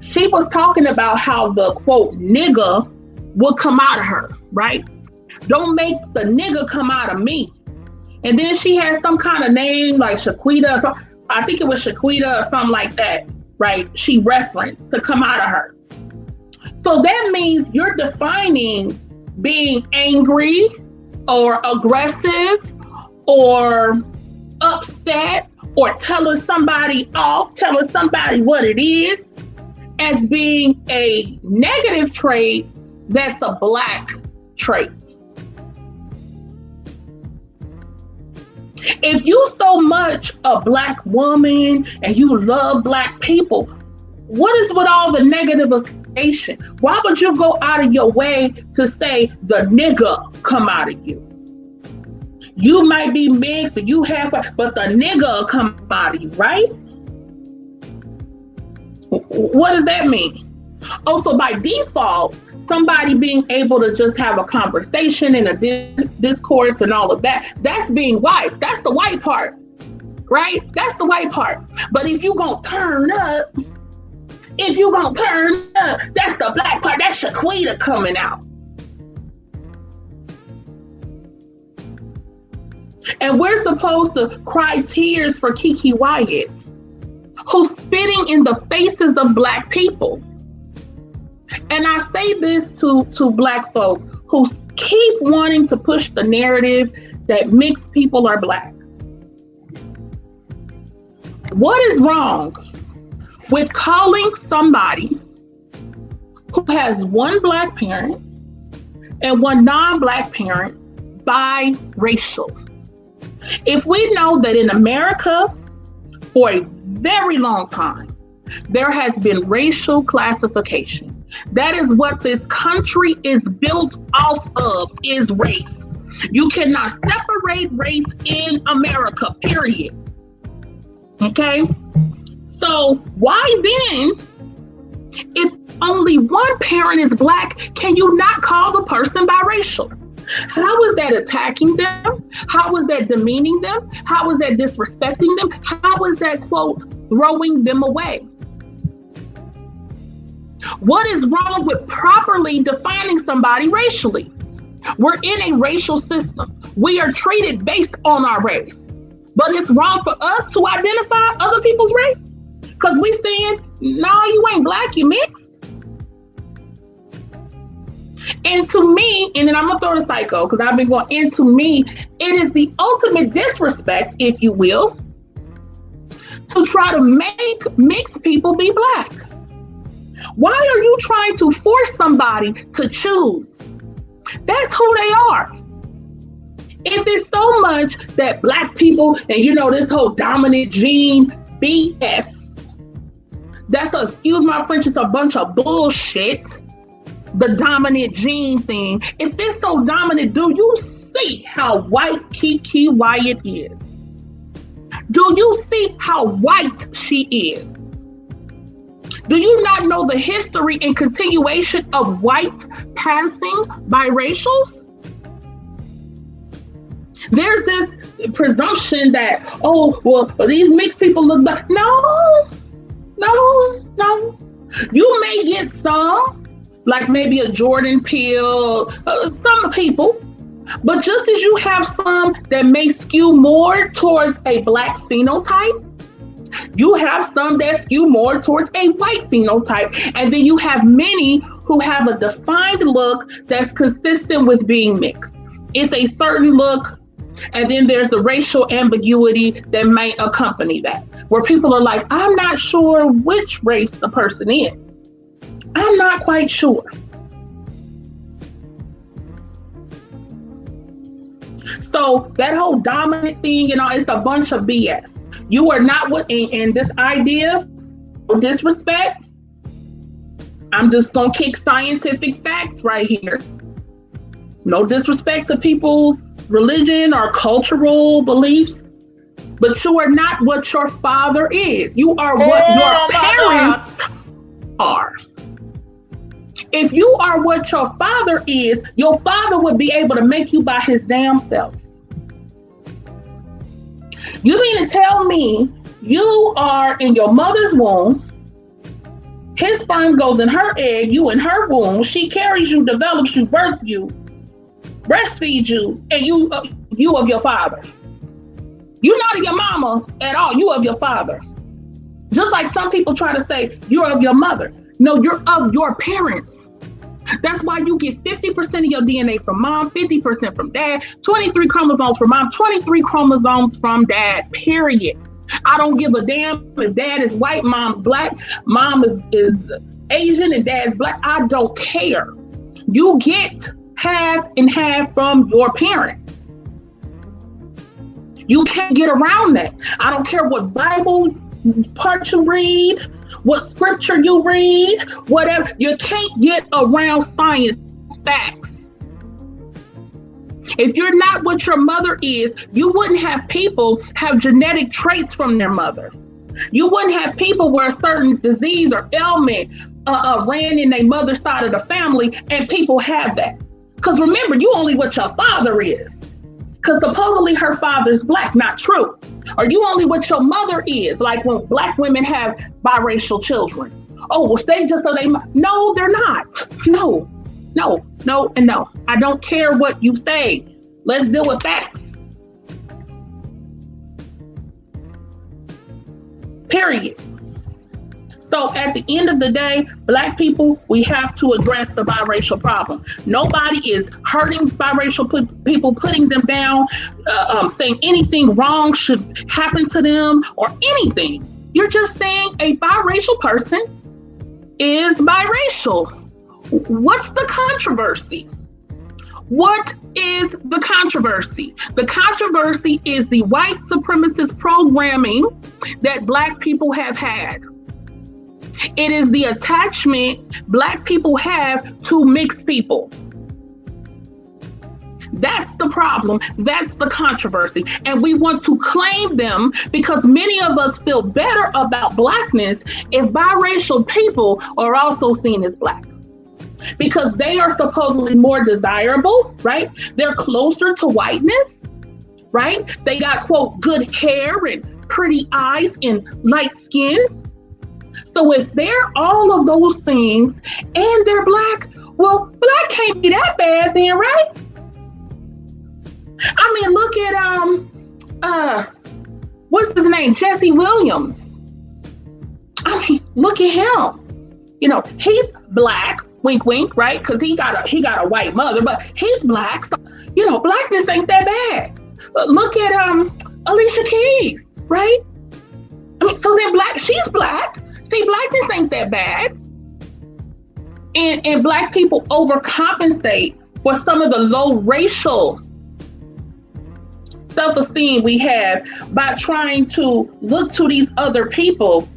she was talking about how the quote nigga would come out of her, right? Don't make the nigga come out of me. And then she had some kind of name like Shaquita, or something. I think it was Shaquita or something like that, right? She referenced to come out of her. So that means you're defining being angry or aggressive or upset or telling somebody off, telling somebody what it is as being a negative trait that's a Black trait. If you so much a Black woman and you love Black people, what is with all the negative association? Why would you go out of your way to say the nigga come out of you? You might be mixed and you have, but the nigga come out of you, right? What does that mean? Also, by default, somebody being able to just have a conversation and a discourse and all of that, that's being white. That's the white part, right? That's the white part. But if you gonna turn up, that's the Black part. That's Shaquita coming out. And we're supposed to cry tears for Kiki Wyatt, who's spitting in the faces of Black people. And I say this to Black folk who keep wanting to push the narrative that mixed people are Black. What is wrong with calling somebody who has one Black parent and one non-Black parent biracial? If we know that in America, for a very long time, there has been racial classification. That is what this country is built off of, is race. You cannot separate race in America, period. Okay? So why then is only one parent is Black, can you not call the person biracial? How is that attacking them? How is that demeaning them? How is that disrespecting them? How is that, quote, throwing them away? What is wrong with properly defining somebody racially? We're in a racial system. We are treated based on our race. But it's wrong for us to identify other people's race? Because we saying, no, you ain't Black, you mixed. And to me, and then I'm gonna throw the psycho, because I've been going into me, it is the ultimate disrespect, if you will, to try to make mixed people be Black. Why are you trying to force somebody to choose? That's who they are. If it's so much that Black people, and you know, this whole dominant gene BS, that's excuse my French, it's a bunch of bullshit. The dominant gene thing. If it's so dominant, do you see how white Kiki Wyatt is? Do you see how white she is? Do you not know the history and continuation of white passing biracials? There's this presumption that, oh, well, these mixed people look Black. No. You may get some, like maybe a Jordan Peele, some people, but just as you have some that may skew more towards a Black phenotype, you have some that skew more towards a white phenotype, and then you have many who have a defined look that's consistent with being mixed. It's a certain look, and then there's the racial ambiguity that may accompany that, where people are like, I'm not sure which race the person is. I'm not quite sure. So that whole dominant thing, you know, it's a bunch of BS. You are not what, and this idea of disrespect, I'm just gonna kick scientific fact right here. No disrespect to people's religion or cultural beliefs, but you are not what your father is. You are what your parents are. If you are what your father is, your father would be able to make you by his damn self. You mean to tell me you are in your mother's womb, his sperm goes in her egg, you in her womb, she carries you, develops you, births you, breastfeeds you, and you of your father. You're not of your mama at all, you of your father. Just like some people try to say, you're of your mother. No, you're of your parents. That's why you get 50% of your DNA from mom, 50% from dad, 23 chromosomes from mom, 23 chromosomes from dad, period. I don't give a damn if dad is white, mom's Black, mom is Asian and dad's Black. I don't care. You get half and half from your parents. You can't get around that. I don't care what Bible part you read, what scripture you read, whatever. You can't get around science facts. If you're not what your mother is, you wouldn't have people have genetic traits from their mother. You wouldn't have people where a certain disease or ailment ran in their mother's side of the family, and people have that. Because remember, you only what your father is. Because supposedly her father's Black, not true. Or you only what your mother is, like when Black women have biracial children. Oh, well, they just so they, no, they're not. No, and no. I don't care what you say. Let's deal with facts. Period. So at the end of the day, Black people, we have to address the biracial problem. Nobody is hurting biracial people, putting them down, saying anything wrong should happen to them or anything. You're just saying a biracial person is biracial. What's the controversy? What is the controversy? The controversy is the white supremacist programming that Black people have had. It is the attachment Black people have to mixed people. That's the problem. That's the controversy. And we want to claim them because many of us feel better about Blackness if biracial people are also seen as Black. Because they are supposedly more desirable, right? They're closer to whiteness, right? They got, quote, good hair and pretty eyes and light skin. So if they're all of those things and they're Black, well, Black can't be that bad then, right? I mean, look at, what's his name? Jesse Williams. I mean, look at him. You know, he's Black, wink, wink, right? Because he got a white mother, but he's Black. So, you know, Blackness ain't that bad. But look at Alicia Keys, right? I mean, so then she's Black. See, Blackness ain't that bad. And Black people overcompensate for some of the low racial self-esteem we have by trying to look to these other people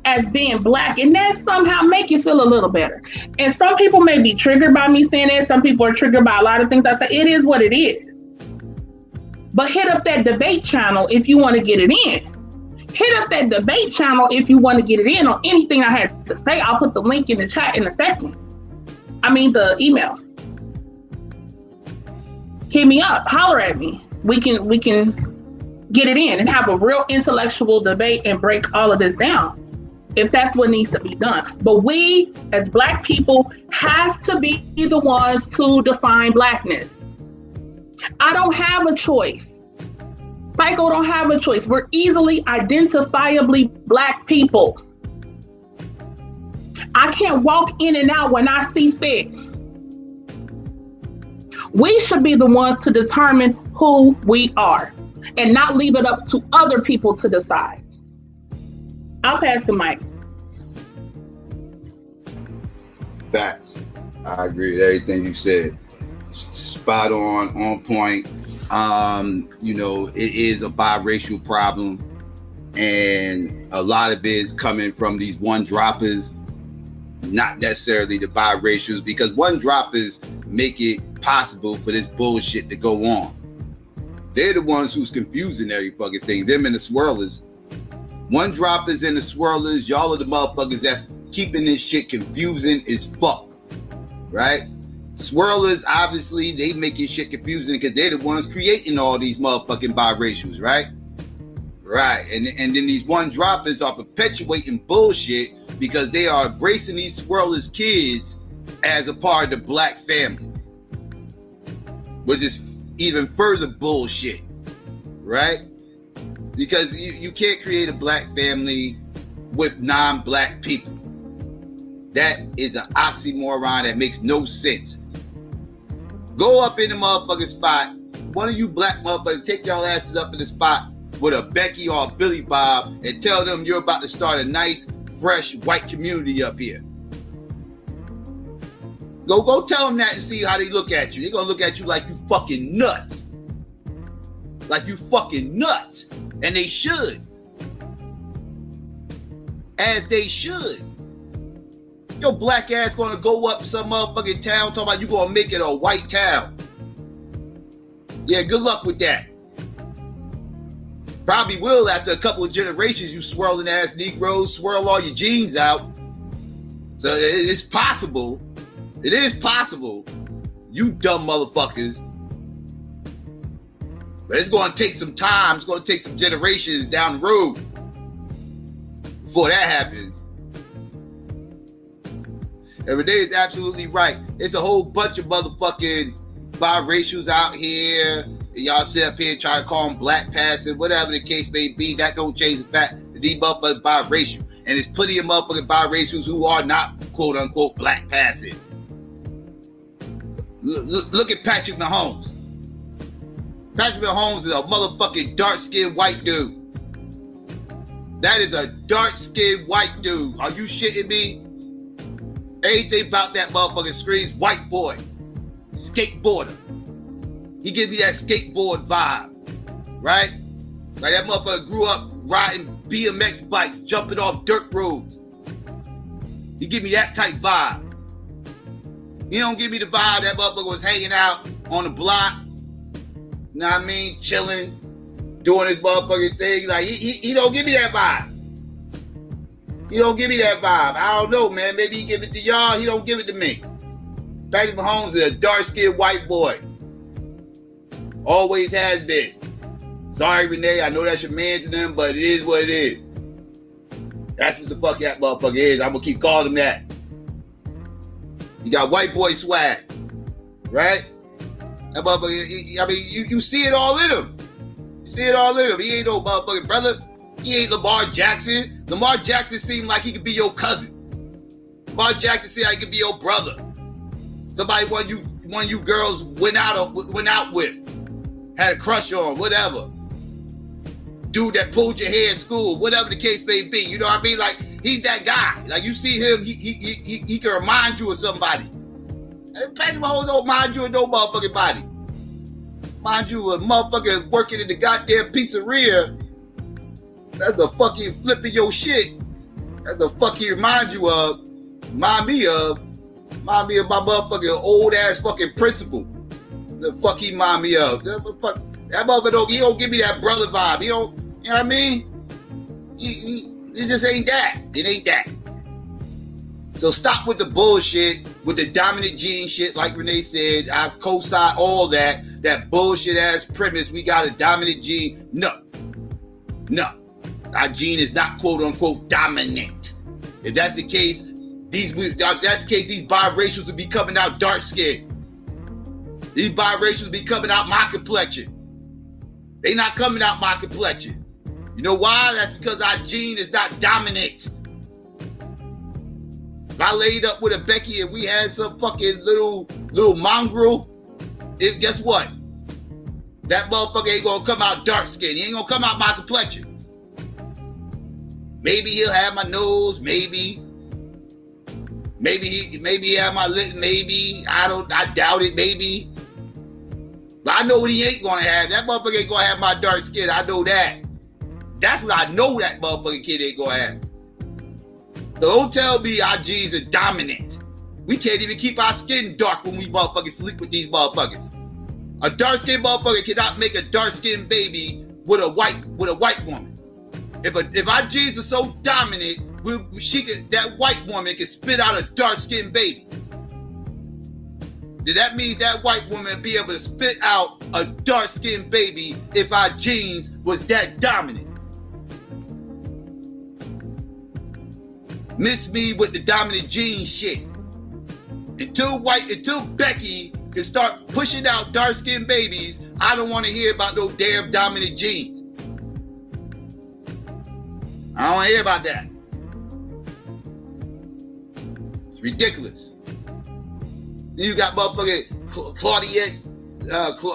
as being Black, and that somehow make you feel a little better. And some people may be triggered by me saying that. Some people are triggered by a lot of things I say. It is what it is. But hit up that debate channel if you want to get it in. Hit up that debate channel if you want to get it in on anything I had to say. I'll put the link in the chat in a second. I mean, the email. Hit me up, holler at me. We can get it in and have a real intellectual debate and break all of this down if that's what needs to be done. But we as Black people have to be the ones to define Blackness. I don't have a choice. Psycho don't have a choice. We're easily identifiably Black people. I can't walk in and out when I see fit. We should be the ones to determine who we are and not leave it up to other people to decide. I'll pass the mic. Facts. I agree with everything you said. Spot on point. You know, it is a biracial problem, and a lot of it is coming from these one-droppers, not necessarily the biracials, because one-droppers make it possible for this bullshit to go on. They're the ones who's confusing every fucking thing. Them and the swirlers. One-droppers and the swirlers, y'all are the motherfuckers that's keeping this shit confusing as fuck, right? Swirlers, obviously, they making shit confusing because they're the ones creating all these motherfucking biracials, right? Right, and then these one-droppers are perpetuating bullshit because they are embracing these swirlers' kids as a part of the Black family, which is even further bullshit, right? Because you can't create a Black family with non-Black people. That is an oxymoron that makes no sense. Go up in the motherfucking spot. One of you Black motherfuckers, take y'all asses up in the spot with a Becky or a Billy Bob and tell them you're about to start a nice, fresh, white community up here. Go tell them that and see how they look at you. They're gonna look at you like you fucking nuts. Like you fucking nuts. And they should. As they should. Your Black ass gonna go up to some motherfucking town talking about you gonna make it a white town. Yeah, good luck with that. Probably will after a couple of generations, you swirling ass Negroes, swirl all your genes out. So it's possible. It is possible. You dumb motherfuckers. But it's gonna take some time. It's gonna take some generations down the road before that happens. And Renee is absolutely right. It's a whole bunch of motherfucking biracials out here. Y'all sit up here and try to call them Black passing, whatever the case may be. That don't change the fact that these motherfuckers biracial. And there's plenty of motherfucking biracials who are not quote unquote Black passing. Look at Patrick Mahomes. Patrick Mahomes is a motherfucking dark-skinned white dude. That is a dark-skinned white dude. Are you shitting me? Anything about that motherfucking screams white boy, skateboarder. He gives me that skateboard vibe, right? Like that motherfucker grew up riding BMX bikes, jumping off dirt roads. He give me that type vibe. He don't give me the vibe that motherfucker was hanging out on the block know what I mean, chilling, doing his motherfucking thing. Like, he don't give me that vibe. He don't give me that vibe. I don't know, man. Maybe he give it to y'all. He don't give it to me. Patrick Mahomes is a dark-skinned white boy. Always has been. Sorry, Renee. I know that's your man to them, but it is what it is. That's what the fuck that motherfucker is. I'm gonna keep calling him that. He got white boy swag, right? That motherfucker. I mean, you see it all in him. You see it all in him. He ain't no motherfucking brother. He ain't Lamar Jackson. Lamar Jackson seemed like he could be your cousin. Lamar Jackson seemed like he could be your brother. Somebody one you girls went out with, had a crush on, whatever. Dude that pulled your hair in school, whatever the case may be. You know what I mean? Like, he's that guy. Like, you see him, he can remind you of somebody. Patrick Mahomes don't mind you of no motherfucking body. Mind you, a motherfucker working in the goddamn pizzeria. That's the fucking flipping your shit. That's the fuck he remind you of. Remind me of my motherfucking old ass fucking principal. The fuck he remind me of. That motherfucker he don't give me that brother vibe. He don't, you know what I mean? He just ain't that. It ain't that. So stop with the bullshit, with the dominant gene shit, like Renee said. I co-sign all that bullshit ass premise. We got a dominant gene. No. Our gene is not quote unquote dominant. If that's the case, these biracials will be coming out dark skinned. These biracials will be coming out my complexion. They not coming out my complexion. You know why? That's because our gene is not dominant. If I laid up with a Becky and we had some fucking little mongrel, guess what? That motherfucker ain't gonna come out dark skinned. He ain't gonna come out my complexion. Maybe he'll have my nose, maybe he have my lip, maybe. I doubt it, maybe. But I know what he ain't gonna have. That motherfucker ain't gonna have my dark skin. I know that. That's what I know that motherfucking kid ain't gonna have. So don't tell me our genes are dominant. We can't even keep our skin dark when we motherfucking sleep with these motherfuckers. A dark-skinned motherfucker cannot make a dark-skinned baby with a white woman. If our genes were so dominant, that white woman can spit out a dark-skinned baby. Then that means that white woman be able to spit out a dark-skinned baby if our genes was that dominant. Miss me with the dominant gene shit. Until Becky can start pushing out dark-skinned babies, I don't want to hear about no damn dominant genes. I don't want to hear about that. It's ridiculous. Then you got motherfucking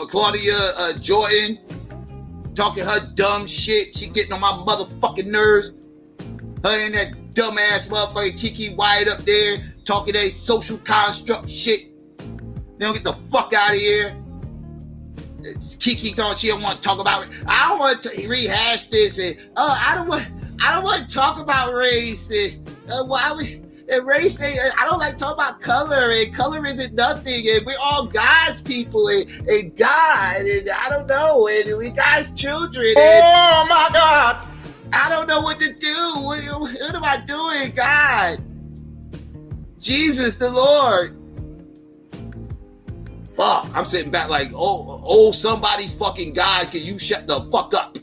Claudia Jordan talking her dumb shit. She getting on my motherfucking nerves. Her and that dumbass motherfucking Kiki Wyatt up there talking that social construct shit. They don't get the fuck out of here. Kiki thought she don't want to talk about it. I don't want to rehash this and I don't want to talk about race and race. I don't like talking about color, and color isn't nothing, and we're all God's people and God, and I don't know, and we God's children. Oh my God! I don't know what to do. What am I doing, God? Jesus, the Lord. Fuck! I'm sitting back like, oh, somebody's fucking God. Can you shut the fuck up?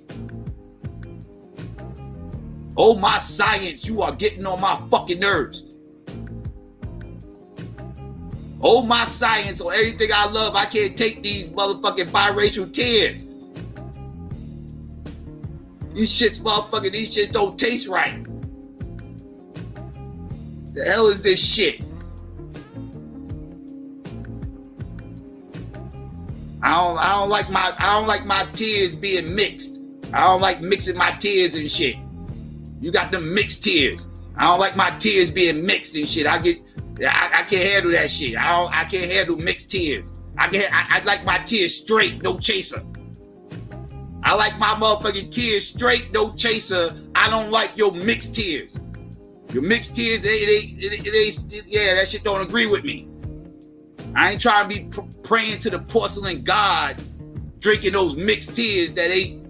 Oh, my science, you are getting on my fucking nerves. Oh, my science, or everything I love, I can't take these motherfucking biracial tears. These shits don't taste right. The hell is this shit? I don't like my tears being mixed. I don't like mixing my tears and shit. You got them mixed tears. I don't like my tears being mixed and shit. I can't handle that shit. I can't handle mixed tears. I like my tears straight, no chaser. I like my motherfucking tears straight, no chaser. I don't like your mixed tears. Your mixed tears, that shit don't agree with me. I ain't trying to be praying to the porcelain god, drinking those mixed tears that ain't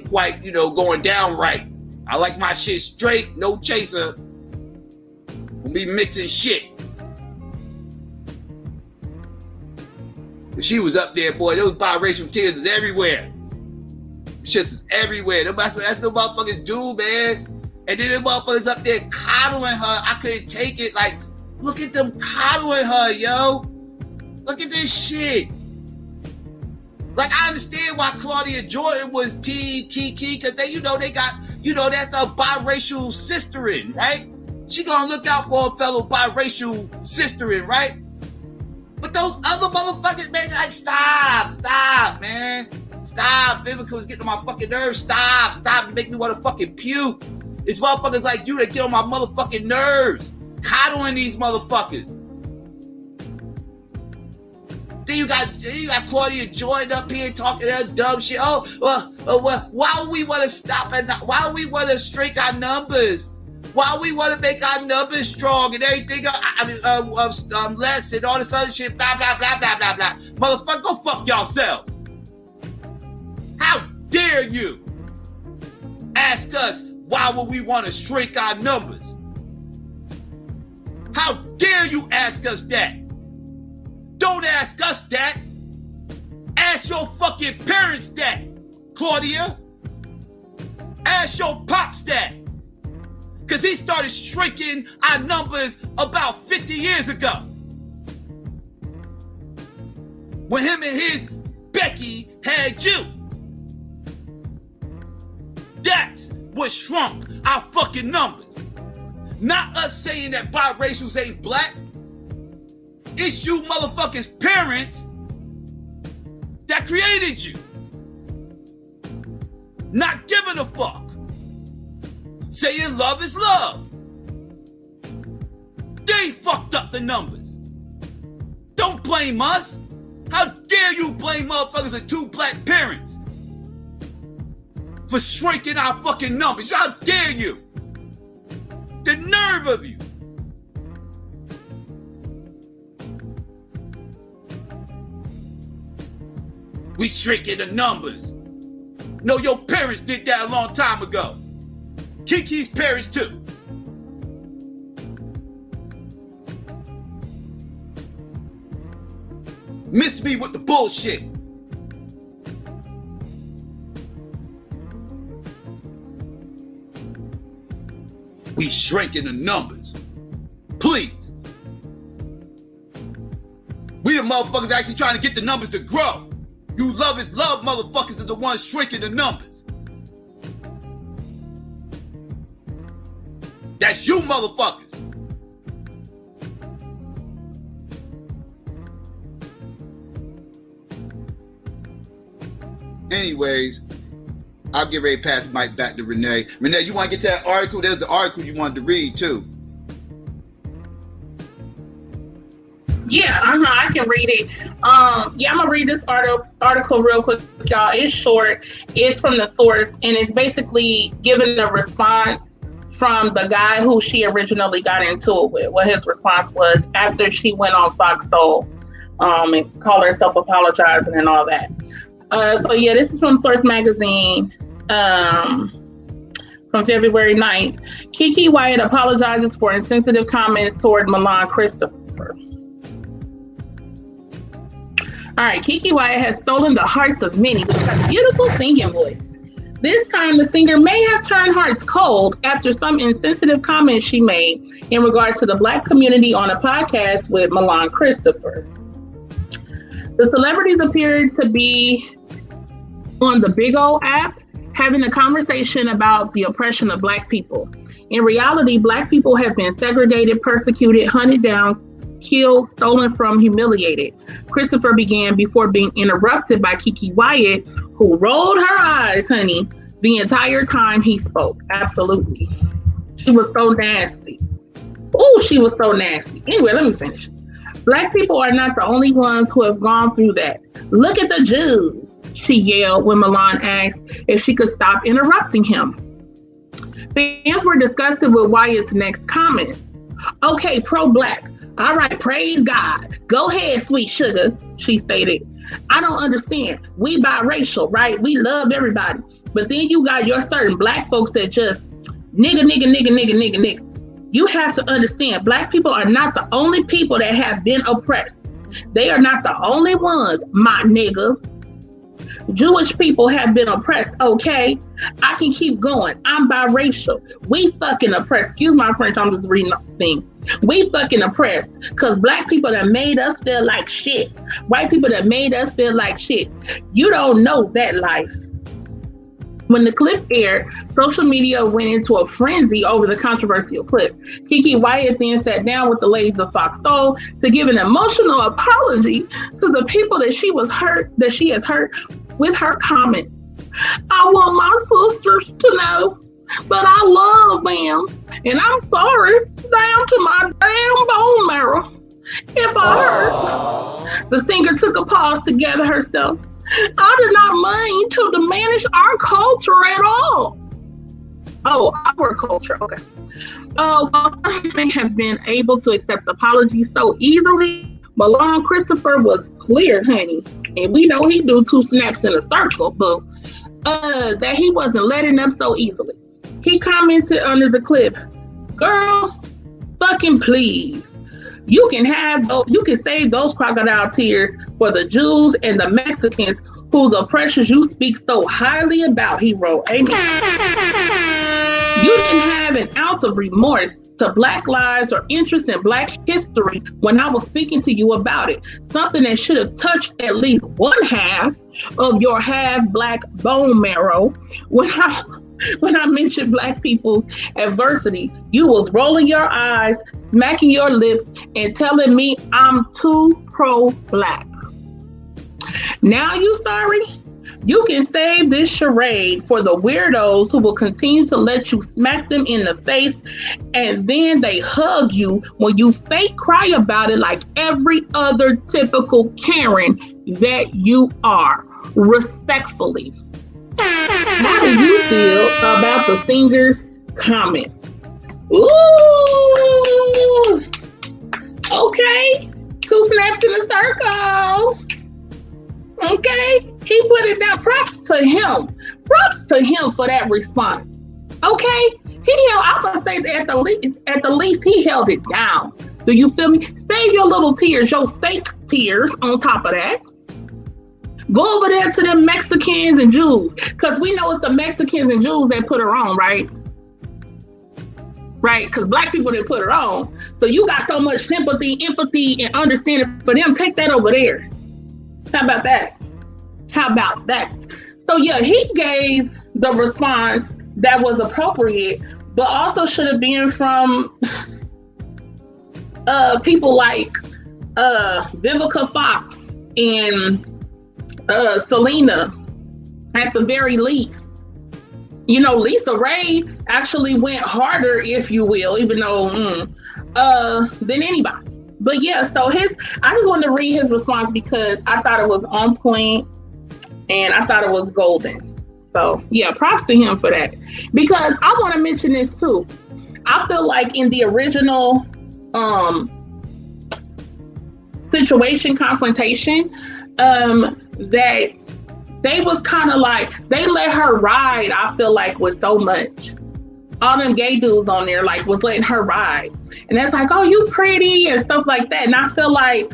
quite, going down right. I like my shit straight, no chaser. We'll be mixing shit. But she was up there, boy. Those biracial tears is everywhere. Shit is everywhere. That's no motherfuckers do, man. And then the motherfuckers up there coddling her. I couldn't take it. Like, look at them coddling her, yo. Look at this shit. Like, I understand why Claudia Jordan was Team Keke, because they got, that's a biracial sisterin', right? She gonna look out for a fellow biracial sisterin', right? But those other motherfuckers, man, like, stop, man. Stop. Vivica was getting on my fucking nerves. Stop. Make me want to fucking puke. It's motherfuckers like you that get on my motherfucking nerves. Coddling these motherfuckers. Then you got Claudia Jordan up here talking that dumb shit. Why would we want to stop and why would we want to shrink our numbers? Why we want to make our numbers strong and everything? Less and all this other shit. Blah blah blah blah blah blah. Motherfucker, go fuck yourself. How dare you ask us why would we want to shrink our numbers? How dare you ask us that? Don't ask us that. Ask your fucking parents that, Claudia. Ask your pops that. Because he started shrinking our numbers about 50 years ago. When him and his Becky had you. That's what shrunk our fucking numbers. Not us saying that biracials ain't black. It's you motherfuckers' parents that created you. Not giving a fuck. Saying love is love. They fucked up the numbers. Don't blame us. How dare you blame motherfuckers with two black parents for shrinking our fucking numbers? How dare you? The nerve of you. We shrinking the numbers. No, your parents did that a long time ago. Kiki's parents too. Miss me with the bullshit. We shrinking the numbers. Please. We the motherfuckers actually trying to get the numbers to grow. You love is love motherfuckers is the ones shrinking the numbers. That's you motherfuckers. Anyways, I'll get ready to pass the mic back to Renee. Renee, you want to get to that article? There's the article you wanted to read too. Yeah, I can read it. I'm gonna read this article real quick, y'all. It's short. It's from the source, and it's basically giving a response from the guy who she originally got into it with. What his response was after she went on Fox Soul, and called herself apologizing and all that. This is from Source Magazine, from February 9th. Kiki Wyatt apologizes for insensitive comments toward Milan Christopher. All right, Kiki Wyatt has stolen the hearts of many with her beautiful singing voice. This time, the singer may have turned hearts cold after some insensitive comments she made in regards to the Black community on a podcast with Milan Christopher. The celebrities appeared to be on the Big O app having a conversation about the oppression of Black people. In reality, Black people have been segregated, persecuted, hunted down, killed, stolen from, humiliated. Christopher began before being interrupted by Kiki Wyatt, who rolled her eyes, honey, the entire time he spoke. Absolutely. She was so nasty. Oh, she was so nasty. Anyway, let me finish. Black people are not the only ones who have gone through that. Look at the Jews, she yelled when Milan asked if she could stop interrupting him. Fans were disgusted with Wyatt's next comments. Okay, pro-Black. All right, praise God. Go ahead, sweet sugar, she stated. I don't understand. We biracial, right? We love everybody. But then you got your certain black folks that just nigga. You have to understand, black people are not the only people that have been oppressed. They are not the only ones, my nigga. Jewish people have been oppressed, okay? I can keep going. I'm biracial. We fucking oppressed. Excuse my French, I'm just reading the thing. We fucking oppressed because black people that made us feel like shit. White people that made us feel like shit. You don't know that life. When the clip aired, social media went into a frenzy over the controversial clip. Kiki Wyatt then sat down with the ladies of Fox Soul to give an emotional apology to the people that she has hurt with her comments. I want my sisters to know that I love them, and I'm sorry down to my damn bone marrow if I hurt. The singer took a pause to gather herself. I did not mean to diminish our culture at all. Oh, our culture, okay. While some may have been able to accept apologies so easily, Milan Christopher was clear, honey, and we know he do 2 snaps in a circle, but that he wasn't letting up so easily. He commented under the clip, "Girl, fucking please. You can save those crocodile tears for the Jews and the Mexicans whose oppressors you speak so highly about," he wrote. Amen. You didn't have an ounce of remorse to Black lives or interest in Black history when I was speaking to you about it. Something that should have touched at least one half of your half-Black bone marrow. When I mentioned Black people's adversity, you was rolling your eyes, smacking your lips, and telling me I'm too pro-Black. Now you sorry? You can save this charade for the weirdos who will continue to let you smack them in the face, and then they hug you when you fake cry about it like every other typical Karen that you are. Respectfully. How do you feel about the singer's comments? Ooh, okay, 2 snaps in a circle. Okay, he put it down. Props to him. Props to him for that response. Okay, I'm gonna say that at the least he held it down. Do you feel me? Save your little tears, your fake tears on top of that. Go over there to them Mexicans and Jews, because we know it's the Mexicans and Jews that put her on, right? Right, because Black people didn't put her on. So you got so much sympathy, empathy, and understanding for them. Take that over there. How about that? So yeah, he gave the response that was appropriate, but also should have been from people like Vivica Fox and Selena, at the very least. You know, Lisa Ray actually went harder, if you will, even though than anybody. But yeah, so I just wanted to read his response because I thought it was on point and I thought it was golden. So yeah, props to him for that. Because I want to mention this too. I feel like in the original confrontation, that they was kind of like, they let her ride, I feel like, with so much. All them gay dudes on there like was letting her ride. And that's like, oh, you pretty and stuff like that. And I feel like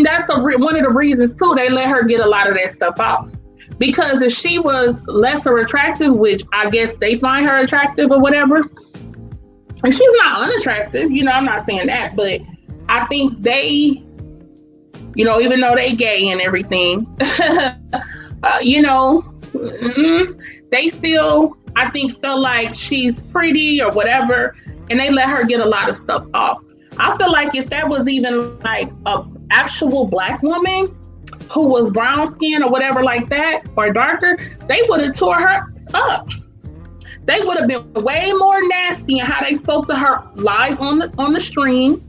that's one of the reasons too, they let her get a lot of that stuff off. Because if she was lesser attractive, which I guess they find her attractive or whatever, and she's not unattractive, you know, I'm not saying that, but I think they, you know, even though they gay and everything, you know, they still, I think, feel like she's pretty or whatever, and they let her get a lot of stuff off. I feel like if that was even like a actual Black woman who was brown skin or whatever like that, or darker, they would have tore her up. They would have been way more nasty in how they spoke to her live on the stream.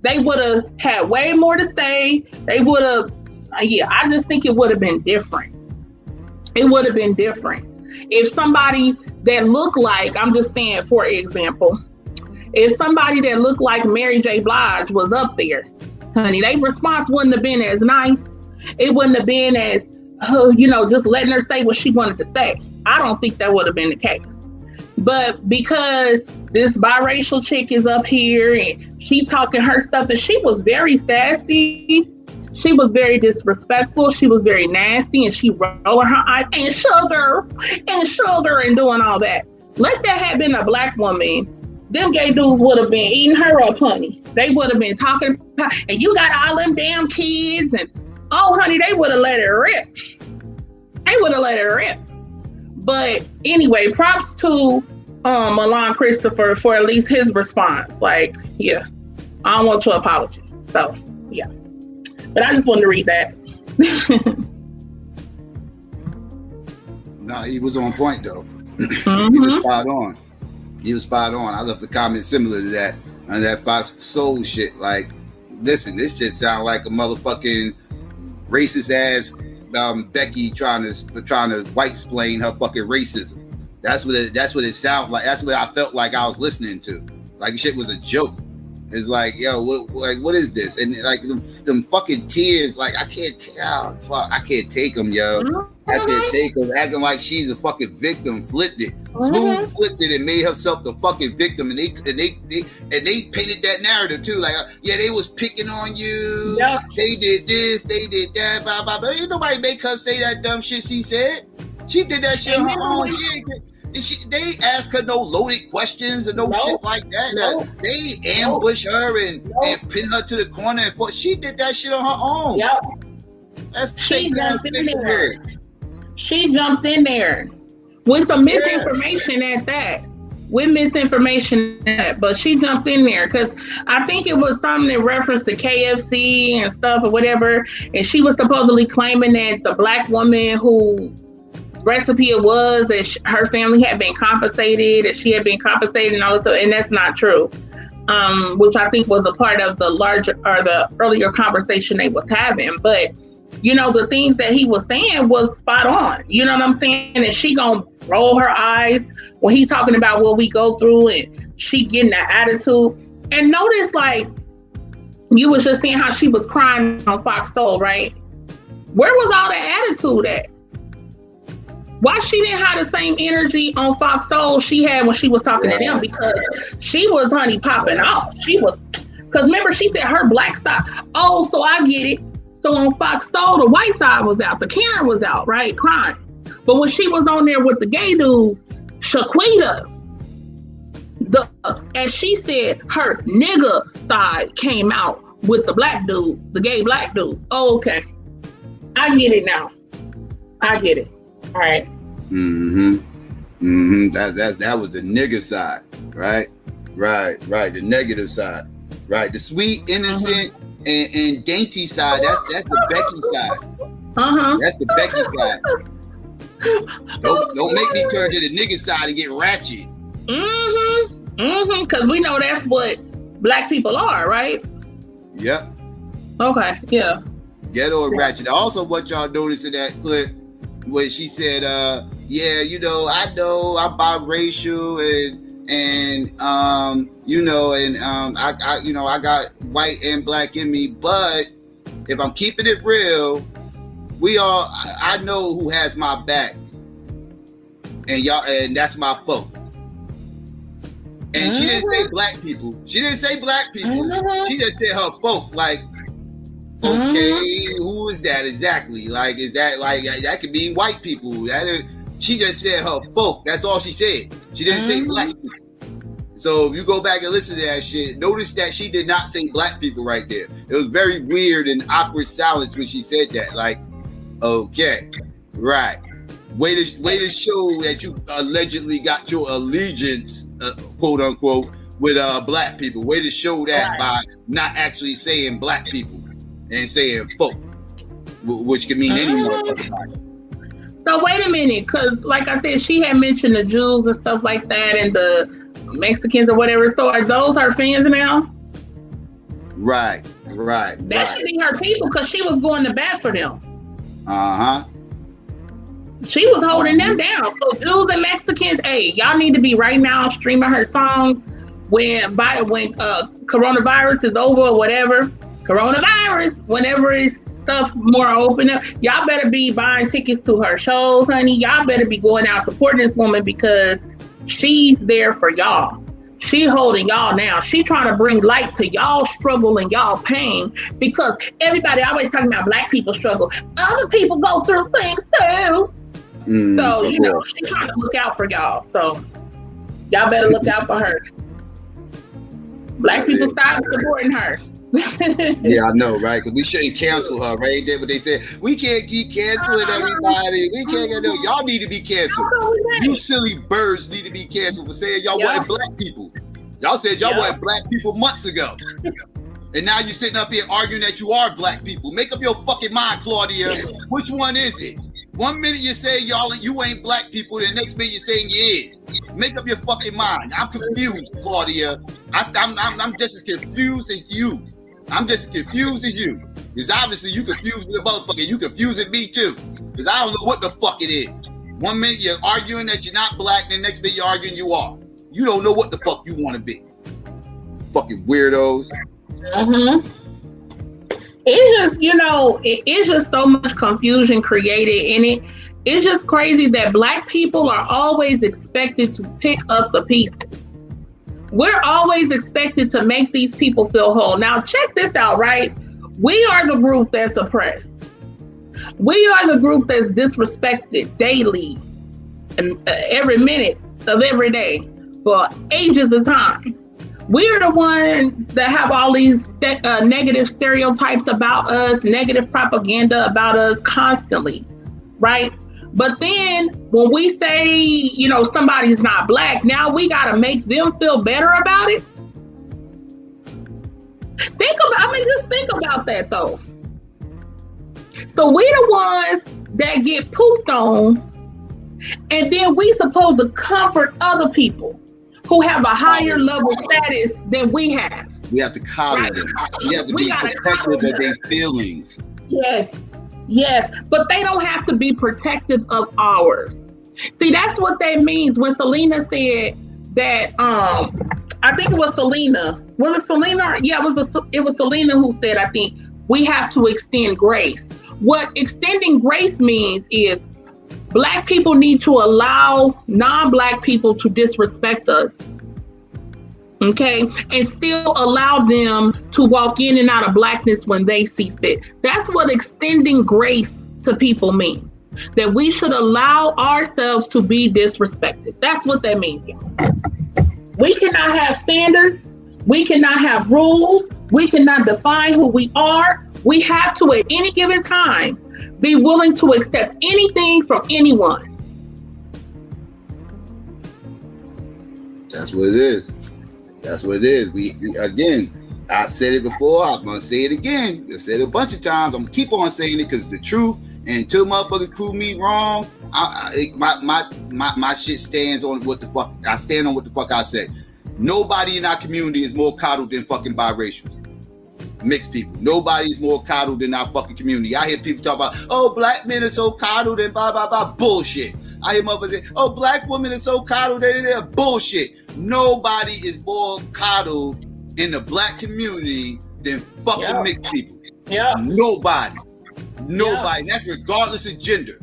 They would have had way more to say. They would have, I just think it would have been different. It would have been different. If somebody that looked like, I'm just saying, for example, if somebody that looked like Mary J. Blige was up there, honey. Their response wouldn't have been as nice. It wouldn't have been as, just letting her say what she wanted to say. I don't think that would have been the case. But because this biracial chick is up here and she talking her stuff, and she was very sassy, she was very disrespectful, she was very nasty, and she rolling her eyes and sugar and doing all that. Let that have been a black woman, them gay dudes would have been eating her up, honey. They would have been talking, and you got all them damn kids, and oh, honey, they would have let it rip. They would have let it rip. But anyway, props to Milan Christopher for at least his response. Like, yeah, I don't want to apology. So, yeah. But I just wanted to read that. No, he was on point, though. He was spot on. He was spot on. I left a comment similar to that on that Fox Soul shit. Like, listen, this shit sound like a motherfucking racist ass Becky trying to white-splain her fucking racism. That's what it sounded like. That's what I felt like I was listening to. Like, shit was a joke. It's like, yo, what is this? And like them fucking tears, like I can't take them, yo. I can't take them. Acting like she's a fucking victim, flipped it. Smooth flipped it and made herself the fucking victim, and they painted that narrative too. Like, yeah, they was picking on you. Yep. They did this, they did that, blah blah blah. Ain't nobody make her say that dumb shit she said. She did that shit on her own. They ask her no loaded questions or no shit like that. They ambush her and pin her to the corner. And she did that shit on her own. Yep. That's fake ass figure. She jumped in there with some misinformation at that. With misinformation at that. But she jumped in there because I think it was something in reference to KFC and stuff or whatever. And she was supposedly claiming that the black woman who recipe it was that her family had been compensated, that she had been compensated and all this stuff, and that's not true. Which I think was a part of the earlier conversation they was having. But the things that he was saying was spot on. You know what I'm saying? And she gonna roll her eyes when he talking about what we go through, and she getting that attitude. And notice, like, you was just seeing how she was crying on Fox Soul, right? Where was all the attitude at? Why she didn't have the same energy on Fox Soul she had when she was talking to them? Because she was, honey, popping off. She was, because remember, she said her black side. Oh, so I get it. So on Fox Soul, the white side was out. The Karen was out, right? Crying. But when she was on there with the gay dudes, Shaquita, as she said, her nigga side came out with the black dudes, the gay black dudes. Oh, okay. I get it now. I get it. All right. That was the nigga side, right? Right. The negative side, right? The sweet, innocent, and dainty side. That's the Becky side. That's the Becky side. Don't make me turn to the nigga side and get ratchet. Because we know that's what black people are, right? Yep. Okay. Yeah. Ghetto and ratchet. Also, what y'all noticed in that clip? When she said, I know I'm biracial and I got white and black in me, but if I'm keeping it real, I know who has my back, and that's my folk. And she didn't say black people. She didn't say black people. She just said her folk. Like, okay, who is that exactly? Like, is that like that could be white people? She just said her folk. That's all she said. She didn't say black people. So if you go back and listen to that shit, notice that she did not say black people right there. It was very weird and awkward silence when she said that. Like, okay, right. Way to show that you allegedly got your allegiance, quote unquote, with black people. Way to show that by not actually saying black people and saying folk, which can mean any motherfucker. So wait a minute, because like I said, she had mentioned the Jews and stuff like that, and the Mexicans or whatever. So are those her fans now? Right. That should be her people, because she was going to bat for them. She was holding them down. So Jews and Mexicans, hey, y'all need to be right now streaming her songs when coronavirus is over or whatever. coronavirus, whenever it's stuff more open up, y'all better be buying tickets to her shows, honey. Y'all better be going out supporting this woman because she's there for y'all. She holding y'all now. She trying to bring light to y'all struggle and y'all pain, because everybody always talking about Black people struggle. Other people go through things too. So, you know, she's trying to look out for y'all. So y'all better look out for her. Black people stop supporting her. Yeah, I know, right? Because we shouldn't cancel her, right? That's what they said. We can't keep canceling everybody. We can't get no. Y'all need to be canceled. You silly birds need to be canceled for saying y'all wasn't Black people. Y'all said y'all wasn't Black people months ago. And now you're sitting up here arguing that you are Black people. Make up your fucking mind, Claudia. Which one is it? One minute you say you ain't Black people, the next minute you're saying you is. Make up your fucking mind. I'm confused, Claudia. I'm just as confused as you. I'm just as confused as you. Because obviously you confused with the motherfucker. You confusing me too. Because I don't know what the fuck it is. One minute you're arguing that you're not Black, the next minute you're arguing you are. You don't know what the fuck you want to be. Fucking weirdos. It's just, you know, it's just so much confusion created in it. It's just crazy that Black people are always expected to pick up the pieces. We're always expected to make these people feel whole. Now, check this out, right? We are the group that's oppressed. We are the group that's disrespected daily and every minute of every day for ages of time. We are the ones that have all these negative stereotypes about us, negative propaganda about us constantly, right? But then when we say, you know, somebody's not Black, now we got to make them feel better about it. Just think about that though. So we the ones that get pooped on, and then we supposed to comfort other people who have a higher level status than we have. We have to coddle them. We have to be protective of their feelings. Yes, but they don't have to be protective of ours. See, that's what that means when Selena said that, I think it was Selena. Was it Selena? Yeah, it was Selena who said, I think, we have to extend grace. What extending grace means is Black people need to allow non-Black people to disrespect us. Okay, and still allow them to walk in and out of Blackness when they see fit. That's what extending grace to people means. That we should allow ourselves to be disrespected. That's what that means. We cannot have standards. We cannot have rules. We cannot define who we are. We have to, at any given time, be willing to accept anything from anyone. That's what it is. That's what it is. We again, I said it before, I'm gonna say it again. I said it a bunch of times. I'm gonna keep on saying it because it's the truth. And until motherfuckers prove me wrong, my shit stands on what the fuck. I stand on what the fuck I said. Nobody in our community is more coddled than fucking biracial. Mixed people. Nobody is more coddled than our fucking community. I hear people talk about, oh, Black men are so coddled and blah, blah, blah. Bullshit. I hear motherfuckers say, oh, Black women are so coddled, they're bullshit. Nobody is more coddled in the Black community than fucking mixed people. Nobody. That's regardless of gender.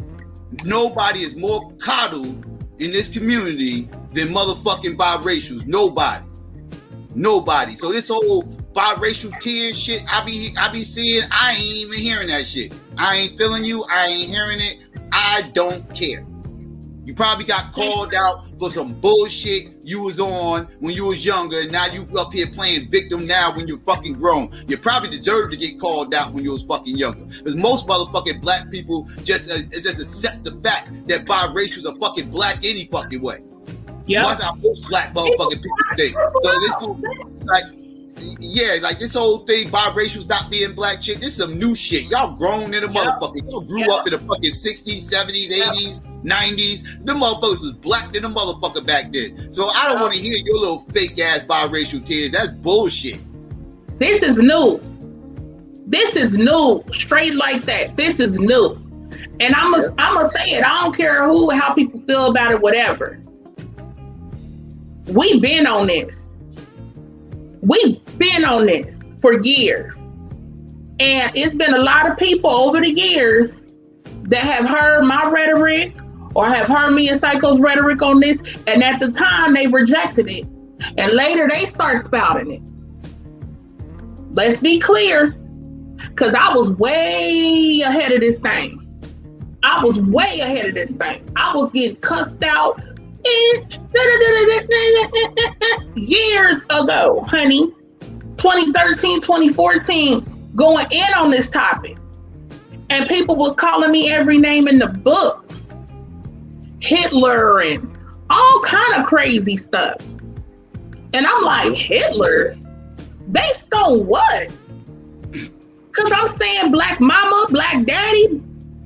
Nobody is more coddled in this community than motherfucking biracials. Nobody. So this whole biracial tears shit I be seeing, I ain't even hearing that shit. I ain't feeling you. I ain't hearing it. I don't care. You probably got called out for some bullshit you was on when you was younger, and now you up here playing victim now when you're fucking grown. You probably deserve to get called out when you was fucking younger. Because most motherfucking Black people just accept the fact that biracials are fucking Black any fucking way. Yeah. That's how most Black motherfucking people think. So this like this whole thing, biracials not being Black shit, this is some new shit. Y'all grown in the motherfucker. Y'all grew up in the fucking 60s, 70s, 80s, 90s. Them motherfuckers was Black than the motherfucker back then. So I don't want to hear your little fake ass biracial tears. That's bullshit. This is new. Straight like that. This is new. And I'm gonna say it. I don't care how people feel about it, whatever. We've been on this. We've been on this for years. And it's been a lot of people over the years that have heard my rhetoric or have heard me and Psycho's rhetoric on this, and at the time they rejected it. And later they start spouting it. Let's be clear, because I was way ahead of this thing. I was getting cussed out years ago, honey. 2013, 2014, going in on this topic. And people was calling me every name in the book. Hitler and all kind of crazy stuff. And I'm like, Hitler? Based on what? Because I'm saying black mama, black daddy,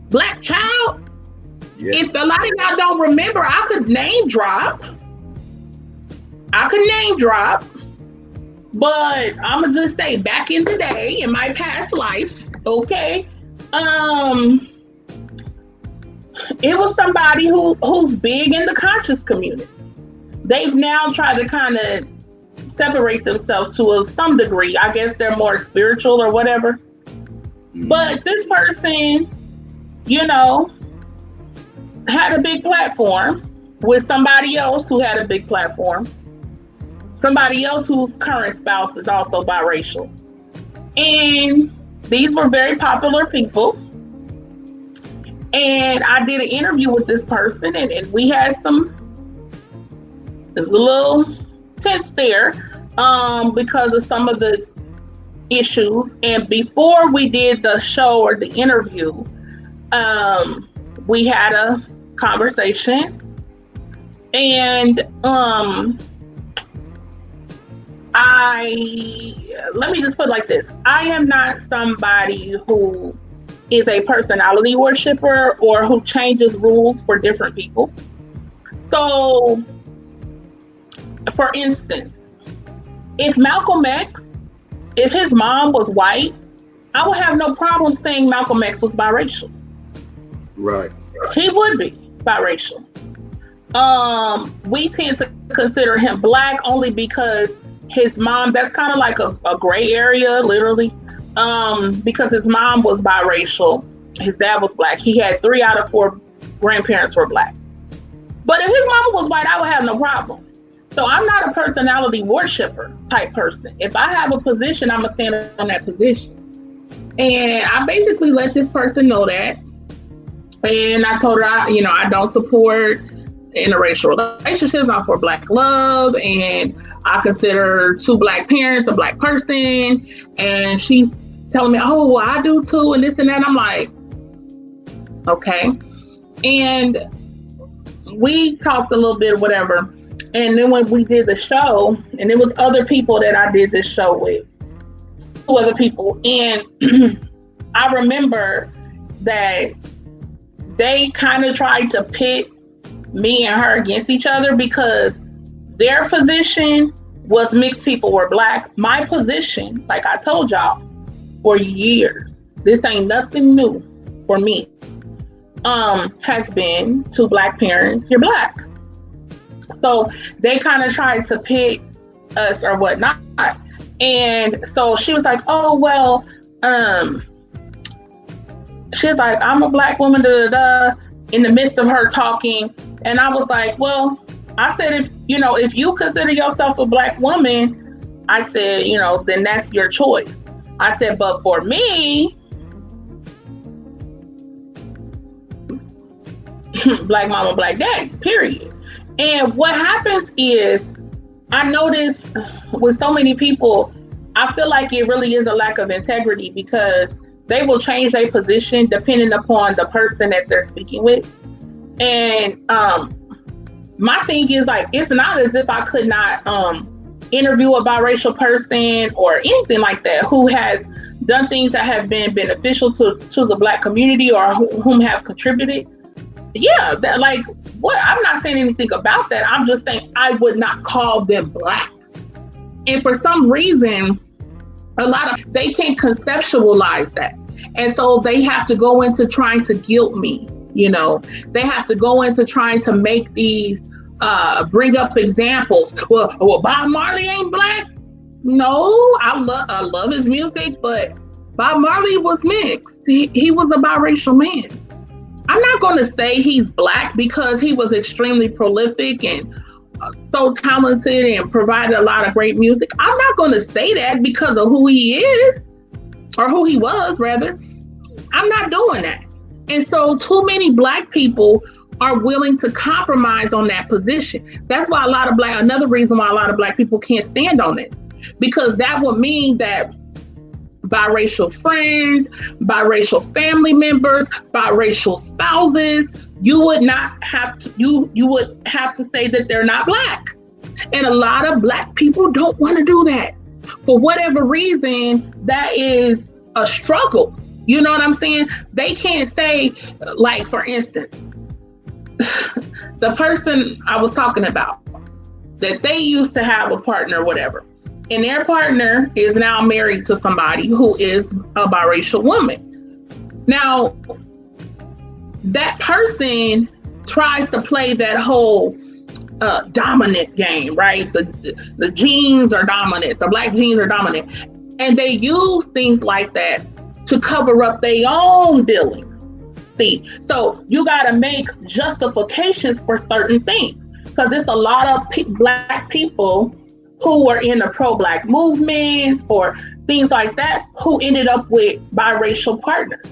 black child. Yeah. If a lot of y'all don't remember, I could name drop. But I'm going to just say, back in the day, in my past life, okay, it was somebody who's big in the conscious community. They've now tried to kind of separate themselves to some degree. I guess they're more spiritual or whatever. But this person, you know, had a big platform with somebody else who had a big platform. Somebody else whose current spouse is also biracial. And these were very popular people. And I did an interview with this person, and we had it was a little tense there because of some of the issues. And before we did the show or the interview, we had a conversation. And let me just put it like this. I am not somebody who is a personality worshiper or who changes rules for different people. So, for instance, if Malcolm X, if his mom was white, I would have no problem saying Malcolm X was biracial. Right. He would be biracial. We tend to consider him black only because his mom, that's kind of like a gray area, literally, because his mom was biracial. His dad was black. He had 3 out of 4 grandparents were black. But if his mama was white, I would have no problem. So I'm not a personality worshiper type person. If I have a position, I'm going to stand on that position. And I basically let this person know that. And I told her, I don't support interracial relationships. I'm for black love. And I consider 2 black parents a black person. And she's telling me, oh, well, I do too, and this and that. I'm like, okay. And we talked a little bit, whatever. And then when we did the show, and it was other people that I did this show with, 2 other people. And I remember that they kind of tried to pit me and her against each other because their position was mixed people were black. My position, like I told y'all, for years, this ain't nothing new for me, has been 2 black parents, you're black. So they kind of tried to pit us or whatnot. And so she was like, oh, well, she was like, I'm a black woman, in the midst of her talking. And I was like, well, I said, if you consider yourself a black woman, I said, then that's your choice. I said, but for me, black mama, black daddy, period. And what happens is, I notice with so many people, I feel like it really is a lack of integrity because they will change their position depending upon the person that they're speaking with. And my thing is, like, it's not as if I could not interview a biracial person or anything like that who has done things that have been beneficial to the black community or whom have contributed. Yeah, that, like, what? I'm not saying anything about that. I'm just saying I would not call them black. And for some reason, they can't conceptualize that. And so they have to go into trying to guilt me, They have to go into trying to make these, bring up examples. Well, Bob Marley ain't black? No, I love his music, but Bob Marley was mixed. He was a biracial man. I'm not going to say he's black because he was extremely prolific and so talented and provided a lot of great music. I'm not going to say that because of who he is, or who he was, rather. I'm not doing that. And so too many black people are willing to compromise on that position. That's why another reason why a lot of black people can't stand on this, because that would mean that biracial friends, biracial family members, biracial spouses, you would have to say that they're not black. And a lot of black people don't want to do that. For whatever reason, that is a struggle. You know what I'm saying? They can't say, like, for instance, the person I was talking about, that they used to have a partner or whatever, and their partner is now married to somebody who is a biracial woman. Now, that person tries to play that whole dominant game, right? The genes are dominant, the black genes are dominant. And they use things like that to cover up their own dealings. See, so you got to make justifications for certain things, because it's a lot of black people who were in the pro-black movements or things like that who ended up with biracial partners.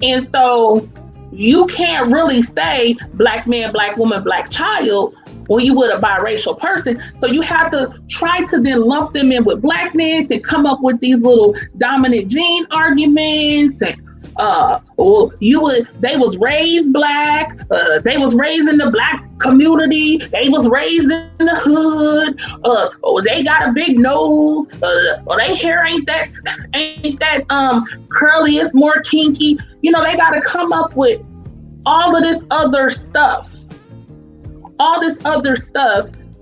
And so you can't really say black man, black woman, black child when you with a biracial person. So you have to try to then lump them in with blackness and come up with these little dominant gene arguments and they was raised black, they was raised in the black community, they was raised in the hood, or they got a big nose, or their hair ain't that curly, it's more kinky. You know, they got to come up with all of this other stuff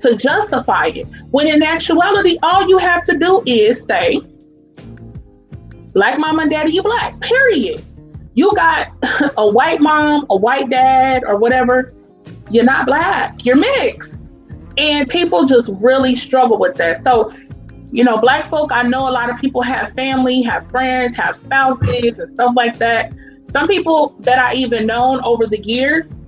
to justify it, when in actuality all you have to do is say, black mama and daddy, you black, period. You got a white mom, a white dad, or whatever, you're not black, you're mixed. And people just really struggle with that. So, you know, black folk, I know a lot of people have family, have friends, have spouses and stuff like that. Some people that I even known over the years,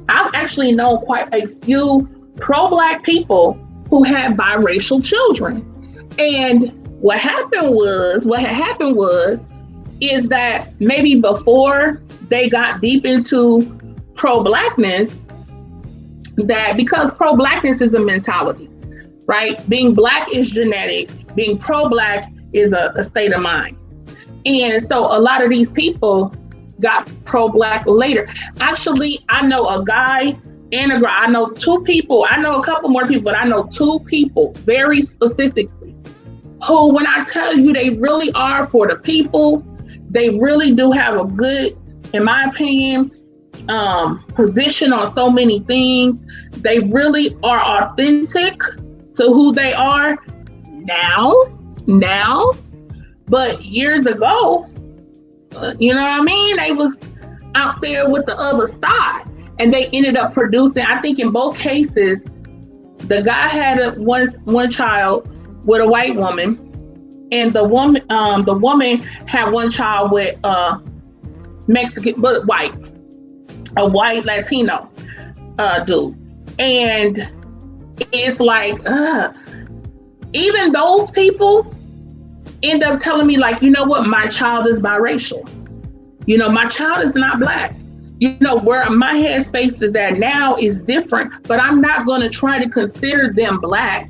I've actually known quite a few pro-black people who had biracial children. And what had happened was that maybe before they got deep into pro-blackness, that because pro-blackness is a mentality, right? Being black is genetic, being pro-black is a state of mind. And so a lot of these people got pro-black later. Actually, I know a guy and a girl. I know two people. I know a couple more people, but I know two people very specifically who, when I tell you, they really are for the people. They really do have a good, in my opinion, position on so many things. They really are authentic to who they are now. But years ago, you know what I mean? They was out there with the other side, and they ended up producing. I think in both cases, the guy had one child with a white woman, and the woman had one child with Mexican, but white, a white Latino dude. And it's like, even those people end up telling me, like, you know what, my child is biracial. You know, my child is not black. You know, where my headspace is at now is different, but I'm not going to try to consider them black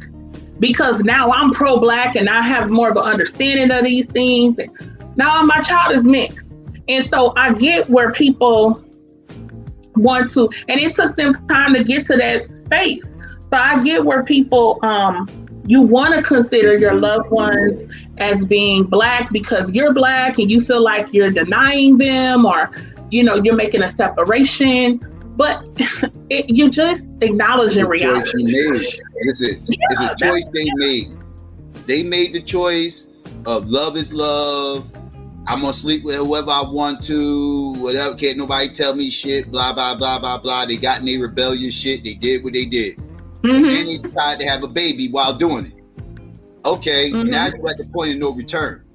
because now I'm pro-black and I have more of an understanding of these things. And now my child is mixed. And so I get where people want to, and it took them time to get to that space. So I get where people, you want to consider your loved ones as being black because you're black and you feel like you're denying them, or, you know, you're making a separation, but you just acknowledging reality. It's a choice they made. They made the choice of love is love. I'm gonna sleep with whoever I want to, whatever, can't nobody tell me shit, blah, blah, blah, blah, blah. They got in their rebellious shit. They did what they did. Mm-hmm. And they decided to have a baby while doing it. Okay, now you're at the point of no return.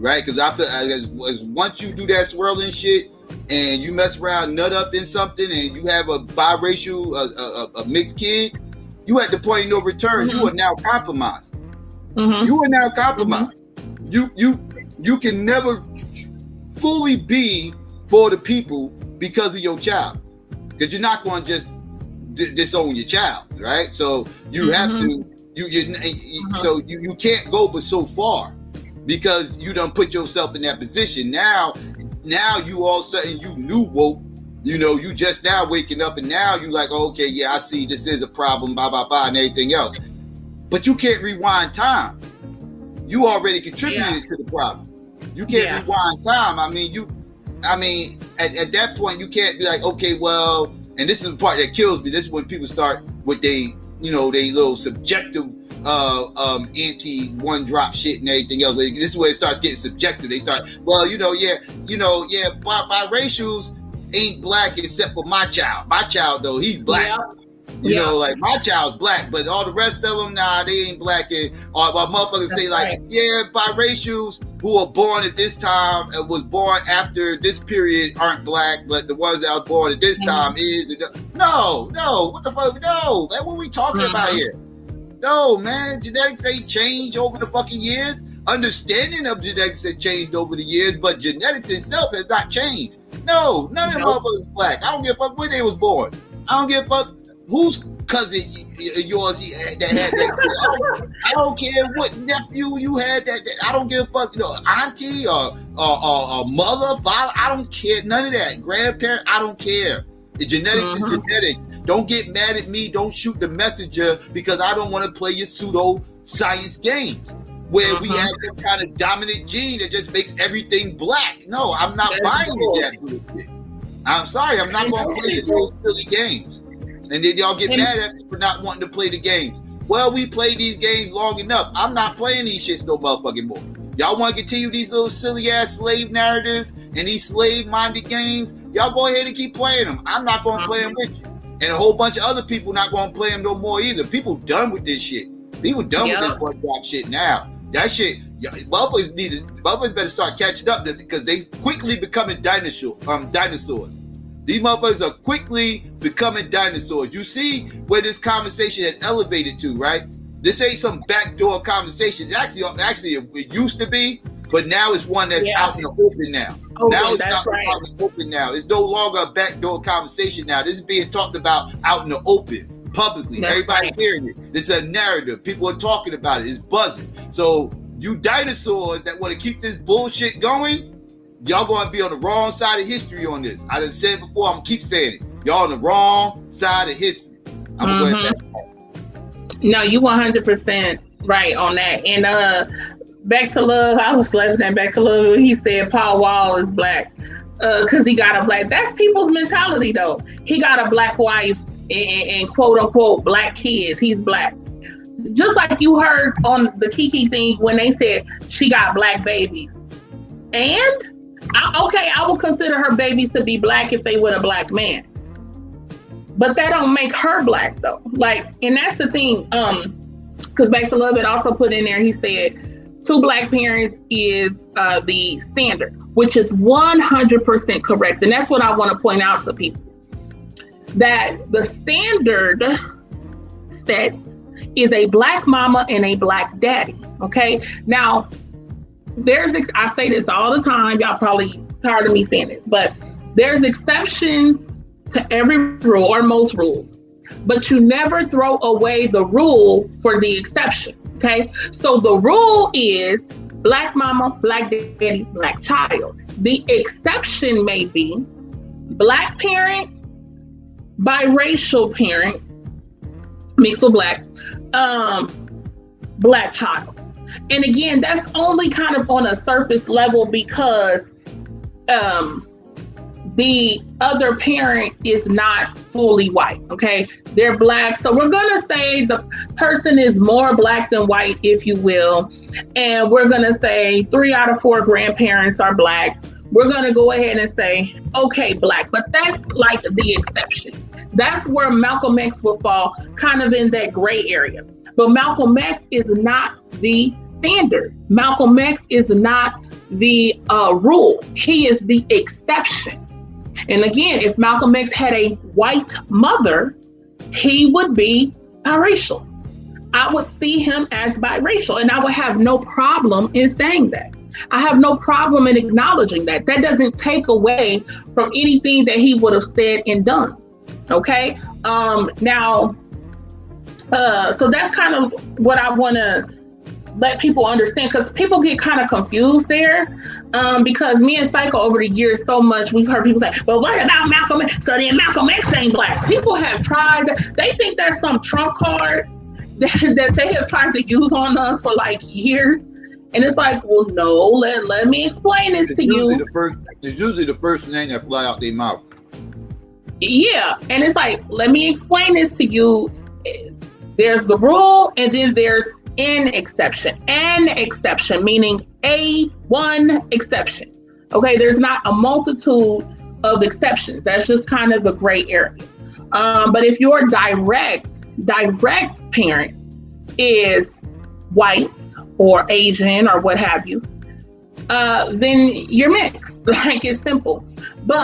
right? Because I feel once you do that swirling shit and you mess around, nut up in something, and you have a biracial, a mixed kid, you at the point of no return. You are now compromised. You are now compromised. You can never fully be for the people because of your child, because you're not going to just disown your child, right? So you have to. So you can't go but so far, because you done put yourself in that position. Now you all of a sudden you knew woke, you just now waking up, and now you like, oh, okay, yeah, I see this is a problem, blah blah blah, and everything else. But you can't rewind time. You already contributed to the problem. You can't rewind time. I mean, at that point you can't be like, okay, well, and this is the part that kills me. This is when people start with they little subjective anti one drop shit and everything else. This is where it starts getting subjective. They start, well, biracials ain't black except for my child. My child though, he's black. Like my child's black, but all the rest of them, nah, they ain't black. And motherfuckers say like, biracials who are born at this time and was born after this period aren't black, but the ones that was born at this time is. No, what the fuck? No, man, what are we talking about here? No, man, genetics ain't changed over the fucking years. Understanding of genetics has changed over the years, but genetics itself has not changed. No, none of them motherfuckers black. I don't give a fuck where they was born. I don't give a fuck whose cousin yours that had that. I don't care what nephew you had that. I don't give a fuck, auntie or mother, father. I don't care, none of that. Grandparent, I don't care. The genetics is genetics. Don't get mad at me. Don't shoot the messenger, because I don't want to play your pseudo science games where we have some kind of dominant gene that just makes everything black. No, I'm not buying that bullshit. I'm sorry, I'm not going to play those silly games. And then y'all get mad at me for not wanting to play the games. Well, we played these games long enough. I'm not playing these shits no motherfucking more. Y'all want to continue these little silly ass slave narratives and these slave minded games? Y'all go ahead and keep playing them. I'm not going to play them with you. And a whole bunch of other people not going to play them no more either. People done with this shit. People done with this one drop shit now. That shit, motherfuckers better start catching up, because they quickly becoming dinosaurs. These motherfuckers are quickly becoming dinosaurs. You see where this conversation has elevated to, right? This ain't some backdoor conversation. Actually, it used to be, but now it's one that's out in the open now. Now it's out in the open now. It's no longer a backdoor conversation now. This is being talked about out in the open, publicly. Everybody's hearing it. It's a narrative. People are talking about it. It's buzzing. So you dinosaurs that want to keep this bullshit going, y'all going to be on the wrong side of history on this. I done said it before. I'm going to keep saying it. Y'all on the wrong side of history. I'm going to go ahead. No, you 100% right on that. And Back to Love, I was laughing at Back to Love when he said Paul Wall is black because he got a black. That's people's mentality, though. He got a black wife and quote unquote black kids. He's black. Just like you heard on the Kiki thing when they said she got black babies. And I will consider her babies to be black if they were a black man. But that don't make her black though. Like, and that's the thing. Because Back to Love it also put in there, he said 2 black parents is the standard, which is 100% correct. And that's what I want to point out to people. That the standard sets is a black mama and a black daddy. Okay. Now, I say this all the time. Y'all probably tired of me saying this, but there's exceptions to every rule or most rules, but you never throw away the rule for the exception. Okay. So the rule is black mama, black daddy, black child. The exception may be black parent, biracial parent, mixed with black, black child. And again, that's only kind of on a surface level because the other parent is not fully white, okay? They're black. So we're gonna say the person is more black than white, if you will. And we're gonna say 3 out of 4 grandparents are black. We're gonna go ahead and say, okay, black, but that's like the exception. That's where Malcolm X will fall kind of in that gray area. But Malcolm X is not the standard. Malcolm X is not the rule. He is the exception. And again, if Malcolm X had a white mother, he would be biracial. I would see him as biracial, and I would have no problem in saying that. I have no problem in acknowledging that. That doesn't take away from anything that he would have said and done. Okay. So that's kind of what I want to let people understand, because people get kind of confused there. Because me and Psycho over the years so much, we've heard people say, well, what about Malcolm X? So then Malcolm X ain't black. People have tried, they think that's some trump card that they have tried to use on us for like years. And it's like, well, no, let me explain this to you. It's usually the first name that fly out their mouth. Yeah, and it's like, let me explain this to you. There's the rule, and then there's an exception. An exception, meaning one exception. Okay, there's not a multitude of exceptions. That's just kind of the gray area. But if your direct parent is whites or Asian or what have you, then you're mixed. Like, it's simple. But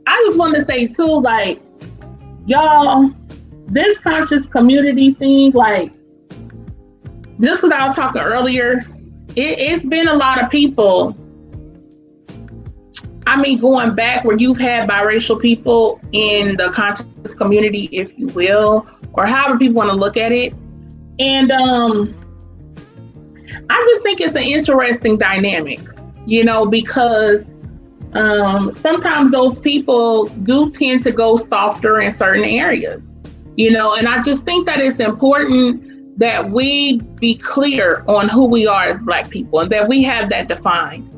I just want to say too, like, y'all, this conscious community thing, like, just because I was talking earlier, it's been a lot of people. I mean, going back where you've had biracial people in the conscious community, if you will, or however people want to look at it. And I just think it's an interesting dynamic, because sometimes those people do tend to go softer in certain areas, and I just think that it's important that we be clear on who we are as Black people and that we have that defined.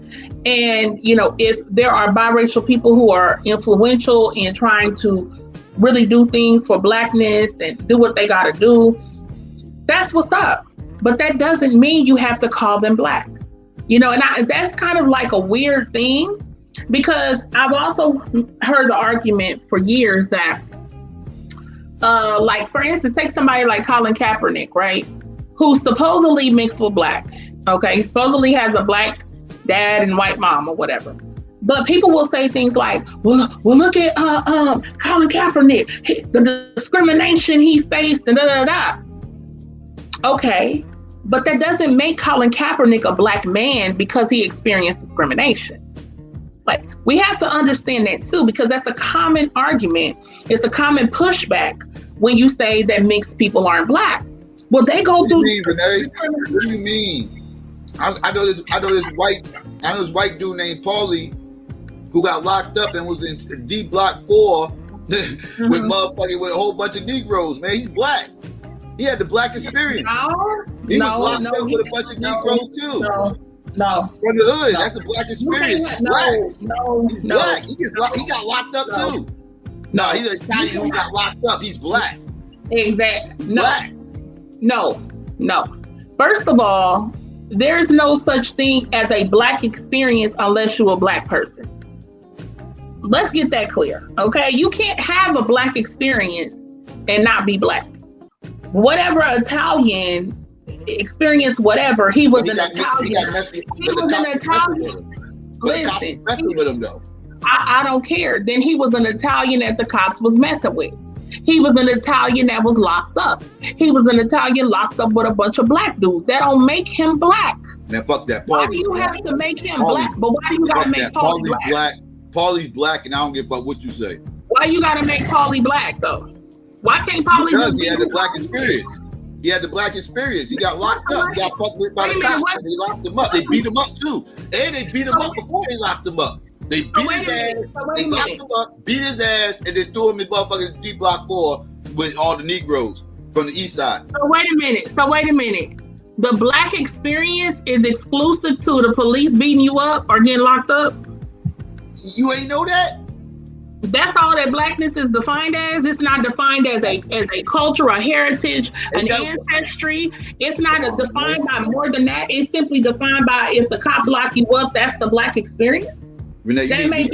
And, if there are biracial people who are influential in trying to really do things for Blackness and do what they got to do, that's what's up. But that doesn't mean you have to call them Black, and that's kind of like a weird thing, because I've also heard the argument for years that, like, for instance, take somebody like Colin Kaepernick, right? Who's supposedly mixed with Black. Okay, he supposedly has a Black dad and white mom or whatever. But people will say things like, well, look at Colin Kaepernick, the discrimination he faced, and da-da-da. Okay, but that doesn't make Colin Kaepernick a Black man because he experienced discrimination. Like, we have to understand that too, because that's a common argument. It's a common pushback when you say that mixed people aren't Black. Well, they go through. What do you mean? I know this white dude named Paulie who got locked up and was in D.A.B.A.T.E 4 with a whole bunch of Negroes. Man, he's Black. He had the Black experience. He was locked up with a bunch of Negroes too. No. From the hood. That's the Black experience. Black. Black. He got locked up too. No, he's an Italian who got locked up. He's Black. Exactly. No. Black. No. First of all, there's no such thing as a Black experience unless you're a Black person. Let's get that clear, okay? You can't have a Black experience and not be Black. Whatever Italian experience, whatever, he was an Italian. Listen, with him though. I don't care. Then he was an Italian that the cops was messing with. He was an Italian that was locked up. He was an Italian locked up with a bunch of Black dudes. That don't make him Black. Man, fuck that. Why do you have to make him Black? But why do you gotta make Paulie Black? Paulie's Black, and I don't give a fuck what you say. Why you gotta make Paulie Black though? Why can't Paulie? Because he had the Black experience. He had the Black experience. He got locked up. He got fucked with by the cops. They locked him up. They beat him up too, and they beat him up before they locked him up. They beat his ass. They locked him up, beat his ass, and then threw him in motherfucking D.A.B.A.T.E 4 with all the Negroes from the east side. So wait a minute. The Black experience is exclusive to the police beating you up or getting locked up? You ain't know that? That's all that Blackness is defined as. It's not defined as a culture, a heritage, an ancestry. It's not defined by more than that. It's simply defined by, if the cops lock you up, that's the Black experience. Renee, you need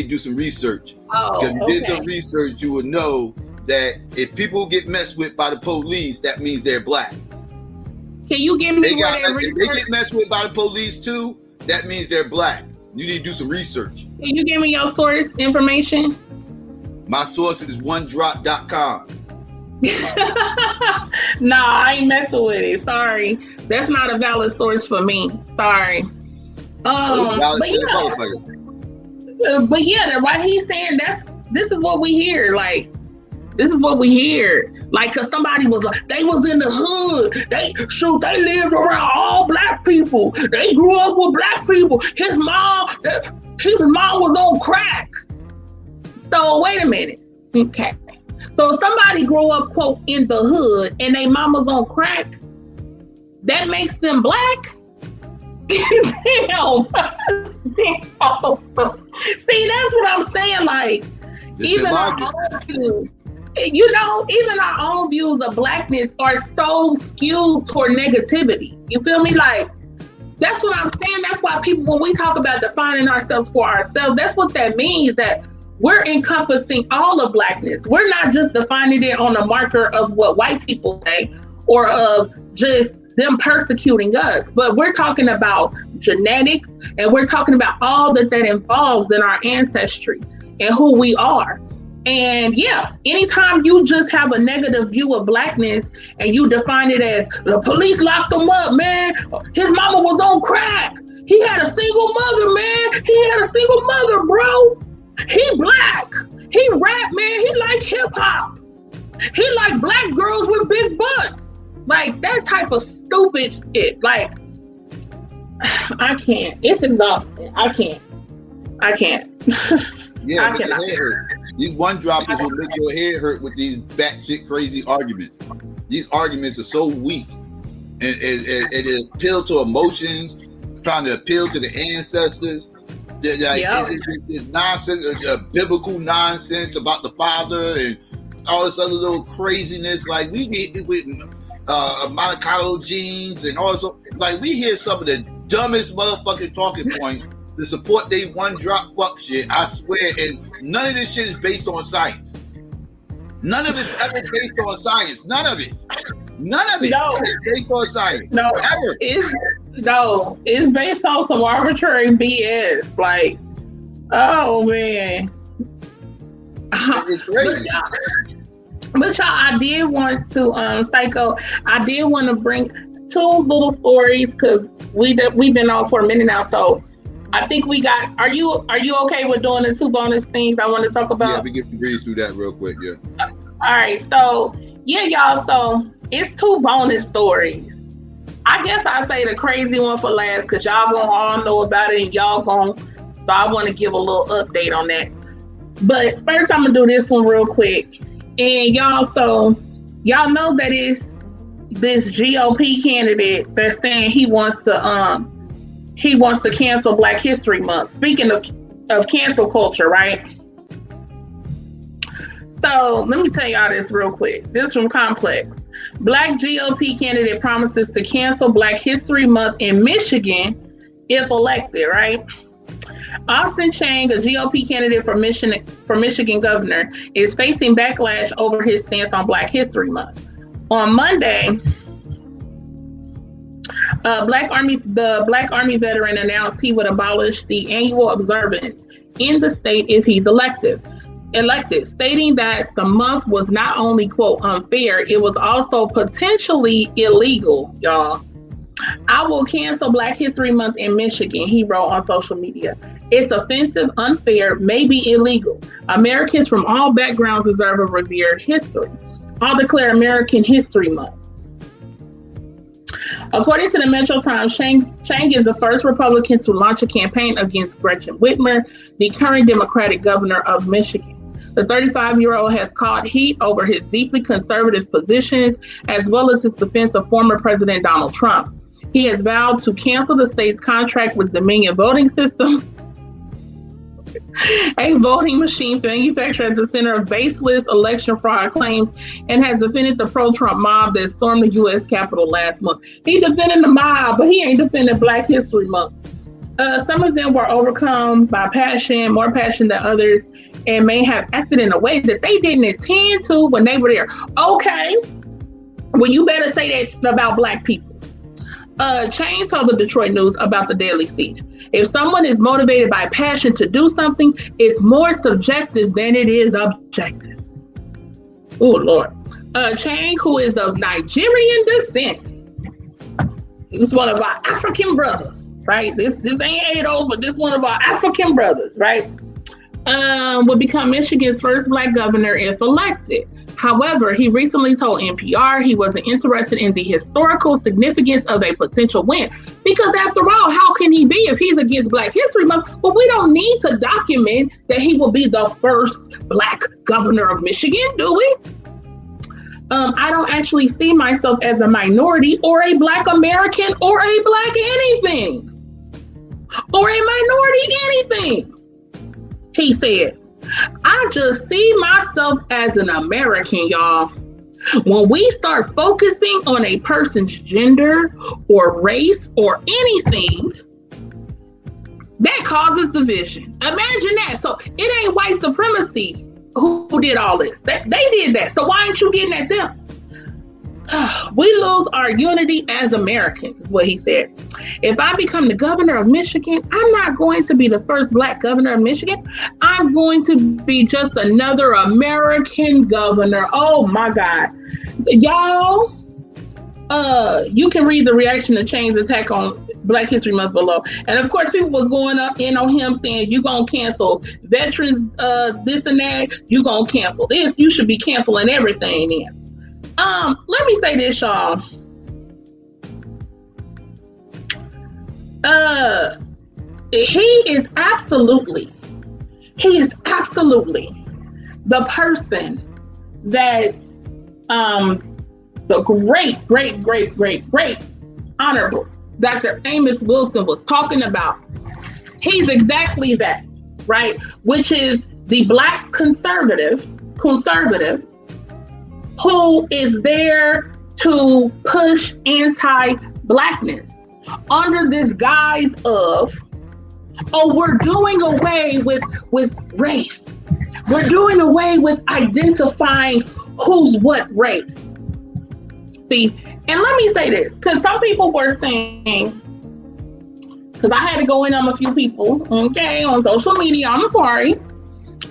to do some research. Because if you did some research, you would know that if people get messed with by the police, that means they're Black. Can you give me If they get messed with by the police too, that means they're black. You need to do some research. Can you give me your source information? My source is onedrop.com. Nah, I ain't messing with it. Sorry. That's not a valid source for me. Sorry. But yeah, why he's saying this is what we hear. Like, this is what we hear. Like, cause somebody was like, they was in the hood. They lived around all black people. They grew up with black people. His mom was on crack. So wait a minute. Okay. So if somebody grew up, quote, in the hood and they mama's on crack, that makes them black? Damn. See, that's what I'm saying. Like, even our own views, even our own views of blackness are so skewed toward negativity. You feel me? Like, that's what I'm saying. That's why people, when we talk about defining ourselves for ourselves, that's what that means, that we're encompassing all of blackness. We're not just defining it on a marker of what white people say or of just them persecuting us, but we're talking about genetics, and we're talking about all that involves in our ancestry and who we are. And yeah, anytime you just have a negative view of blackness and you define it as the police locked him up, man, his mama was on crack, he had a single mother, man, he had a single mother, bro, he black, he rap, man, he like hip hop, he like black girls with big butts. Like, that type of stupid shit. Like, I can't. It's exhausting. I can't. Yeah, make your head hurt. These one droppers will make your head hurt with these batshit crazy arguments. These arguments are so weak. And it appeal to emotions, trying to appeal to the ancestors. It's nonsense, biblical nonsense about the father and all this other little craziness. Like, we get with monoclonal genes and also, like, we hear some of the dumbest motherfucking talking points to support they one drop fuck shit, I swear, and none of this shit is based on science. None of it's ever based on science. None of it is based on science. No, ever. It's based on some arbitrary BS. Like, oh man. It's crazy. But y'all, I did want to I did want to bring two little stories because we've been on for a minute now. So I think we got. Are you okay with doing the two bonus things I want to talk about? Yeah, we can breeze through that real quick. Yeah. All right. So yeah, y'all. So it's two bonus stories. I guess I'll say the crazy one for last because y'all gonna all know about it and y'all gonna. So I want to give a little update on that. But first, I'm gonna do this one real quick. And y'all, so y'all know that it's this GOP candidate that's saying he wants to cancel Black History Month. Speaking of cancel culture, right? So let me tell y'all this real quick. This from Complex. Black GOP candidate promises to cancel Black History Month in Michigan if elected, right? Austin Chang, a GOP candidate for Michigan governor, is facing backlash over his stance on Black History Month. On Monday, the Black Army veteran announced he would abolish the annual observance in the state if he's elected, stating that the month was not only, quote, unfair, it was also potentially illegal, y'all. I will cancel Black History Month in Michigan, he wrote on social media. It's offensive, unfair, maybe illegal. Americans from all backgrounds deserve a revered history. I'll declare American History Month. According to the Metro Times, Chang is the first Republican to launch a campaign against Gretchen Whitmer, the current Democratic governor of Michigan. The 35-year-old has caught heat over his deeply conservative positions, as well as his defense of former President Donald Trump. He has vowed to cancel the state's contract with Dominion Voting Systems, a voting machine manufacturer at the center of baseless election fraud claims, and has defended the pro-Trump mob that stormed the U.S. Capitol last month. He defended the mob, but he ain't defending Black History Month. Some of them were overcome by passion, more passion than others, and may have acted in a way that they didn't intend to when they were there. Okay, well, you better say that about Black people. Chain told the Detroit News about the deadly siege. If someone is motivated by passion to do something, it's more subjective than it is objective. Oh, Lord. Chain, who is of Nigerian descent, he's one of our African brothers, right? This ain't Ados, but this one of our African brothers, right? Will become Michigan's first Black governor if elected. However, he recently told NPR he wasn't interested in the historical significance of a potential win. Because after all, how can he be if he's against Black History Month? But we don't need to document that he will be the first Black governor of Michigan, do we? I don't actually see myself as a minority or a Black American or a Black anything. Or a minority anything, he said. I just see myself as an American, y'all. When we start focusing on a person's gender or race or anything, that causes division. Imagine that. So it ain't white supremacy who did all this. They did that. So why aren't you getting at them? We lose our unity as Americans, is what he said. If I become the governor of Michigan, I'm not going to be the first Black governor of Michigan. I'm going to be just another American governor. Oh my God. Y'all, you can read the reaction to Chain's attack on Black History Month below. And of course, people was going up in on him saying, you gonna cancel veterans, this and that. You gonna cancel this. You should be canceling everything then. Let me say this, y'all. He is absolutely the person that the great honorable Dr. Amos Wilson was talking about. He's exactly that, right? Which is the Black conservative who is there to push anti-Blackness under this guise of, oh, we're doing away with race. We're doing away with identifying who's what race. See, and let me say this, because some people were saying, because I had to go in on a few people, okay, on social media, I'm sorry.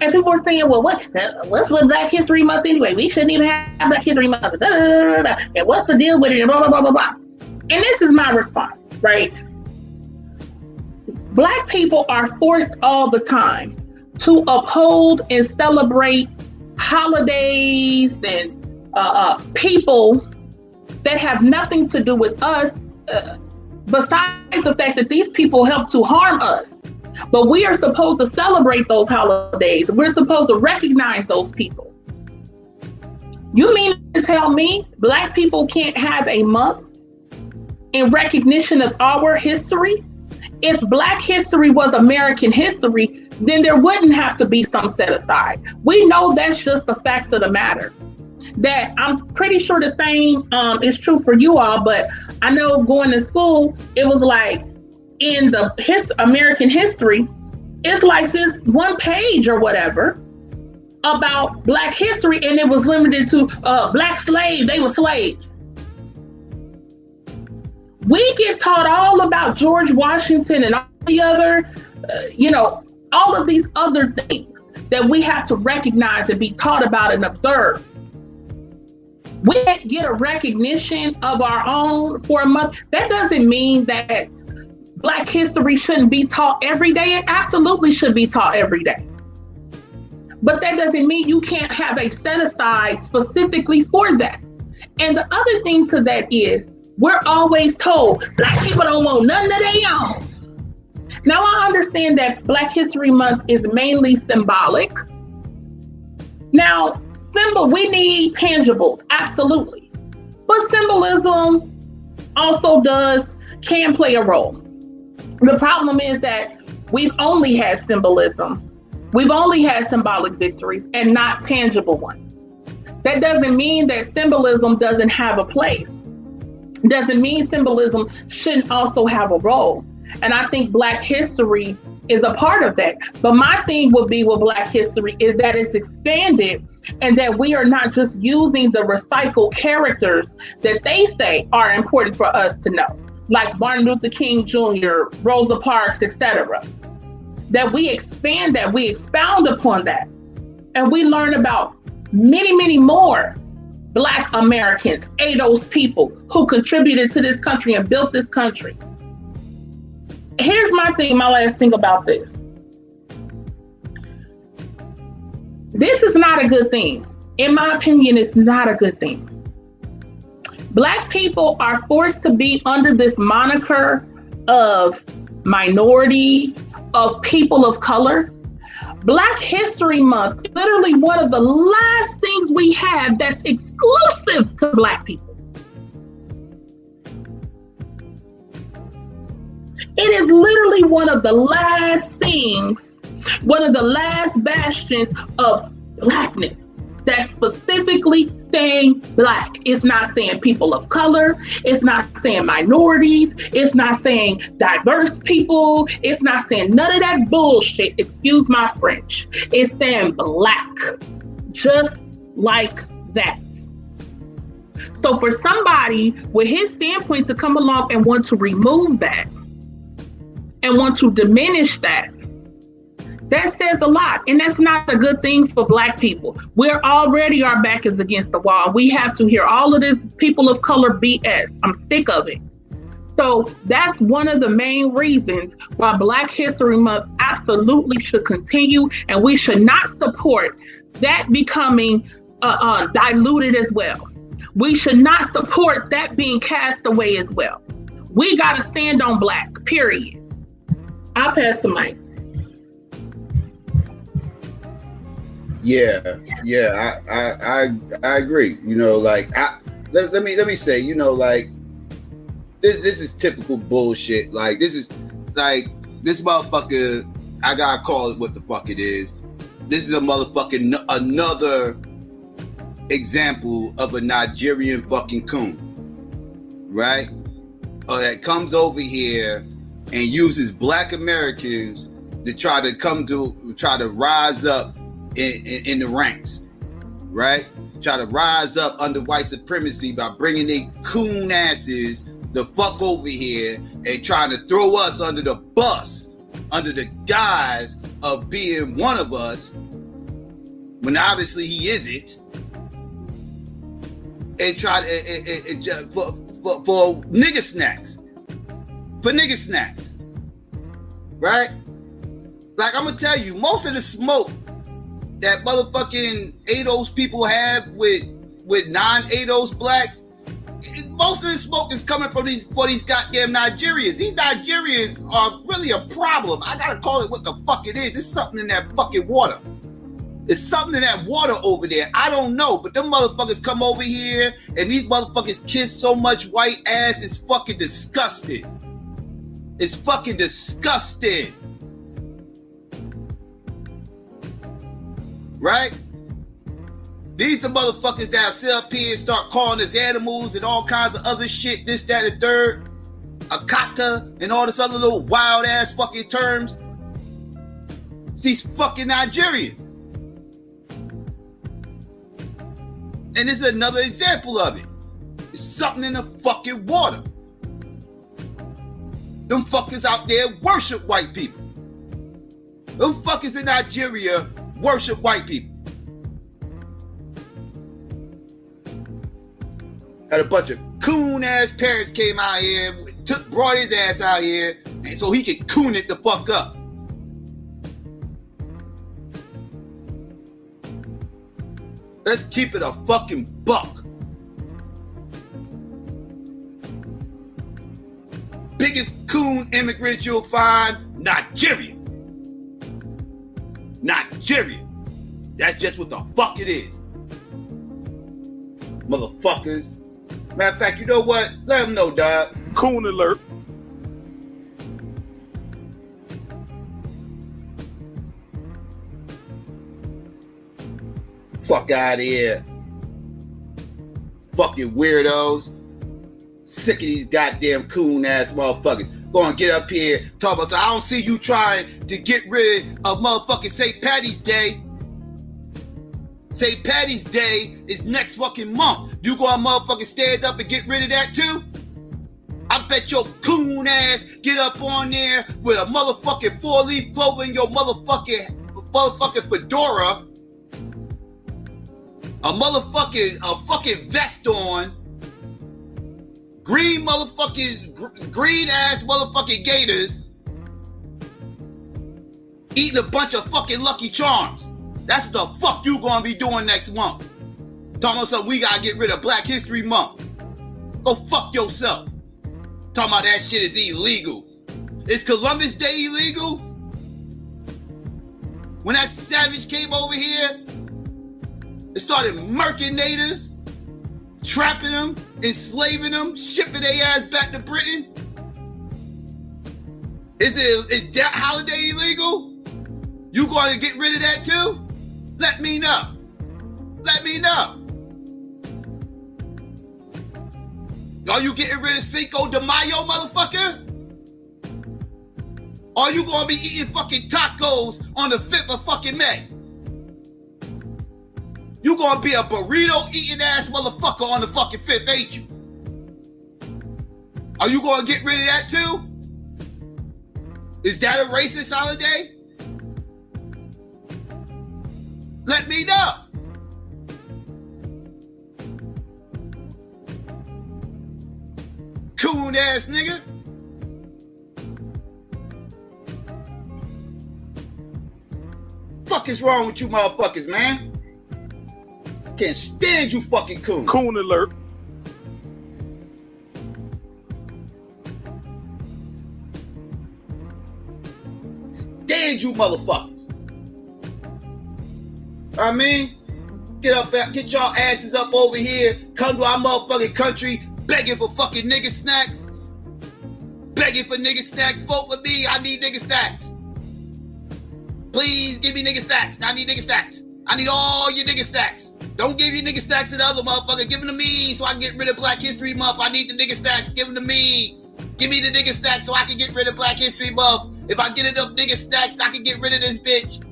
And people were saying, well, what's with Black History Month anyway? We shouldn't even have Black History Month. And what's the deal with it? And blah, blah, blah, blah, blah. And this is my response, right? Black people are forced all the time to uphold and celebrate holidays and people that have nothing to do with us, besides the fact that these people help to harm us. But we are supposed to celebrate those holidays. We're supposed to recognize those people. You mean to tell me Black people can't have a month in recognition of our history? If Black history was American history, then there wouldn't have to be some set aside. We know that's just the facts of the matter. That I'm pretty sure the same is true for you all, but I know going to school, it was like, in the American history, it's like this one page or whatever about Black history, and it was limited to Black slaves. They were slaves. We get taught all about George Washington and all the other, all of these other things that we have to recognize and be taught about and observe. We can't get a recognition of our own for a month. That doesn't mean that Black history shouldn't be taught every day. It absolutely should be taught every day. But that doesn't mean you can't have a set aside specifically for that. And the other thing to that is, we're always told Black people don't want none of their own. Now I understand that Black History Month is mainly symbolic. Now, we need tangibles, absolutely. But symbolism also can play a role. The problem is that we've only had symbolism. We've only had symbolic victories and not tangible ones. That doesn't mean that symbolism doesn't have a place. Doesn't mean symbolism shouldn't also have a role. And I think Black history is a part of that. But my thing would be with Black history is that it's expanded and that we are not just using the recycled characters that they say are important for us to know. like Martin Luther King Jr., Rosa Parks, etc. That we expand that, we expound upon that, and we learn about many, many more Black Americans, ADOS people who contributed to this country and built this country. Here's my last thing about this. This is not a good thing. In my opinion, it's not a good thing. Black people are forced to be under this moniker of minority, of people of color. Black History Month, literally one of the last things we have that's exclusive to Black people. It is literally one of the last things, one of the last bastions of Blackness that's specifically saying Black. It's not saying people of color. It's not saying minorities. It's not saying diverse people. It's not saying none of that bullshit. Excuse my French. It's saying Black. Just like that. So for somebody with his standpoint to come along and want to remove that and want to diminish that, that says a lot, and that's not a good thing for Black people. We're already, our back is against the wall. We have to hear all of this people of color BS. I'm sick of it. So that's one of the main reasons why Black History Month absolutely should continue, and we should not support that becoming diluted as well. We should not support that being cast away as well. We got to stand on Black, period. I'll pass the mic. Yeah, I agree. You know, like let me say, you know, like this is typical bullshit. Like this motherfucker. I gotta call it what the fuck it is. This is a motherfucking another example of a Nigerian fucking coon, right? That comes over here and uses Black Americans to try to rise up in the ranks, right? Try to rise up under white supremacy by bringing their coon asses the fuck over here and trying to throw us under the bus, under the guise of being one of us, when obviously he isn't, and try to for nigger snacks, right? Like I'm gonna tell you, most of the smoke that motherfucking ADOS people have with non-ADOS blacks, most of the smoke is coming from these goddamn Nigerians. These Nigerians are really a problem. I gotta call it what the fuck it is. It's something in that fucking water. It's something in that water over there. I don't know, but them motherfuckers come over here and these motherfuckers kiss so much white ass. It's fucking disgusting. It's fucking disgusting. Right? These are motherfuckers that sit up here and start calling us animals and all kinds of other shit, this, that, and third. Akata and all this other little wild ass fucking terms. It's these fucking Nigerians. And this is another example of it. It's something in the fucking water. Them fuckers out there worship white people. Them fuckers in Nigeria worship white people. Had a bunch of coon ass parents came out here, brought his ass out here, and so he could coon it the fuck up. Let's keep it a fucking buck. Biggest coon immigrant you'll find, Nigeria. Nigeria. That's just what the fuck it is. Motherfuckers. Matter of fact, you know what? Let them know, dog. Coon alert. Fuck out of here. Fucking weirdos. Sick of these goddamn coon ass motherfuckers. Gonna get up here, talk about, I don't see you trying to get rid of motherfucking St. Patty's Day. St. Patty's Day is next fucking month. You gonna motherfucking stand up and get rid of that too? I bet your coon ass get up on there with a motherfucking 4-leaf clover in your motherfucking fedora, a fucking vest on, green ass motherfucking gators, eating a bunch of fucking Lucky Charms. That's what the fuck you gonna be doing next month. Talking about something, we gotta get rid of Black History Month. Go fuck yourself. Talking about that shit is illegal. Is Columbus Day illegal? When that savage came over here and started murking natives, trapping them, enslaving them, shipping their ass back to Britain? Is that holiday illegal? You going to get rid of that too? Let me know. Let me know. Are you getting rid of Cinco de Mayo, motherfucker? Are you gonna be eating fucking tacos on the 5th of fucking May? You gonna be a burrito eating ass motherfucker on the fucking 5th, ain't you? Are you gonna get rid of that too? Is that a racist holiday? Let me know. Coon ass nigga. Fuck is wrong with you motherfuckers, man? I can't stand you fucking coon. Coon alert. Stand you motherfuckers. I mean, get y'all asses up over here, come to our motherfucking country, begging for fucking nigga snacks. Begging for nigga snacks. Vote for me, I need nigga snacks. Please give me nigga stacks. I need nigga stacks. I need all your nigga stacks. Don't give your nigga stacks to the other motherfucker. Give them to me so I can get rid of Black History Month. I need the nigga stacks. Give them to me. Give me the nigga stacks so I can get rid of Black History Month. If I get enough nigga stacks, I can get rid of this bitch.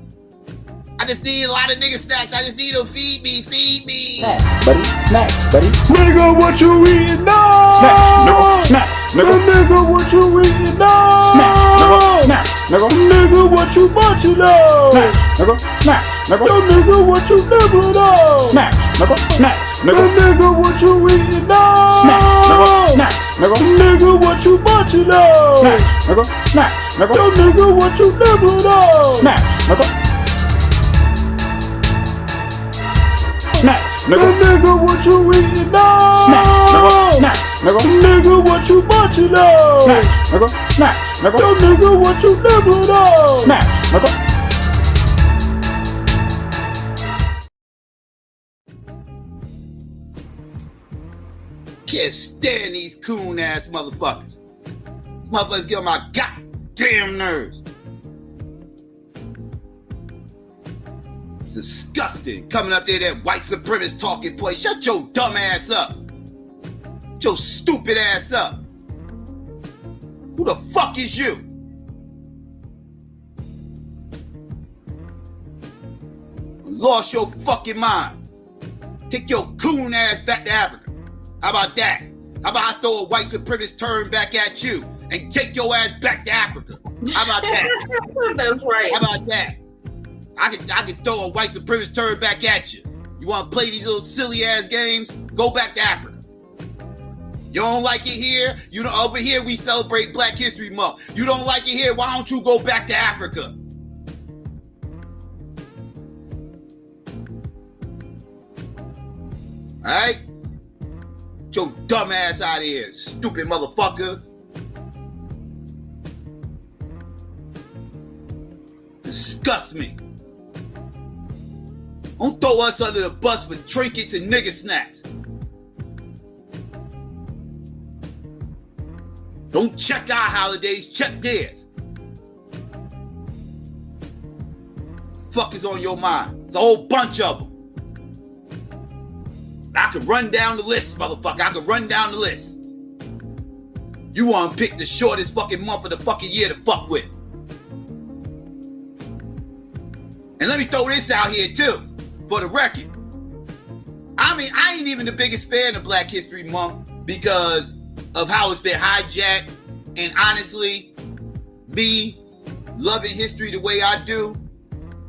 I just need a lot of nigga stacks. I just need them. Feed me. Feed me. Snacks, buddy. Snacks, buddy. Nigga, what you eating now? Snacks, nigga. Snacks, nigga. Nigga, what you eating now? Snacks, nigga. Snacks, nigga. Nigga, what you munching on? Snacks, nigga. Snacks, nigga. Yo, nigga, what you nibbling on? Snacks, nigga. Snacks, nigga. Nigga, what you eating now? Snacks, nigga. Snacks, nigga. Nigga, what you munching on? Snacks, nigga. Snacks, nigga. Yo, nigga, what you nibbling on? Snacks, nigga. Snacks, nigga. Nigga, what you eating now? Snacks, nigga. Snacks, nigga. Nigga, what you munching on? Snacks, nigga. Snacks, nigga. Yo, nigga, what you nibbling on? Snacks, nigga. Can't stand these coon ass motherfuckers. These motherfuckers get on my goddamn nerves. Disgusting. Coming up there, that white supremacist talking place. Shut your dumb ass up. Shut your stupid ass up. Who the fuck is you? Lost your fucking mind. Take your coon ass back to Africa. How about that? How about I throw a white supremacist turn back at you and take your ass back to Africa? How about that? That's right. How about that? I can throw a white supremacist turd back at you. You want to play these little silly ass games? Go back to Africa. You don't like it here? You know, over here we celebrate Black History Month. You don't like it here? Why don't you go back to Africa? All right? Get your dumb ass out of here, stupid motherfucker. Disgust me. Don't throw us under the bus for trinkets and nigga snacks. Don't check our holidays, check theirs. Fuck is on your mind? It's a whole bunch of them. I can run down the list, motherfucker. I can run down the list. You want to pick the shortest fucking month of the fucking year to fuck with. And let me throw this out here too, for the record. I mean, I ain't even the biggest fan of Black History Month because of how it's been hijacked. And honestly, me loving history the way I do,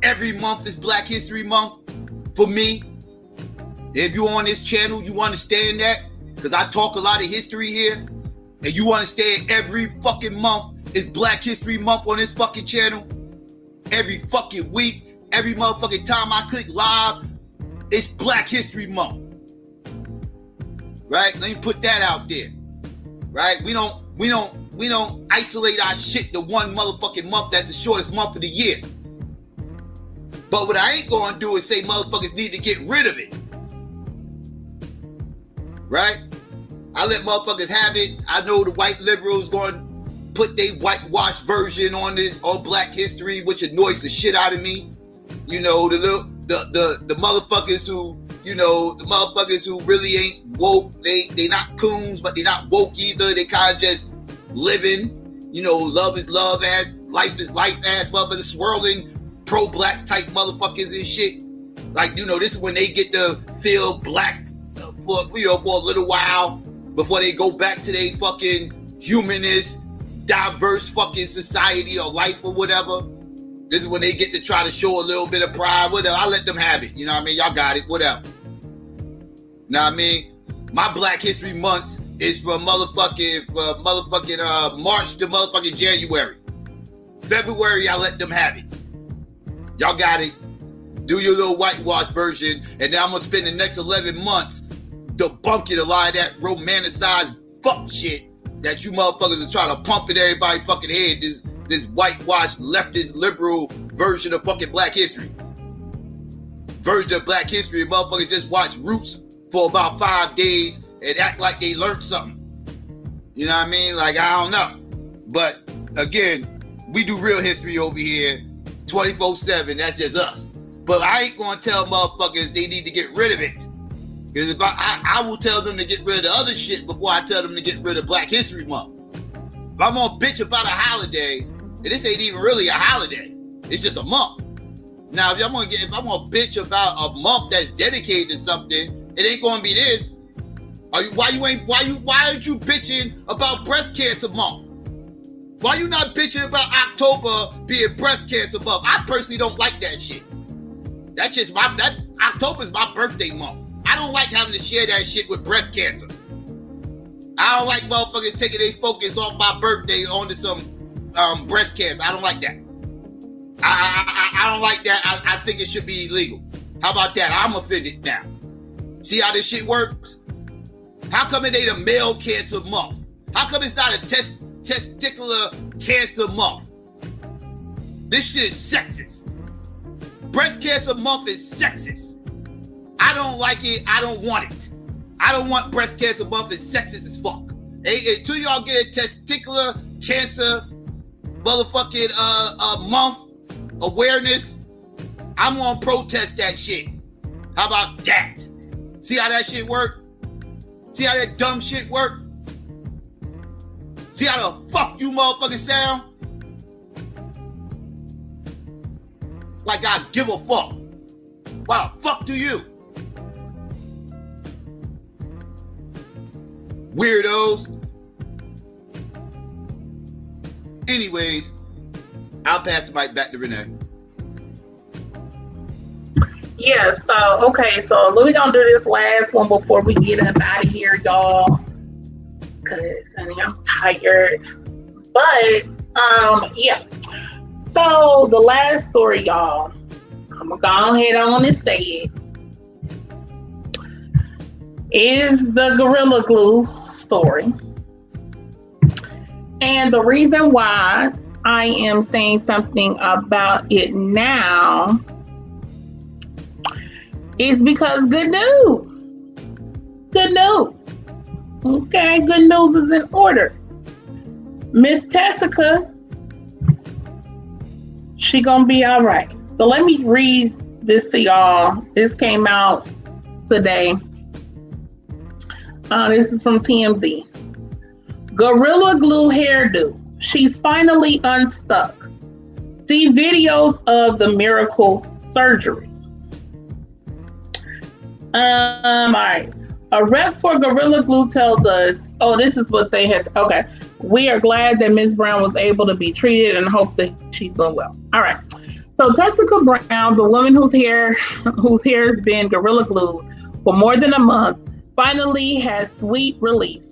every month is Black History Month for me. If you're on this channel, you understand that, because I talk a lot of history here, and you understand every fucking month is Black History Month on this fucking channel. Every fucking week, every motherfucking time I click live, it's Black History Month. Right? Let me put that out there. Right? We don't isolate our shit to one motherfucking month that's the shortest month of the year. But what I ain't gonna do is say motherfuckers need to get rid of it. Right? I let motherfuckers have it. I know the white liberals gonna put their whitewashed version on Black History, which annoys the shit out of me. You know, the motherfuckers who, you know, the motherfuckers who really ain't woke. They not coons, but they not woke either. They kind of just living, you know, love is love ass, life is life ass motherfuckers, swirling pro-black type motherfuckers and shit. Like, you know, this is when they get to feel black for a little while before they go back to their fucking humanist, diverse fucking society or life or whatever. This is when they get to try to show a little bit of pride, whatever. I let them have it. You know what I mean? Y'all got it, whatever. Know what I mean? My Black History Months is from motherfucking March to motherfucking January. February, I let them have it. Y'all got it. Do your little whitewash version, and then I'm gonna spend the next 11 months debunking a lot of that romanticized fuck shit that you motherfuckers are trying to pump in everybody's fucking head. This whitewashed leftist liberal version of fucking Black history. Version of Black history, motherfuckers just watch Roots for about 5 days and act like they learned something. You know what I mean? Like, I don't know. But again, we do real history over here 24/7. That's just us. But I ain't gonna tell motherfuckers they need to get rid of it. Because if I will tell them to get rid of the other shit before I tell them to get rid of Black History Month. If I'm gonna bitch about a holiday, and this ain't even really a holiday, it's just a month. Now, if I'm gonna bitch about a month that's dedicated to something, it ain't gonna be this. Why aren't you bitching about Breast Cancer Month? Why you not bitching about October being Breast Cancer Month? I personally don't like that shit. That's just October's my birthday month. I don't like having to share that shit with breast cancer. I don't like motherfuckers taking their focus off my birthday onto some breast cancer. I don't like that. I don't like that. I think it should be illegal. How about that? I'm offended now. See how this shit works? How come it ain't a male cancer month? How come it's not a testicular cancer month? This shit is sexist. Breast Cancer Month is sexist. I don't like it. I don't want it. I don't want Breast Cancer Month. It's sexist as fuck. Until y'all get a testicular cancer motherfucking month awareness, I'm gonna protest that shit. How about that? See how that shit work? See how that dumb shit work? See how the fuck you motherfucking sound? Like I give a fuck. Why the fuck do you? Weirdos. Anyways, I'll pass the mic back to Renee. Yeah, so we're gonna do this last one before we get up out of here, y'all. Cause I'm tired. But yeah. So the last story, y'all, I'm gonna go ahead on and say it, is the Gorilla Glue story. And the reason why I am saying something about it now is because good news. Good news. Okay, good news is in order. Miss Tessica, she gonna be all right. So let me read this to y'all. This came out today. This is from TMZ. Gorilla Glue hairdo. She's finally unstuck. See videos of the miracle surgery. All right. A rep for Gorilla Glue tells us, oh, this is what they had. Okay. We are glad that Ms. Brown was able to be treated and hope that she's doing well. All right. So Tessica Brown, the woman whose hair has been Gorilla Glued for more than a month, finally has sweet relief.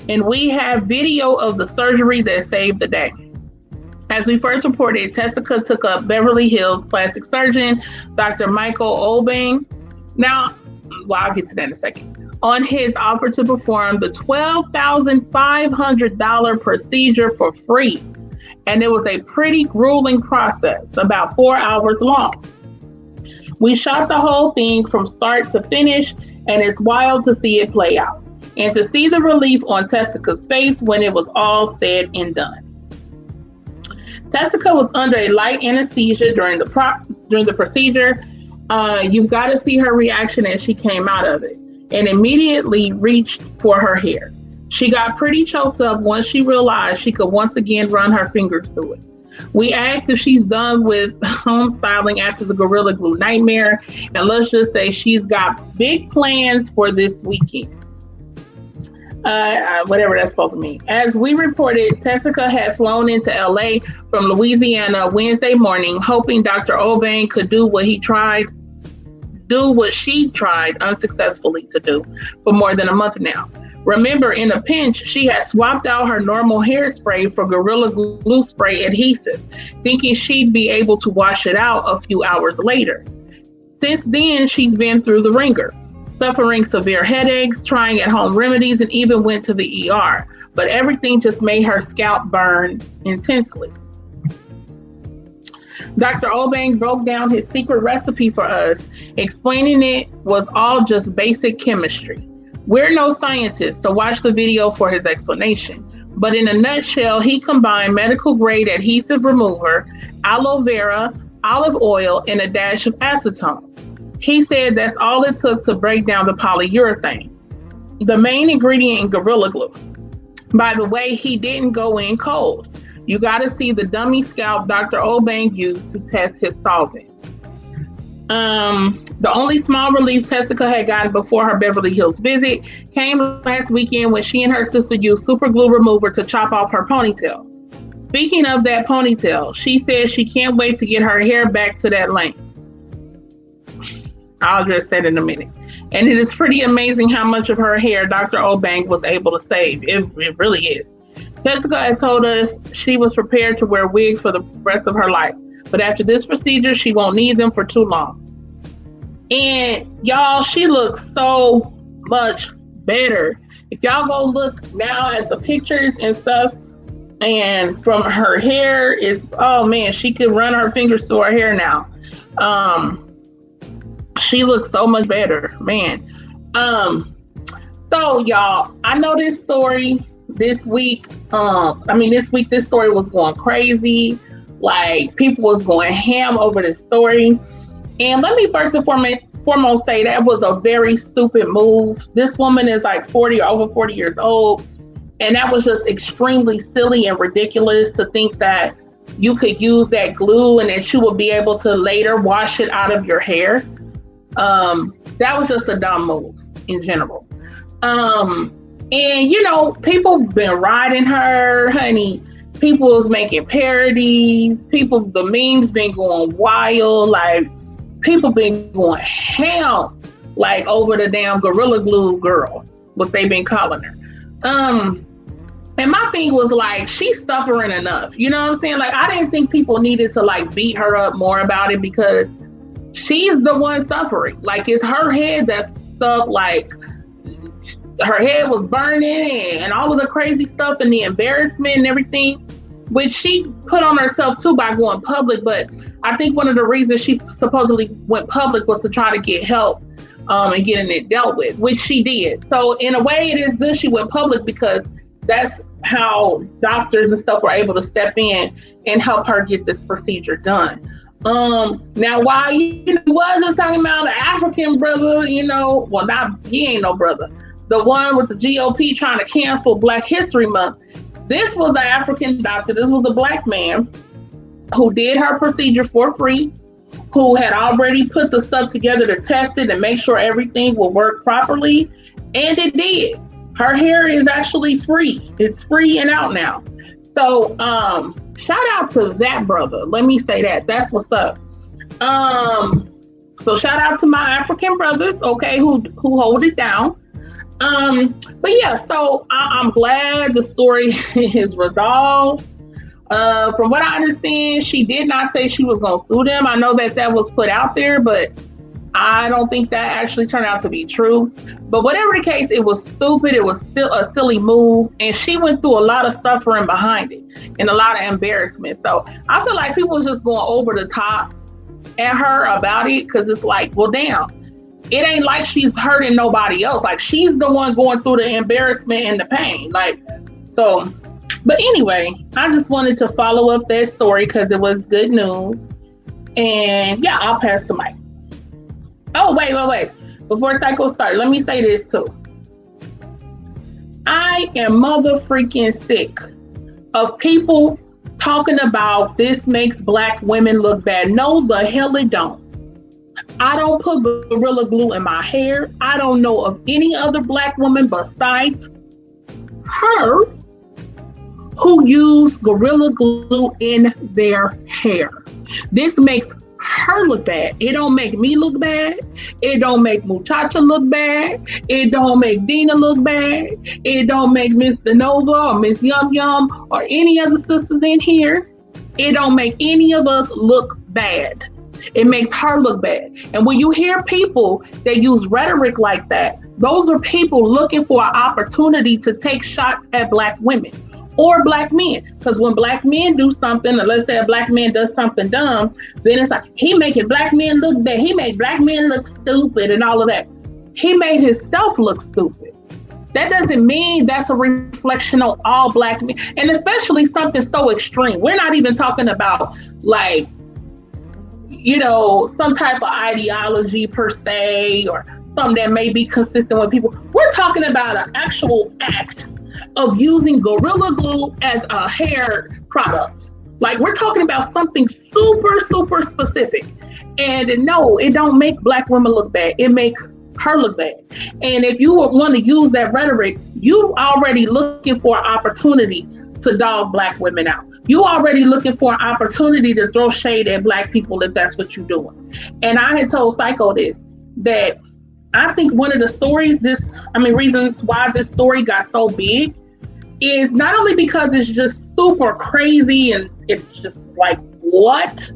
And we have video of the surgery that saved the day. As we first reported, Tessica took up Beverly Hills plastic surgeon, Dr. Michael Obang. Now, well, I'll get to that in a second. On his offer to perform the $12,500 procedure for free. And it was a pretty grueling process, about 4 hours long. We shot the whole thing from start to finish, and it's wild to see it play out. And to see the relief on Tessica's face when it was all said and done. Tessica was under a light anesthesia during the procedure. You've got to see her reaction as she came out of it, and immediately reached for her hair. She got pretty choked up once she realized she could once again run her fingers through it. We asked if she's done with home styling after the Gorilla Glue nightmare, and let's just say she's got big plans for this weekend. Whatever that's supposed to mean. As we reported, Tessica had flown into LA from Louisiana Wednesday morning, hoping Dr. Obang could do what she tried unsuccessfully to do for more than a month now. Remember, in a pinch, she had swapped out her normal hairspray for Gorilla Glue spray adhesive, thinking she'd be able to wash it out a few hours later. Since then, she's been through the ringer, suffering severe headaches, trying at-home remedies, and even went to the ER. But everything just made her scalp burn intensely. Dr. Obang broke down his secret recipe for us, explaining it was all just basic chemistry. We're no scientists, so watch the video for his explanation. But in a nutshell, he combined medical-grade adhesive remover, aloe vera, olive oil, and a dash of acetone. He said that's all it took to break down the polyurethane, the main ingredient in Gorilla Glue. By the way, he didn't go in cold. You got to see the dummy scalp Dr. Obang used to test his solvent. The only small relief Tessica had gotten before her Beverly Hills visit came last weekend when she and her sister used super glue remover to chop off her ponytail. Speaking of that ponytail, she says she can't wait to get her hair back to that length. I'll address that in a minute. And it is pretty amazing how much of her hair Dr. Obang was able to save. It really is. Tessica had told us she was prepared to wear wigs for the rest of her life. But after this procedure, she won't need them for too long. And y'all, she looks so much better. If y'all go look now at the pictures and stuff, and from her hair is, oh man, she could run her fingers through her hair now. She looks so much better, man. So y'all, I know this story this week. This story was going crazy. Like, people was going ham over this story. And let me first and foremost say that was a very stupid move. This woman is like 40 or over 40 years old. And that was just extremely silly and ridiculous to think that you could use that glue and that you would be able to later wash it out of your hair. That was just a dumb move in general. And you know, people been riding her, honey. People was making parodies. The memes been going wild. Like, people been going ham, like, over the damn Gorilla Glue girl, what they been calling her. And my thing was like, she's suffering enough. You know what I'm saying? Like, I didn't think people needed to like beat her up more about it because she's the one suffering. Like, it's her head that's up. Like, her head was burning and all of the crazy stuff and the embarrassment and everything, which she put on herself too by going public. But I think one of the reasons she supposedly went public was to try to get help and getting it dealt with, which she did. So in a way, it is good she went public because that's how doctors and stuff were able to step in and help her get this procedure done. Now, while he was just talking about the African brother, he ain't no brother. The one with the GOP trying to cancel Black History Month. This was an African doctor. This was a Black man who did her procedure for free, who had already put the stuff together to test it and make sure everything will work properly. And it did. Her hair is actually free. It's free and out now. So shout out to that brother. Let me say that. That's what's up. So shout out to my African brothers, okay, who hold it down. But yeah, so I'm glad the story is resolved. From what I understand, she did not say she was going to sue them. I know that was put out there, but I don't think that actually turned out to be true. But whatever the case, it was stupid. It was still a silly move. And she went through a lot of suffering behind it and a lot of embarrassment. So I feel like people are just going over the top at her about it, because it's like, well, damn, it ain't like she's hurting nobody else. Like, she's the one going through the embarrassment and the pain. Like, so, but anyway, I just wanted to follow up that story because it was good news. And yeah, I'll pass the mic. Oh, wait. Before Psycho starts, let me say this too. I am mother freaking sick of people talking about this makes Black women look bad. No, the hell it don't. I don't put Gorilla Glue in my hair. I don't know of any other Black woman besides her who use Gorilla Glue in their hair. This makes her look bad. It don't make me look bad. It don't make Muchacha look bad. It don't make Dina look bad. It don't make Miss Denova or Miss Yum Yum or any other sisters in here. It don't make any of us look bad. It makes her look bad. And when you hear people that use rhetoric like that, those are people looking for an opportunity to take shots at Black women or Black men. Because when Black men do something, or let's say a Black man does something dumb, then it's like, he making Black men look bad. He made Black men look stupid and all of that. He made himself look stupid. That doesn't mean that's a reflection on all Black men. And especially something so extreme. We're not even talking about like, you know, some type of ideology per se, or something that may be consistent with people. We're talking about an actual act of using Gorilla Glue as a hair product. Like, we're talking about something super, super specific. And no, it don't make Black women look bad. It make her look bad. And if you want to use that rhetoric, you already looking for an opportunity to dog Black women out. You already looking for an opportunity to throw shade at Black people if that's what you're doing. And I had told Psycho this, that I think one of the reasons why this story got so big is not only because it's just super crazy and it's just like, what?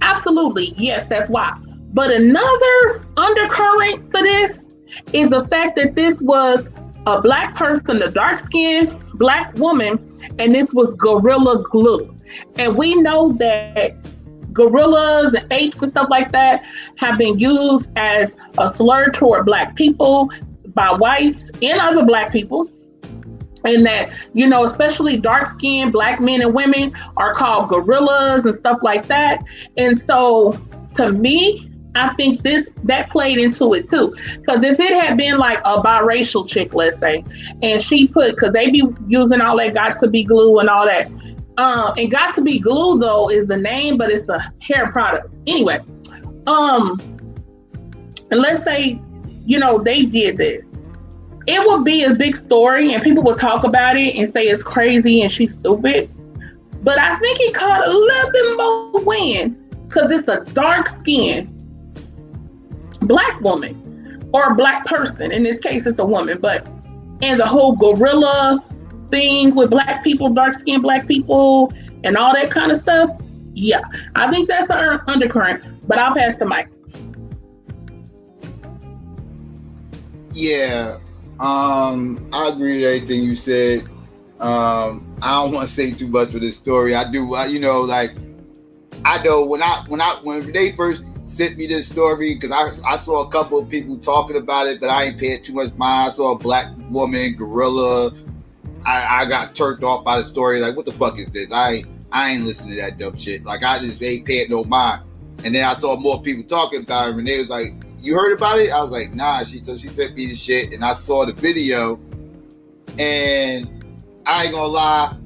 Absolutely, yes, that's why. But another undercurrent to this is the fact that this was a Black person, a dark-skinned Black woman, and this was Gorilla Glue. And we know that gorillas and apes and stuff like that have been used as a slur toward Black people by whites and other Black people. And that, you know, especially dark-skinned Black men and women are called gorillas and stuff like that. And so, to me, I think that played into it too. Because if it had been like a biracial chick, let's say, and she because they be using all that got-to-be glue and all that. And got-to-be glue, though, is the name, but it's a hair product. Anyway, and let's say, you know, they did this. It would be a big story and people would talk about it and say it's crazy and she's stupid. But I think it caught a little bit more wind because it's a dark-skinned Black woman or a Black person. In this case, it's a woman. And the whole gorilla thing with Black people, dark-skinned Black people and all that kind of stuff. Yeah, I think that's our undercurrent, but I'll pass the mic. Yeah. I agree with everything you said. I don't want to say too much for this story. I do, I know when they first sent me this story, because I saw a couple of people talking about it, but I ain't paying too much mind. I saw a Black woman, gorilla. I got turned off by the story. Like, what the fuck is this? I ain't listening to that dumb shit. Like, I just ain't paying no mind. And then I saw more people talking about it, and they was like, you heard about it? I was like, nah. So she sent me the shit, and I saw the video, and I ain't gonna lie,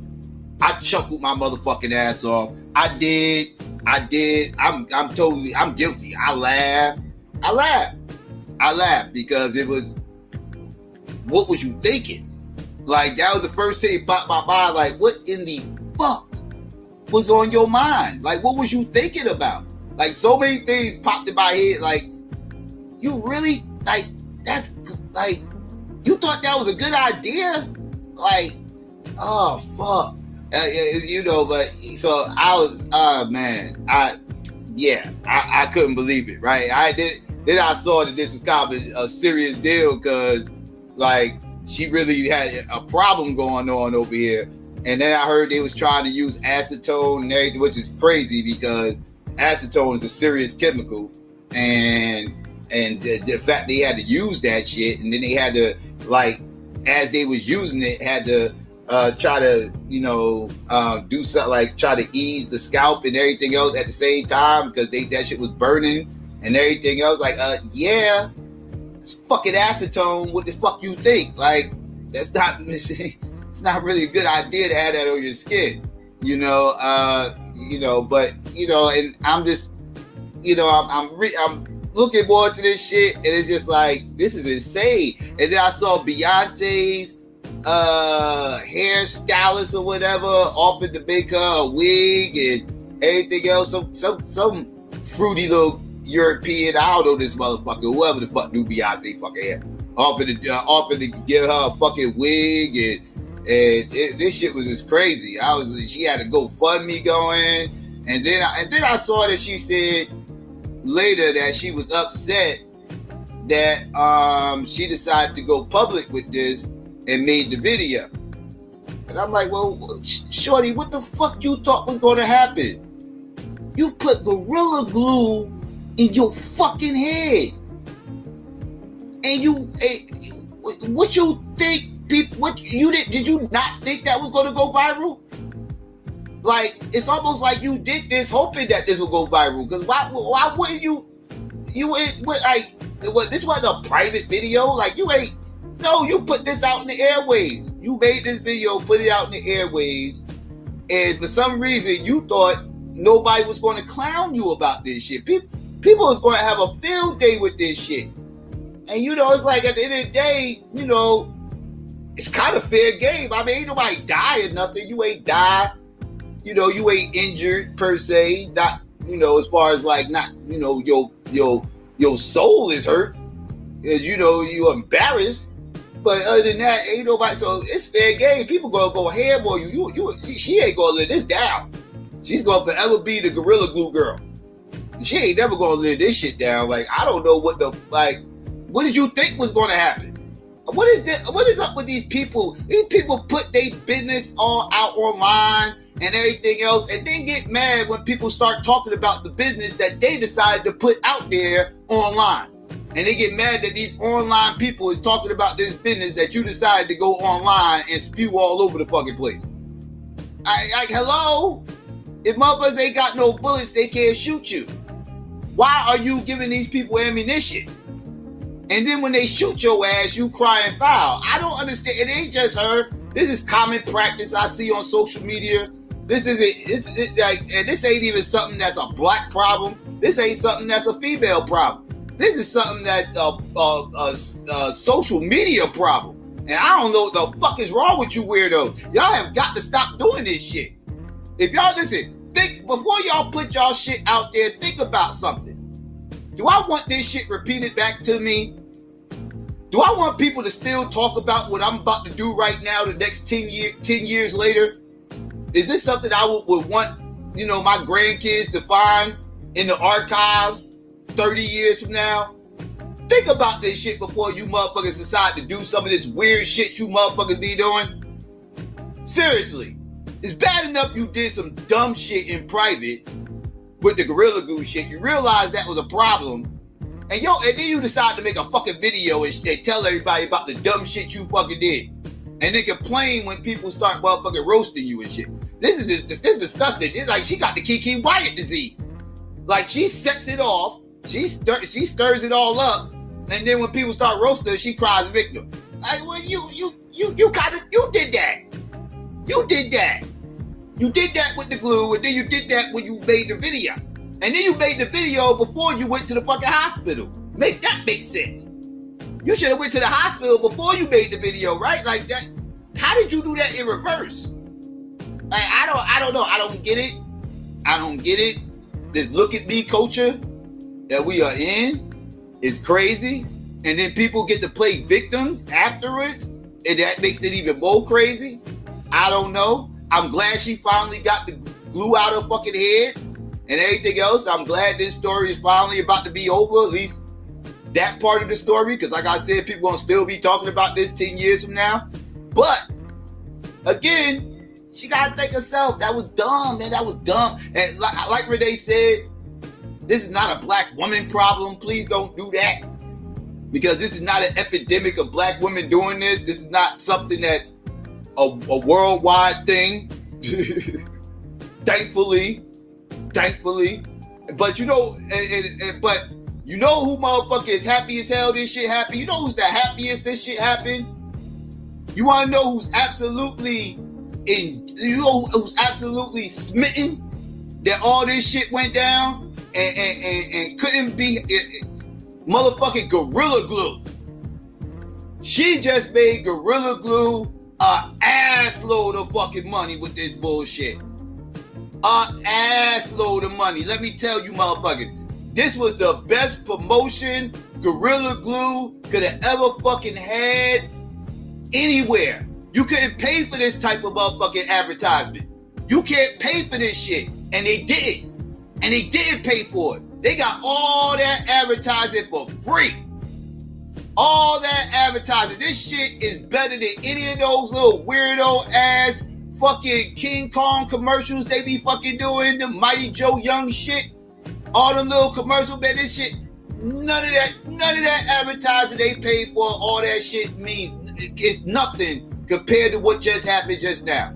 I chuckled my motherfucking ass off. I did. I'm guilty. I laughed because it was what was you thinking? Like, that was the first thing popped my mind. Like, what in the fuck was on your mind? Like, what was you thinking about? Like, so many things popped in my head. Like, you really, like, that's, like, you thought that was a good idea? Like, oh, fuck. You know, but, so I was, man, I couldn't believe it, right? Then I saw that this was kind of a serious deal because, like, she really had a problem going on over here. And then I heard they was trying to use acetone and everything, which is crazy because acetone is a serious chemical. And the fact they had to use that shit, and then they had to, like, as they was using it, had to try to, you know, do something like try to ease the scalp and everything else at the same time because that shit was burning and everything else. Like, yeah, it's fucking acetone. What the fuck you think? Like, that's not, it's not really a good idea to have that on your skin, you know. But you know, and I'm just, you know, I'm looking more to this shit, and it's just like, this is insane. And then I saw Beyonce's hairstylist or whatever offered to make her a wig and everything else. Some fruity little European, I don't know this motherfucker, whoever the fuck knew Beyonce fucking hair, offered to give her a fucking wig, and this shit was just crazy. She had a GoFundMe going, and then I saw that she said later that she was upset that she decided to go public with this and made the video. And I'm like, well, shorty, what the fuck you thought was going to happen? You put Gorilla Glue in your fucking head. And what you think, people, did you not think that was going to go viral? Like, it's almost like you did this hoping that this will go viral. Because why wouldn't you this wasn't a private video. Like, you put this out in the airwaves. You made this video, put it out in the airwaves, and for some reason you thought nobody was going to clown you about this shit. People was going to have a field day with this shit. And, you know, it's like at the end of the day, you know, it's kind of fair game. I mean, ain't nobody die or nothing. You ain't die. You know, you ain't injured per se. Not, you know, as far as like not, you know, your soul is hurt. You know, you're embarrassed. But other than that, ain't nobody. So it's fair game. People gonna go ham on you. She ain't gonna let this down. She's gonna forever be the Gorilla Glue girl. She ain't never gonna let this shit down. Like, I don't know what what did you think was gonna happen? What is this? What is up with these people? These people put their business all out online and everything else, and then get mad when people start talking about the business that they decided to put out there online. And they get mad that these online people is talking about this business that you decided to go online and spew all over the fucking place. Hello? If motherfuckers ain't got no bullets, they can't shoot you. Why are you giving these people ammunition? And then when they shoot your ass, you cry and foul. I don't understand. It ain't just her. This is common practice I see on social media. This ain't even something that's a black problem. This ain't something that's a female problem. This is something that's a social media problem. And I don't know what the fuck is wrong with you weirdos. Y'all have got to stop doing this shit. If y'all think before y'all put y'all shit out there, think about something. Do I want this shit repeated back to me? Do I want people to still talk about what I'm about to do right now the next 10 years later? Is this something I would want, you know, my grandkids to find in the archives 30 years from now? Think about this shit before you motherfuckers decide to do some of this weird shit you motherfuckers be doing. Seriously. It's bad enough you did some dumb shit in private with the Gorilla Glue shit. You realized that was a problem. And then you decide to make a fucking video and tell everybody about the dumb shit you fucking did. And then complain when people start motherfucking roasting you and shit. This is disgusting. It's like she got the Kiki Wyatt disease. Like, she sets it off. She stirs it all up. And then when people start roasting her, she cries victim. Like, well, you did that. You did that. You did that with the glue, and then you did that when you made the video. And then you made the video before you went to the fucking hospital. Make that make sense. You should have went to the hospital before you made the video, right? Like that. How did you do that in reverse? Like, I don't know. I don't get it. I don't get it. This look at me culture that we are in is crazy. And then people get to play victims afterwards. And that makes it even more crazy. I don't know. I'm glad she finally got the glue out her fucking head and everything else. I'm glad this story is finally about to be over, at least that part of the story. Because like I said, people gonna still be talking about this 10 years from now. But again, she gotta think herself. That was dumb, man. That was dumb. And like Renee said, this is not a black woman problem. Please don't do that. Because this is not an epidemic of black women doing this. This is not something that's a worldwide thing. Thankfully. But you know, but you know who motherfucker is happy as hell this shit happened? You know who's the happiest this shit happened? You want to know who's absolutely who's absolutely smitten that all this shit went down and couldn't be motherfucking Gorilla Glue. She just made Gorilla Glue a ass load of fucking money with this bullshit. A ass load of money. Let me tell you motherfuckers, this was the best promotion Gorilla Glue could have ever fucking had anywhere. You couldn't pay for this type of motherfucking advertisement. You can't pay for this shit. And they did. And they didn't pay for it. They got all that advertising for free. All that advertising. This shit is better than any of those little weirdo ass fucking King Kong commercials they be fucking doing. The Mighty Joe Young shit. All them little commercials, man, this shit. None of that advertising they paid for, all that shit means it's nothing compared to what just happened just now.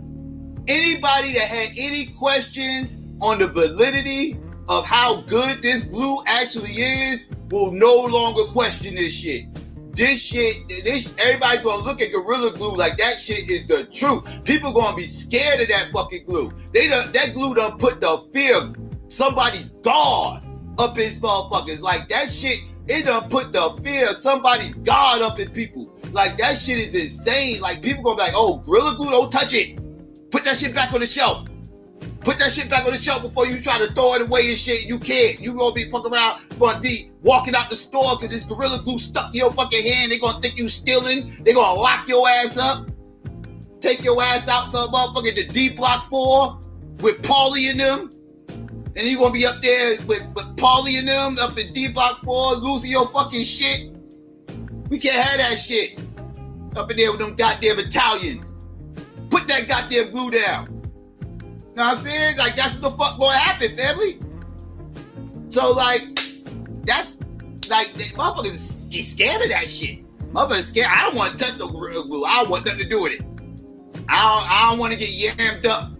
Anybody that had any questions on the validity of how good this glue actually is will no longer question this shit. Everybody's gonna look at Gorilla Glue like that shit is the truth. People gonna be scared of that fucking glue. That glue done put the fear, somebody's God up in motherfuckers. Like that shit, it done put the fear of somebody's God up in people. Like that shit is insane. Like people gonna be like, oh, Gorilla Glue, don't touch it. Put that shit back on the shelf. Put that shit back on the shelf before you try to throw it away and shit. You can't. You gonna be fucking around, gonna be walking out the store because this Gorilla Glue stuck in your fucking hand. They gonna think you stealing. They gonna lock your ass up. Take your ass out some motherfucker to D.A.B.A.T.E 4 with Paulie and them. And you gonna be up there with Paulie and them up in D.A.B.A.T.E 4 losing your fucking shit. We can't have that shit up in there with them goddamn Italians. Put that goddamn glue down. You know what I'm saying? Like, that's what the fuck gonna happen, family. So, like, that's, like, motherfuckers get scared of that shit. Motherfuckers scared. I don't want to touch no Gorilla Glue. I don't want nothing to do with it. I don't want to get yammed up.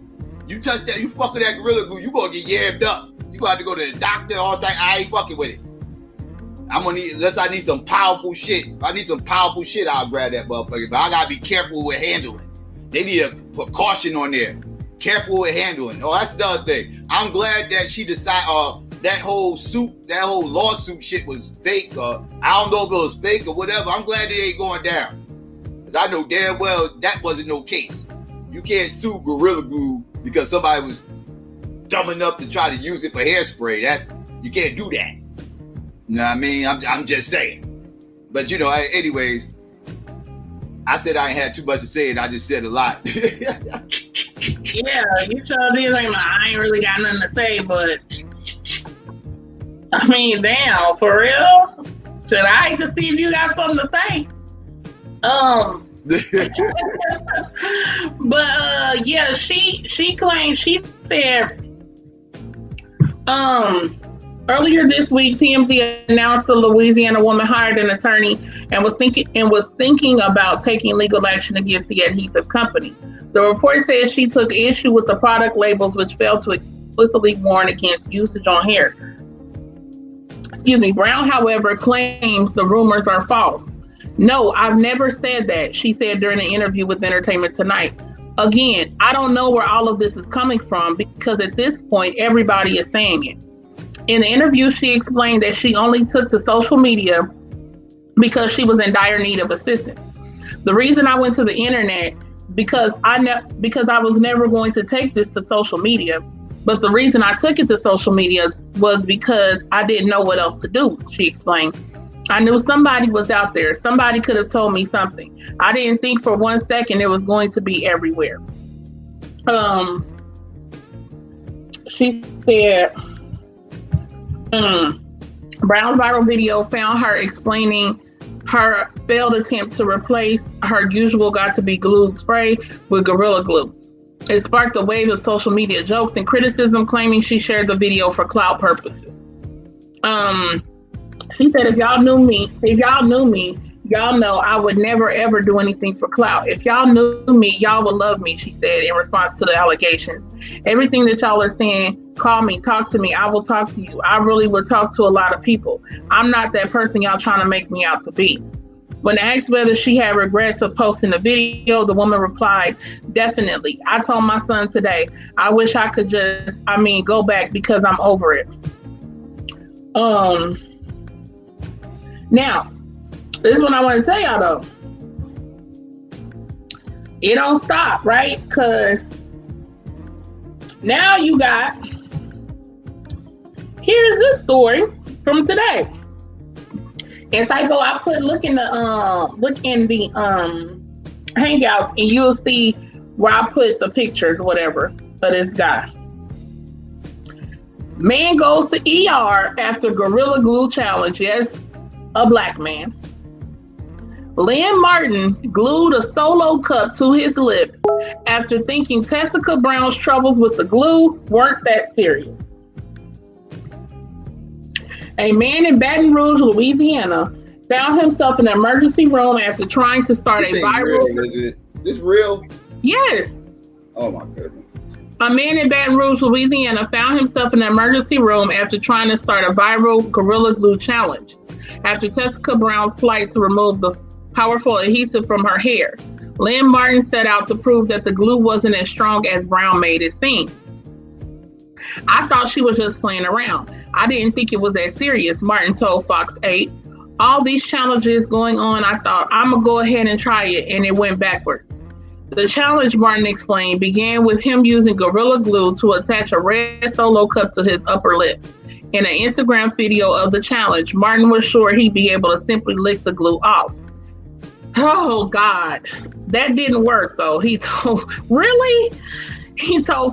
You touch that, you fuck with that Gorilla Glue, you gonna get yammed up. You gonna have to go to the doctor all the time. I ain't fucking with it. I'm gonna need, unless I need some powerful shit. If I need some powerful shit, I'll grab that motherfucker. But I gotta be careful with handling. They need to put caution on there. Careful with handling. Oh, that's the other thing. I'm glad that she decided that whole lawsuit shit was fake. I don't know if it was fake or whatever. I'm glad it ain't going down. Because I know damn well that wasn't no case. You can't sue Gorilla Glue because somebody was dumb enough to try to use it for hairspray. You can't do that. You know what I mean? I'm just saying. But you know, anyways, I said I ain't had too much to say and I just said a lot. Yeah, you sure did. I ain't really got nothing to say, but I mean, damn, for real? Should I to see if you got something to say? But yeah, she claimed, she said, earlier this week, TMZ announced a Louisiana woman hired an attorney and was thinking about taking legal action against the adhesive company. The report says she took issue with the product labels, which failed to explicitly warn against usage on hair. Brown, however, claims the rumors are false. No, I've never said that, she said during an interview with Entertainment Tonight. Again, I don't know where all of this is coming from because at this point, everybody is saying it. In the interview, she explained that she only took to social media because she was in dire need of assistance. The reason I went to the internet because I was never going to take this to social media. But the reason I took it to social media was because I didn't know what else to do, she explained. I knew somebody was out there. Somebody could have told me something. I didn't think for 1 second it was going to be everywhere. She said, Brown's viral video found her explaining her failed attempt to replace her usual got-to-be glued spray with Gorilla Glue. It sparked a wave of social media jokes and criticism, claiming she shared the video for clout purposes. She said, if y'all knew me, y'all know I would never ever do anything for clout. If y'all knew me, y'all would love me, she said in response to the allegations. Everything that y'all are saying, call me, talk to me, I will talk to you. I really would talk to a lot of people. I'm not that person y'all trying to make me out to be. When asked whether she had regrets of posting the video, the woman replied, definitely. I told my son today, I wish I could go back because I'm over it. Now, this is what I want to tell y'all though. It don't stop, right? Because now you got, here's this story from today. As I go, I put look in the hangouts, and you'll see where I put the pictures, whatever, of this guy. Man goes to ER after Gorilla Glue challenge. Yes, a black man. Lynn Martin glued a solo cup to his lip after thinking Tessica Brown's troubles with the glue weren't that serious. A man in Baton Rouge, Louisiana, found himself in an emergency room after trying to start a viral. Real, is it? This real? Yes. Oh my goodness. A man in Baton Rouge, Louisiana, found himself in an emergency room after trying to start a viral Gorilla Glue challenge. After Tessica Brown's plight to remove the powerful adhesive from her hair, Lynn Martin set out to prove that the glue wasn't as strong as Brown made it seem. I thought she was just playing around. I didn't think it was that serious, Martin told Fox 8. All these challenges going on, I thought, I'm going to go ahead and try it, and it went backwards. The challenge, Martin explained, began with him using Gorilla Glue to attach a red solo cup to his upper lip. In an Instagram video of the challenge, Martin was sure he'd be able to simply lick the glue off. Oh, God. That didn't work, though. He told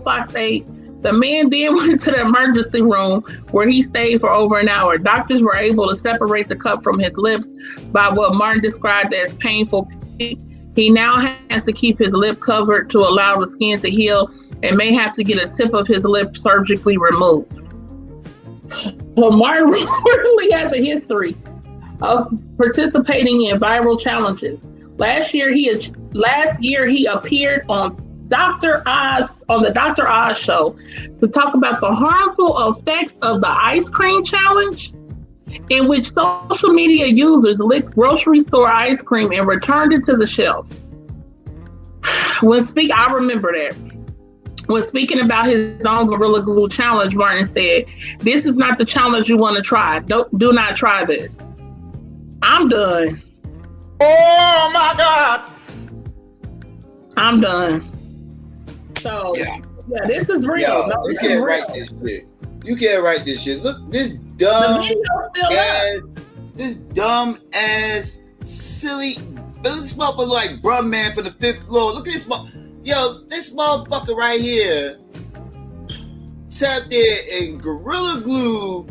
Fox 8. The man then went to the emergency room where he stayed for over an hour. Doctors were able to separate the cup from his lips by what Martin described as painful. He now has to keep his lip covered to allow the skin to heal and may have to get a tip of his lip surgically removed. Well, Martin really has a history of participating in viral challenges. Last year he appeared on the Dr. Oz show to talk about the harmful effects of the ice cream challenge, in which social media users licked grocery store ice cream and returned it to the shelf. I remember that. When speaking about his own Gorilla Glue challenge, Martin said, "This is not the challenge you want to try. Do not try this." I'm done. Oh my God. I'm done. So yeah, this is real. Yo, you can't write this shit. You can't write this shit. Look, this dumb ass silly. This motherfucker like bruh man from the 5th floor. Look at this this motherfucker right here sat there and Gorilla Glue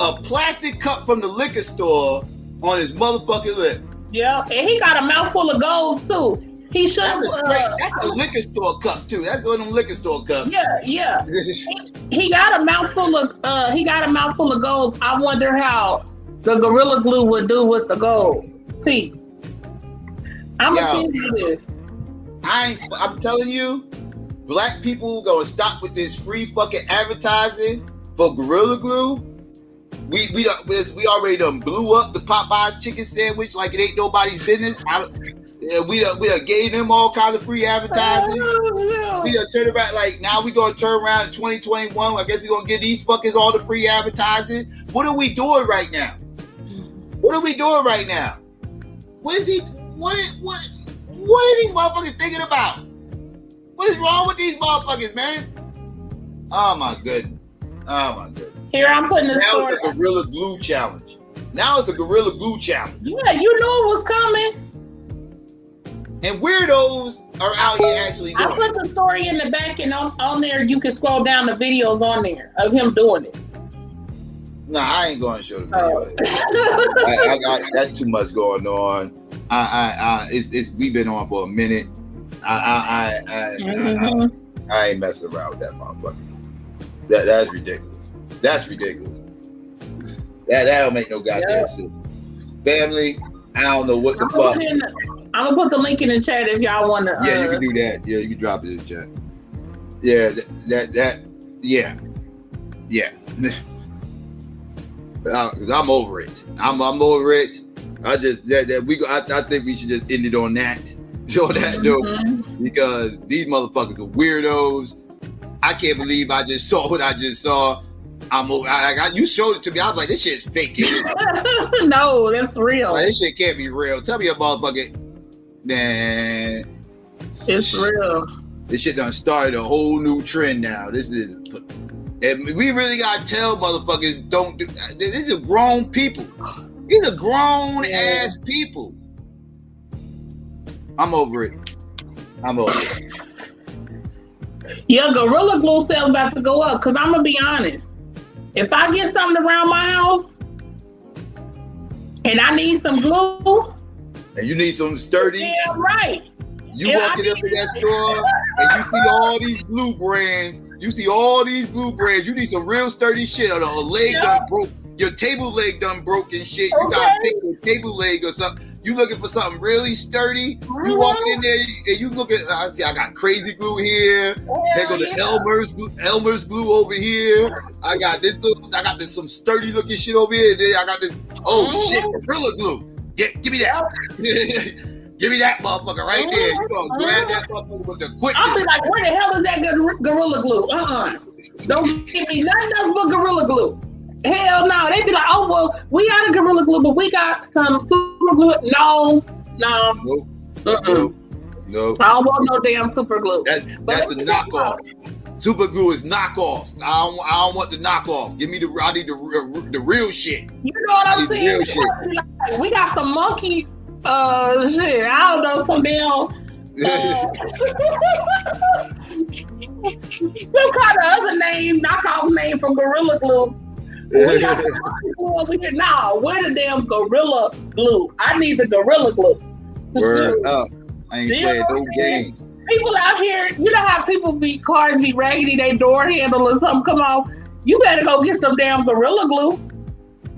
a plastic cup from the liquor store on his motherfucking lip. Yeah, and he got a mouthful of goals too. He should. That's a liquor store cup too. That's one of them liquor store cups. Yeah. he got a mouthful of gold. I wonder how the Gorilla Glue would do with the gold. See, I'm gonna see this. I'm telling you, black people gonna stop with this free fucking advertising for Gorilla Glue. We already done blew up the Popeyes chicken sandwich like it ain't nobody's business. We done gave them all kinds of free advertising. We done turned around, like now we gonna turn around in 2021. I guess we gonna give these fuckers all the free advertising. What are we doing right now? What are we doing right now? What is he? What are these motherfuckers thinking about? What is wrong with these motherfuckers, man? Oh my goodness. Here, I'm putting this. Now it's a Gorilla Glue challenge. Yeah, you knew it was coming. And weirdos are out here actually doing I put the story in the back, and on there you can scroll down the videos on there of him doing it. Nah, I ain't going to show the video. That's too much going on. We've been on for a minute. I ain't messing around with that motherfucker. That's ridiculous. That don't make no goddamn sense. Family, I don't know what the fuck. I'm gonna put the link in the chat if y'all want to. Yeah, you can do that. Yeah, you can drop it in the chat. Yeah, yeah. Because I'm over it. I'm over it. I think we should just end it on that. So that note, because these motherfuckers are weirdos. I can't believe I just saw what I just saw. You showed it to me. I was like, this shit's fake. No, that's real. Like, this shit can't be real. Tell me a motherfucker. Man, it's real. This shit done started a whole new trend now. And we really gotta tell motherfuckers don't do. These are grown people. These are grown ass people. I'm over it. Yeah, Gorilla Glue sales about to go up. Cause I'm gonna be honest. If I get something around my house and I need some glue, and you need some sturdy, yeah, right. You walking up to that store and you see all these glue brands. You need some real sturdy shit. Or a leg done broke. Your table leg done broke and shit. You gotta pick your table leg or something. You looking for something really sturdy. You walking in there and you look at. I see. I got crazy glue here. They go to Elmer's glue over here. I got this some sturdy looking shit over here. Then I got this. Oh shit, Gorilla Glue. Give me that. Give me that motherfucker right there. You gonna grab that motherfucker with the quickness. I'll be like, where the hell is that Gorilla Glue? Don't give me nothing else but Gorilla Glue. Hell no. They be like, oh, well, we out of Gorilla Glue, but we got some super glue. No. Nope. I don't want no damn super glue. That's the knockoff. Super glue is knockoff. I don't want the knockoff. I need the real shit. You know what I'm saying? Real shit. Like, we got some monkey shit. I don't know, some damn some kind of other name, knockoff name from Gorilla Glue. We got glue over here. Nah, where the damn Gorilla Glue? I need the Gorilla Glue. Word up. I ain't playing no game. People out here, you know how cars be raggedy, they door handle or something come off. You better go get some damn Gorilla Glue.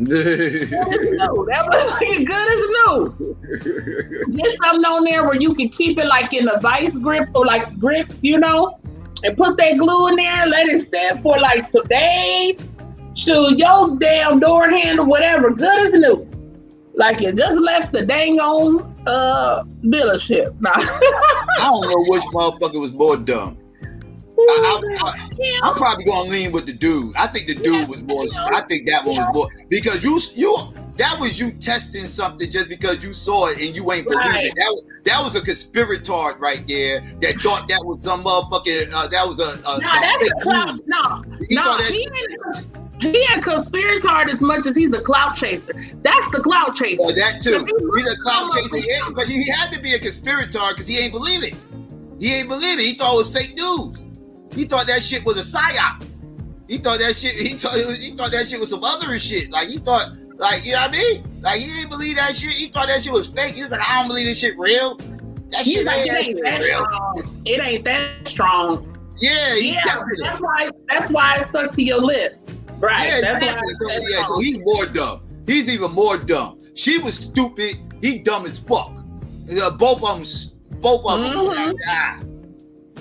That was like good as new. Get something on there where you can keep it like in a vice grip or like grip, and put that glue in there, let it sit for like some days. Shoot, your damn door handle, whatever, good as new. Like you just left the dang on dealership. Nah. I don't know which motherfucker was more dumb. I'm probably gonna lean with the dude. I think the dude was more. I think that one was more because that was you testing something just because you saw it and you ain't believe it. That was a conspirator right there that thought that was some motherfucking. That was that's a clout. He ain't conspirator as much as he's a clout chaser. That's the clout chaser. Well, that too. He's a clout chaser, but he had to be a conspirator because he ain't believe it. He thought it was fake news. He thought that shit was a psyop. He thought that shit was some other shit. Like he thought, like, you know what I mean? Like he didn't believe that shit. He thought that shit was fake. He was like, I don't believe this shit real. That shit ain't real. It ain't that strong. Yeah, he tested it. That's why it stuck to your lip. Right. Yeah, so he's more dumb. He's even more dumb. She was stupid. He dumb as fuck. Both of them.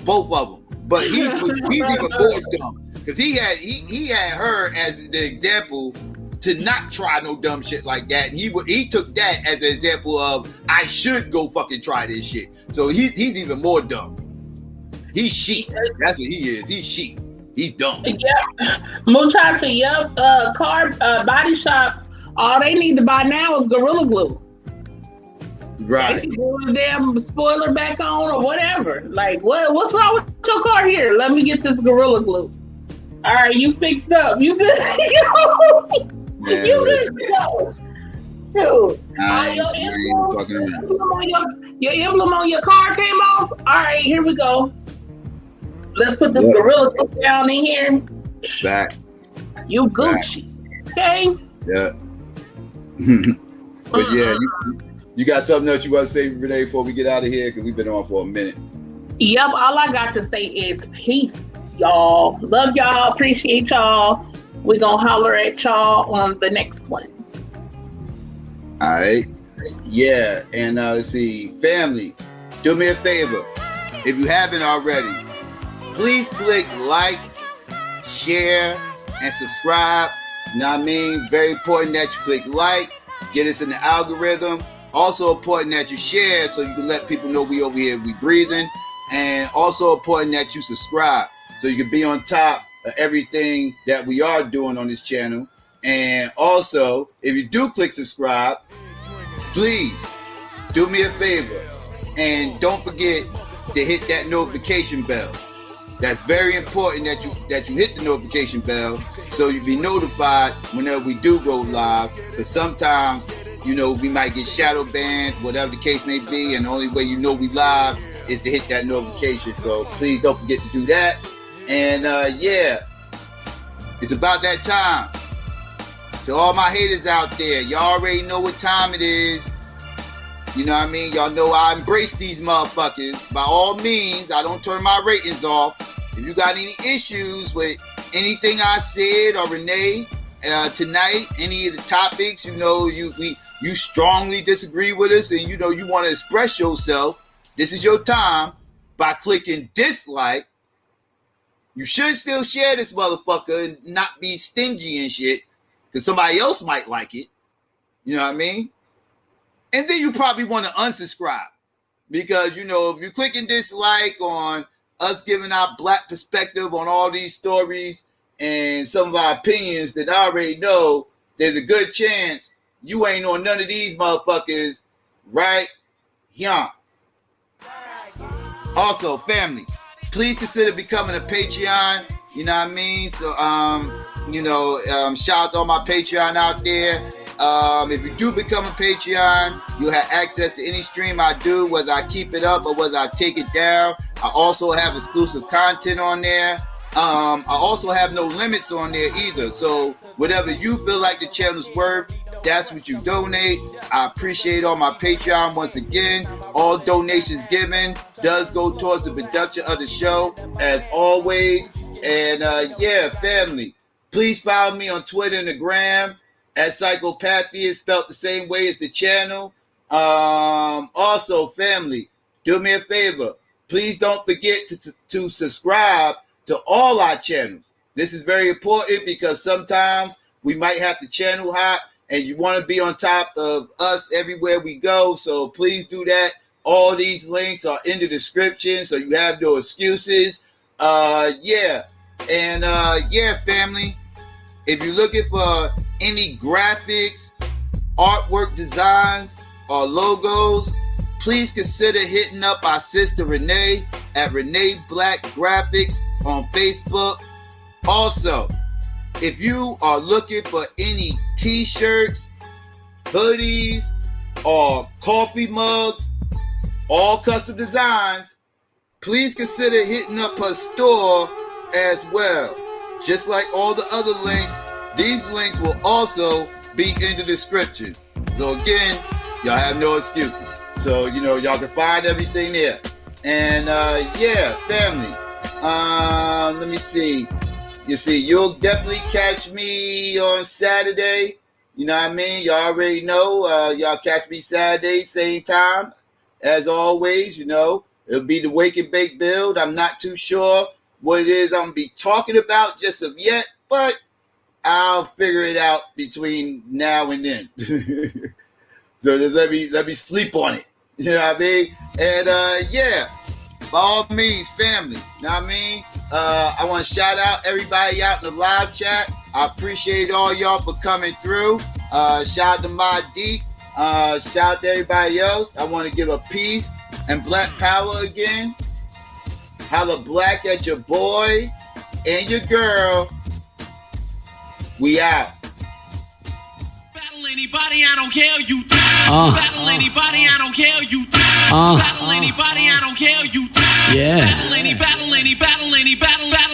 Both of them. But he's even more dumb because he had her as the example to not try no dumb shit like that, and he took that as an example of I should go fucking try this shit. So he's even more dumb. He's sheep. That's what he is. He's sheep. He's dumb. Yeah, Muchacha. Yep. Car body shops All they need to buy now is Gorilla Glue. Right. They can do the damn spoiler back on or whatever. Like, what's wrong with your car here? Let me get this Gorilla Glue. All right, you fixed up. You good? Man, you good to go. Dude. Your emblem on your car came off? All right, here we go. Let's put this Gorilla Glue down in here. Back. You Gucci. Okay? Yeah. But yeah, you got something else you want to say, Renee, before we get out of here? Because we've been on for a minute. Yep, all I got to say is peace, y'all. Love y'all. Appreciate y'all. We're going to holler at y'all on the next one. All right. Yeah. And let's see. Family, do me a favor. If you haven't already, please click like, share, and subscribe. You know what I mean? Very important that you click like, get us in the algorithm. Also important that you share so you can let people know we over here, we breathing. And also important that you subscribe so you can be on top of everything that we are doing on this channel. And also, if you do click subscribe, please do me a favor and don't forget to hit that notification bell. That's very important that you hit the notification bell so you'll be notified whenever we do go live. Because sometimes, you know, we might get shadow banned, whatever the case may be, and the only way you know we live is to hit that notification. So please don't forget to do that. And yeah, it's about that time. To all my haters out there, y'all already know what time it is. You know what I mean? Y'all know I embrace these motherfuckers. By all means, I don't turn my ratings off. If you got any issues with anything I said or Renee tonight, any of the topics, you know, you strongly disagree with us and you know you want to express yourself, this is your time by clicking dislike. You should still share this motherfucker and not be stingy and shit because somebody else might like it. You know what I mean? And then you probably want to unsubscribe because, you know, if you're clicking dislike on us giving our black perspective on all these stories and some of our opinions that I already know, there's a good chance you ain't on none of these motherfuckers right here. Also, family, please consider becoming a Patreon. You know what I mean? So, shout out to all my Patreon out there. If you do become a Patreon, you'll have access to any stream I do, whether I keep it up or whether I take it down. I also have exclusive content on there. I also have no limits on there either. So whatever you feel like the channel's worth, that's what you donate. I appreciate all my Patreon once again. All donations given does go towards the production of the show, as always. And yeah, family, please follow me on Twitter and the gram at SYKOPATHeist, spelled the same way as the channel. Also, family, do me a favor. Please don't forget to subscribe to all our channels. This is very important because sometimes we might have to channel hop and you want to be on top of us everywhere we go. So please do that. All these links are in the description so you have no excuses. Yeah. And yeah, family, if you're looking for any graphics, artwork designs, or logos, please consider hitting up our sister Renee at Renee Black Graphics on Facebook. Also, if you are looking for any t-shirts, hoodies, or coffee mugs, all custom designs, please consider hitting up her store as well. Just like all the other links, these links will also be in the description. So again, y'all have no excuses. So, you know, y'all can find everything there. And yeah, family. Let me see. You see, you'll definitely catch me on Saturday. You know what I mean? Y'all already know. Y'all catch me Saturday, same time. As always, you know, it'll be the Wake and Bake build. I'm not too sure what it is I'm going to be talking about just of yet, but I'll figure it out between now and then. So just let me sleep on it. You know what I mean? And yeah, by all means, family. You know what I mean? I want to shout out everybody out in the live chat. I appreciate all y'all for coming through. Shout out to my D. Shout out to everybody else. I want to give a peace and black power again. Holla black at your boy and your girl. We out. Battle anybody, I don't care, you die. Battle anybody, I don't care, you die. Battle anybody, I don't care, you die. Yeah. Battle any,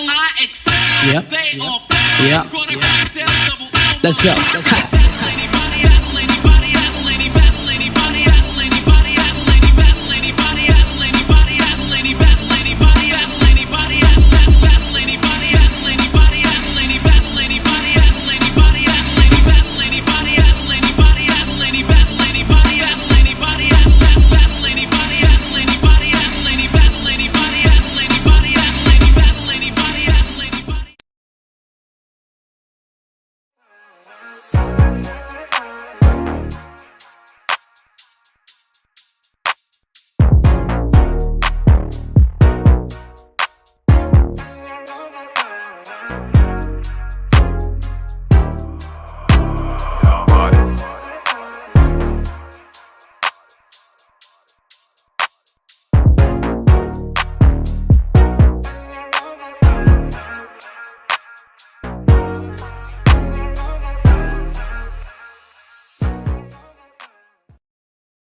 I accept. Yep. They are Yep. gonna go. Let's go.